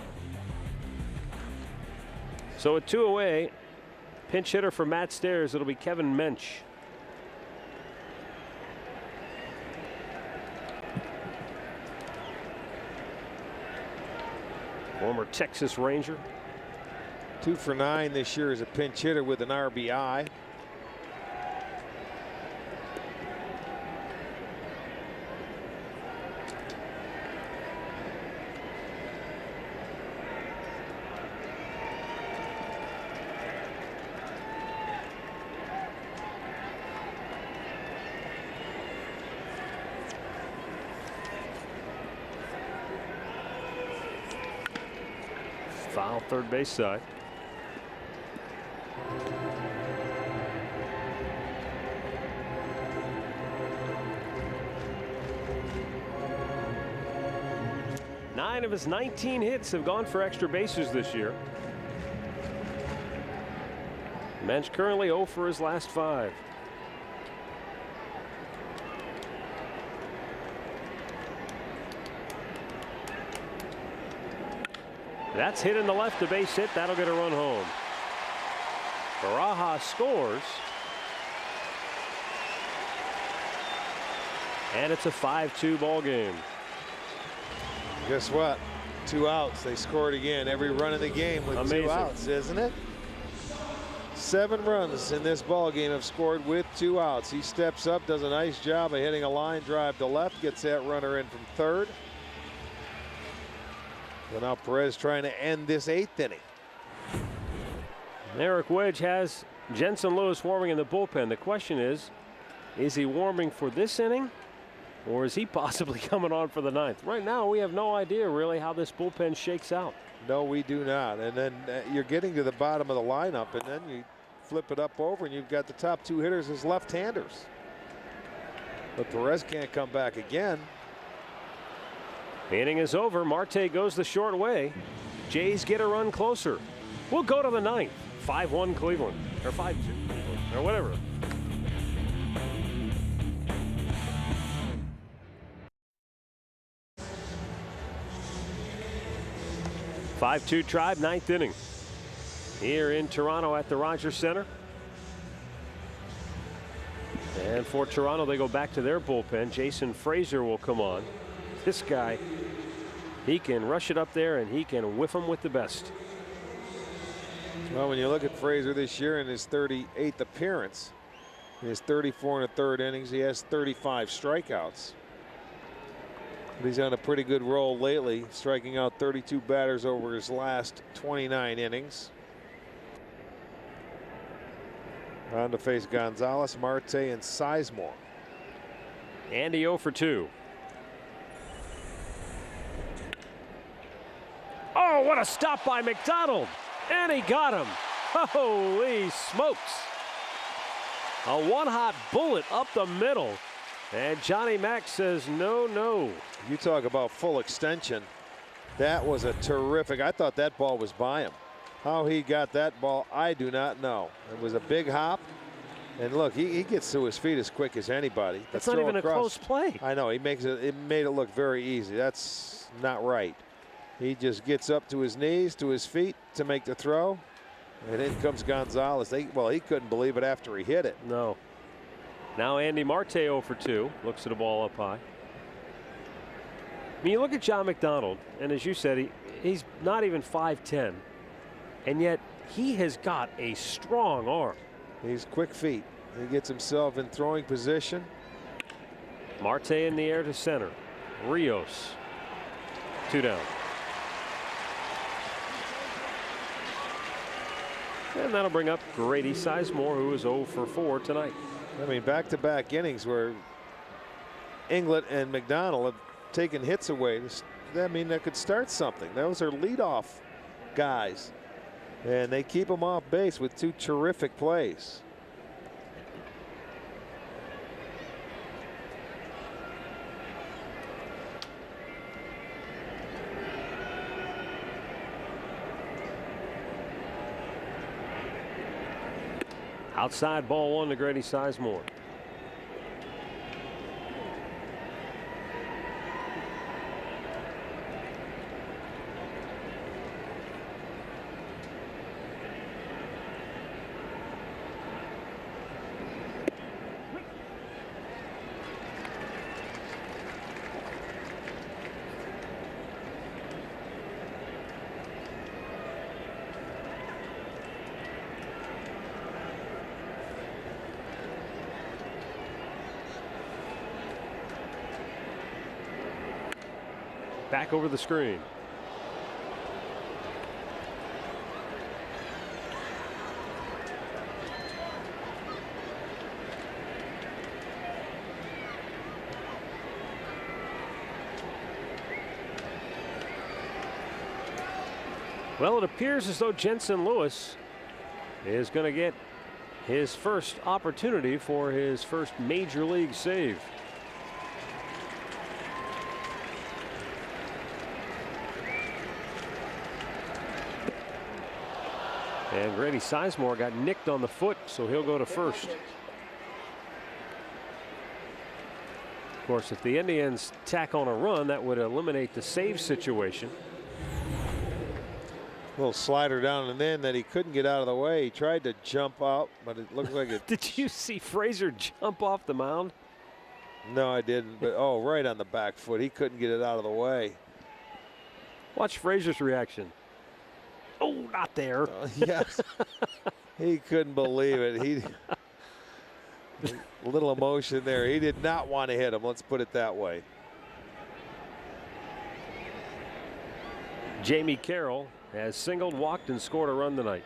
So at 2 away, pinch hitter for Matt Stairs, it'll be Kevin Mensch. Former Texas Ranger. 2 for 9 this year as a pinch hitter with an RBI. Foul third base side. Nine of his 19 hits have gone for extra bases this year. Mensch currently 0 for his last 5. That's hit in the left, a base hit. That'll get a run home. Barajas scores. And it's a 5-2 ball game. Guess what? 2 outs. They scored again every run of the game with Amazing. 2 outs, isn't it? 7 runs in this ball game have scored with 2 outs. He steps up, does a nice job of hitting a line drive to left, gets that runner in from third. So now Perez trying to end this 8th inning. Eric Wedge has Jensen Lewis warming in the bullpen. The question is he warming for this inning, or is he possibly coming on for the 9th? Right now, we have no idea really how this bullpen shakes out. No, we do not. And then you're getting to the bottom of the lineup, and then you flip it up over, and you've got the top 2 hitters as left-handers. But Perez can't come back again. The inning is over. Marte goes the short way. Jays get a run closer. We'll go to the 9th. 5-1 Cleveland, or 5-2, or whatever. (5-2) Tribe, 9th inning. Here in Toronto at the Rogers Center. And for Toronto, they go back to their bullpen. Jason Frazier will come on. This guy, he can rush it up there and he can whiff them with the best. Well, when you look at Frazier this year in his 38th appearance, in his 34 1/3 innings, he has 35 strikeouts. But he's on a pretty good roll lately, striking out 32 batters over his last 29 innings. On to face Gonzalez, Marte, and Sizemore. Andy 0 for 2. Oh, what a stop by McDonald. And he got him. Holy smokes. A one-hot bullet up the middle. And Johnny Mack says no, no. You talk about full extension. That was a terrific. I thought that ball was by him. How he got that ball, I do not know. It was a big hop. And look, he gets to his feet as quick as anybody. That's not even a close play. I know. He makes it. It made it look very easy. That's not right. He just gets up to his knees, to his feet to make the throw. And in comes Gonzalez. Well, he couldn't believe it after he hit it. No. Now Andy Marte 0 for 2. Looks at the ball up high. I mean, you look at John McDonald, and as you said, he's not even 5'10", and yet he has got a strong arm. He's quick feet. He gets himself in throwing position. Marte in the air to center. Rios. 2 down. And that'll bring up Grady Sizemore, who is 0 for 4 tonight. I mean, back-to-back innings where Inglet and McDonald have taken hits away. I mean, that could start something. Those are leadoff guys. And they keep them off base with 2 terrific plays. Outside ball 1 to Grady Sizemore. Back over the screen. Well, it appears as though Jensen Lewis is going to get his first opportunity for his first major league save. And Grady Sizemore got nicked on the foot, so he'll go to first. Of course, if the Indians tack on a run, that would eliminate the save situation. A little slider down and in that he couldn't get out of the way. He tried to jump out, but it looked like it. Did you see Frazier jump off the mound? No, I didn't. But oh, right on the back foot. He couldn't get it out of the way. Watch Frazier's reaction. Oh, not there. Yes. He couldn't believe it. A little emotion there. He did not want to hit him. Let's put it that way. Jamie Carroll has singled, walked, and scored a run tonight.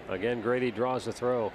Again, Grady draws the throw.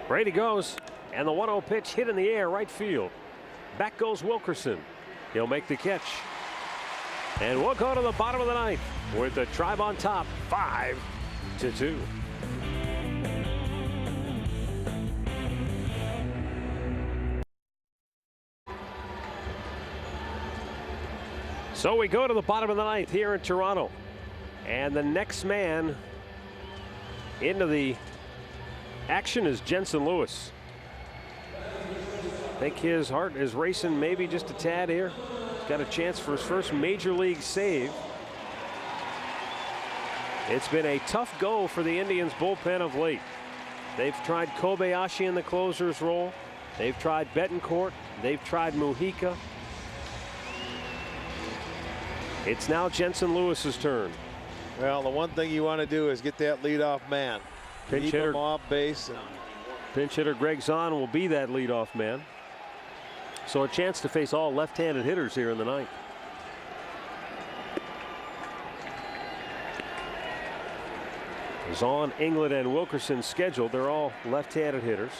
Brady goes, and the 1-0 pitch hit in the air, right field. Back goes Wilkerson. He'll make the catch. And we'll go to the bottom of the ninth with the Tribe on top, 5-2. So we go to the bottom of the ninth here in Toronto. And the next man into the action is Jensen Lewis. I think his heart is racing maybe just a tad here. He's got a chance for his first major league save. It's been a tough go for the Indians bullpen of late. They've tried Kobayashi in the closer's role. They've tried Betancourt. They've tried Mujica. It's now Jensen Lewis's turn. Well, the one thing you want to do is get that leadoff man. Pinch Keep hitter him off base. Pinch hitter Greg Zahn will be that leadoff man. So a chance to face all left-handed hitters here in the ninth. Zahn, England, and Wilkerson scheduled. They're all left-handed hitters.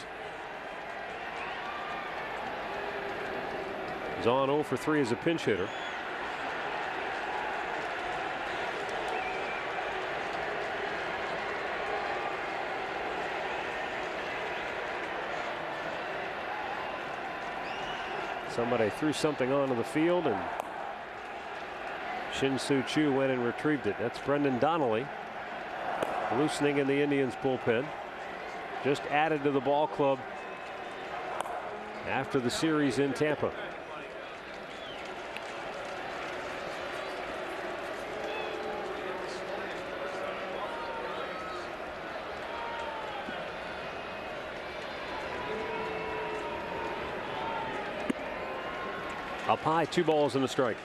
Zahn 0 for 3 as a pinch hitter. Somebody threw something onto the field, and Shin-Soo Choo went and retrieved it. That's Brendan Donnelly, loosening in the Indians bullpen. Just added to the ball club after the series in Tampa. Up high, 2 balls and a strike.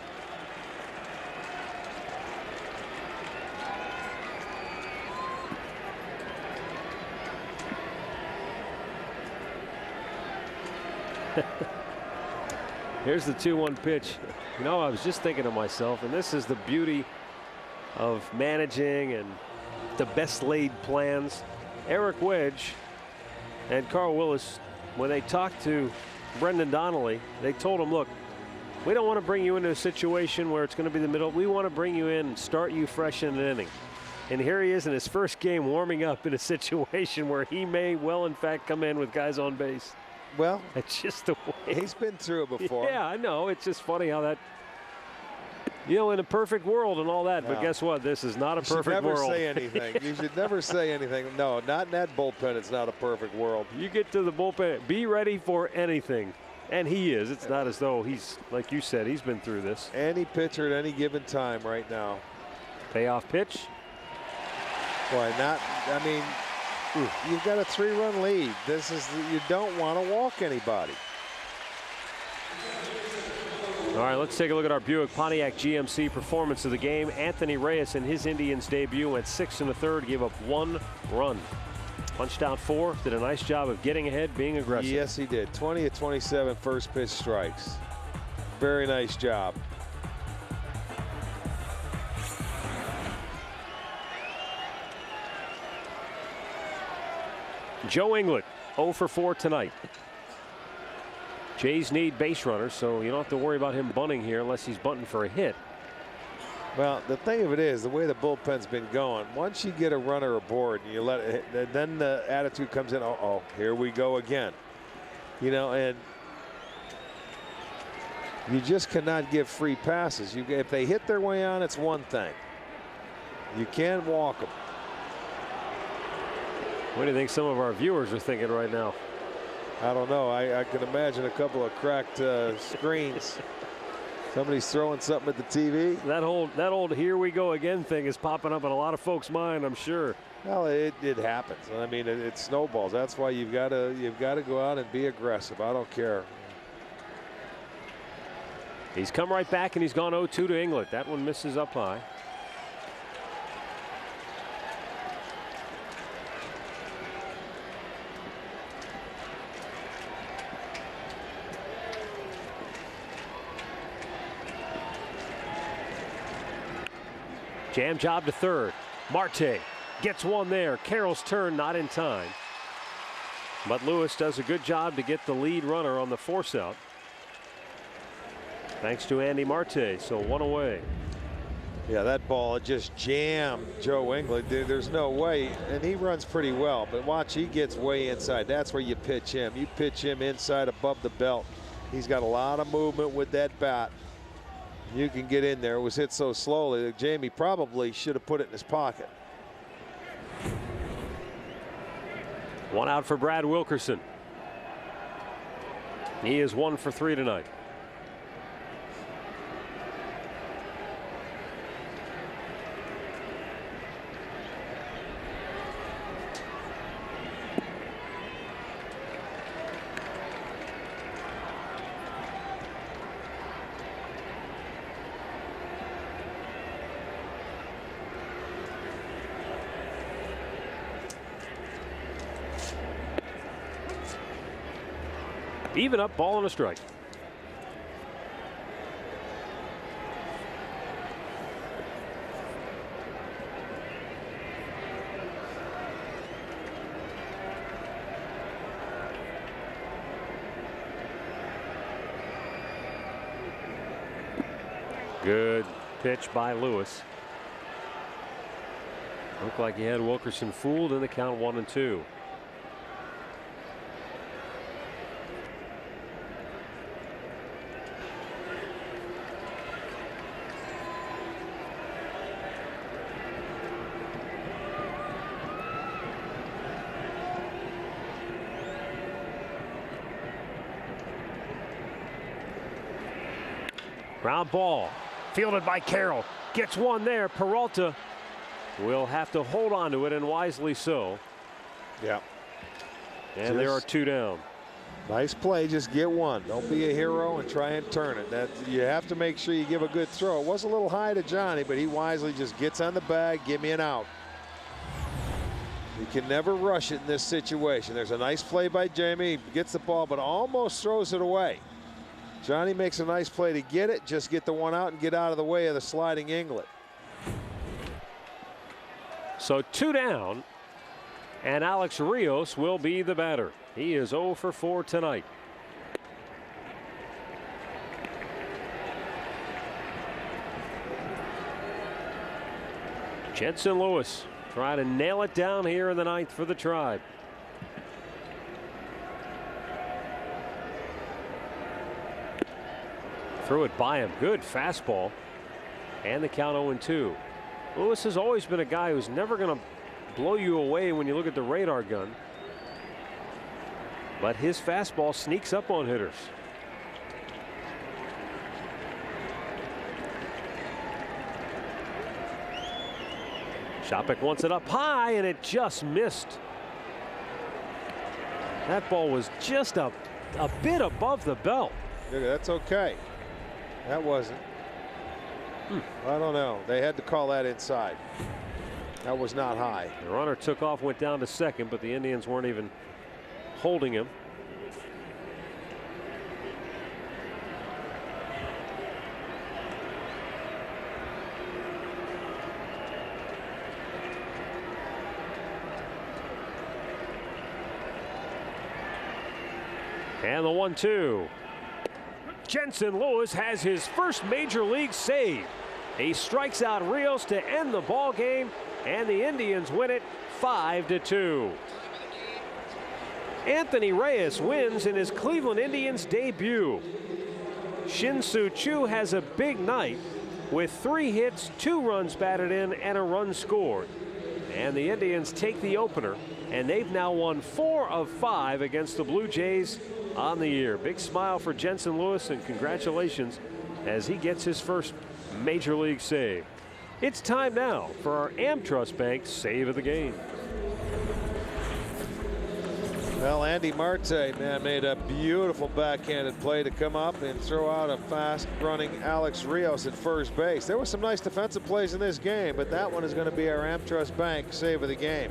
Here's the 2-1 pitch. You know, I was just thinking to myself, and this is the beauty of managing and the best laid plans. Eric Wedge and Carl Willis, when they talked to Brendan Donnelly, they told him, look, we don't want to bring you into a situation where it's going to be the middle. We want to bring you in and start you fresh in an inning. And here he is in his first game warming up in a situation where he may well, in fact, come in with guys on base. Well, it's just the way. He's been through it before. Yeah, I know. It's just funny how that, you know, in a perfect world and all that. Yeah. But guess what? This is not a perfect world. You should never say anything. You should never say anything. No, not in that bullpen. It's not a perfect world. You get to the bullpen, be ready for anything. And he is. It's not as though he's, like you said, he's been through this. Any pitcher at any given time right now. Payoff pitch. Boy, not, I mean, you've got a 3-run lead. This is, you don't want to walk anybody. All right, let's take a look at our Buick Pontiac GMC performance of the game. Anthony Reyes in his Indians debut went 6 1/3, gave up 1 run. Punched out 4, did a nice job of getting ahead, being aggressive. Yes, he did. 20 of 27 first pitch strikes. Very nice job. Joe England, 0 for 4 tonight. Jays need base runners, so you don't have to worry about him bunting here unless he's bunting for a hit. Well, the thing of it is, the way the bullpen's been going, once you get a runner aboard and you let it, then the attitude comes in, uh-oh, here we go again. You know, and you just cannot give free passes. If they hit their way on, it's one thing. You can't walk them. What do you think some of our viewers are thinking right now? I don't know. I can imagine a couple of cracked screens. Somebody's throwing something at the TV. That old "here we go again" thing is popping up in a lot of folks' mind, I'm sure. Well, it happens. I mean, it snowballs. That's why you've got to go out and be aggressive. I don't care. He's come right back and he's gone 0-2 to England. That one misses up high. Jam job to third. Marte gets one there. Carroll's turn, not in time. But Lewis does a good job to get the lead runner on the force out. Thanks to Andy Marte, so 1 away. Yeah, that ball just jammed Joe England. There's no way, and he runs pretty well, but watch, he gets way inside. That's where you pitch him. You pitch him inside above the belt. He's got a lot of movement with that bat. You can get in there. It was hit so slowly that Jamie probably should have put it in his pocket. One out for Brad Wilkerson. He is 1 for 3 tonight. Even up, ball and a strike. Good pitch by Lewis. Looked like he had Wilkerson fooled in the count 1-2. Ground ball fielded by Carroll. Gets one there. Peralta will have to hold on to it, and wisely so. Yeah. And there are 2 down. Nice play. Just get one. Don't be a hero and try and turn it. You have to make sure you give a good throw. It was a little high to Johnny, but he wisely just gets on the bag. Give me an out. You can never rush it in this situation. There's a nice play by Jamie. He gets the ball, but almost throws it away. Johnny makes a nice play to get it. Just get the one out and get out of the way of the sliding Inglet. So 2 down, and Alex Rios will be the batter. He is 0 for 4 tonight. Jensen Lewis trying to nail it down here in the 9th for the Tribe. Threw it by him. Good fastball. And the count 0-2. Lewis has always been a guy who's never going to blow you away when you look at the radar gun. But his fastball sneaks up on hitters. Shopik wants it up high, and it just missed. That ball was just a bit above the belt. That's okay. That wasn't. I don't know. They had to call that inside. That was not high. The runner took off, went down to second, but the Indians weren't even holding him. And the 1-2. Jensen Lewis has his first major league save. He strikes out Rios to end the ball game, and the Indians win it 5-2. Anthony Reyes wins in his Cleveland Indians debut. Shin-Soo Choo has a big night with 3 hits, 2 runs batted in, and a run scored. And the Indians take the opener, and they've now won 4 of 5 against the Blue Jays on the year. Big smile for Jensen Lewis, and congratulations as he gets his first major league save. It's time now for our AmTrust Bank save of the game. Well, Andy Marte, man, made a beautiful backhanded play to come up and throw out a fast running Alex Rios at first base. There were some nice defensive plays in this game, but that one is going to be our AmTrust Bank save of the game.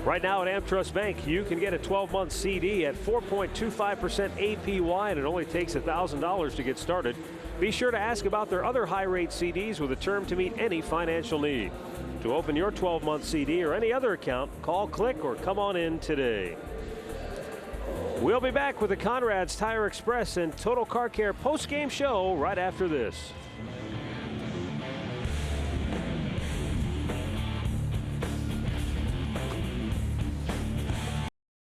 Right now at AmTrust Bank, you can get a 12-month CD at 4.25% APY, and it only takes $1,000 to get started. Be sure to ask about their other high-rate CDs with a term to meet any financial need. To open your 12-month CD or any other account, call, click, or come on in today. We'll be back with the Conrad's Tire Express and Total Car Care post-game show right after this.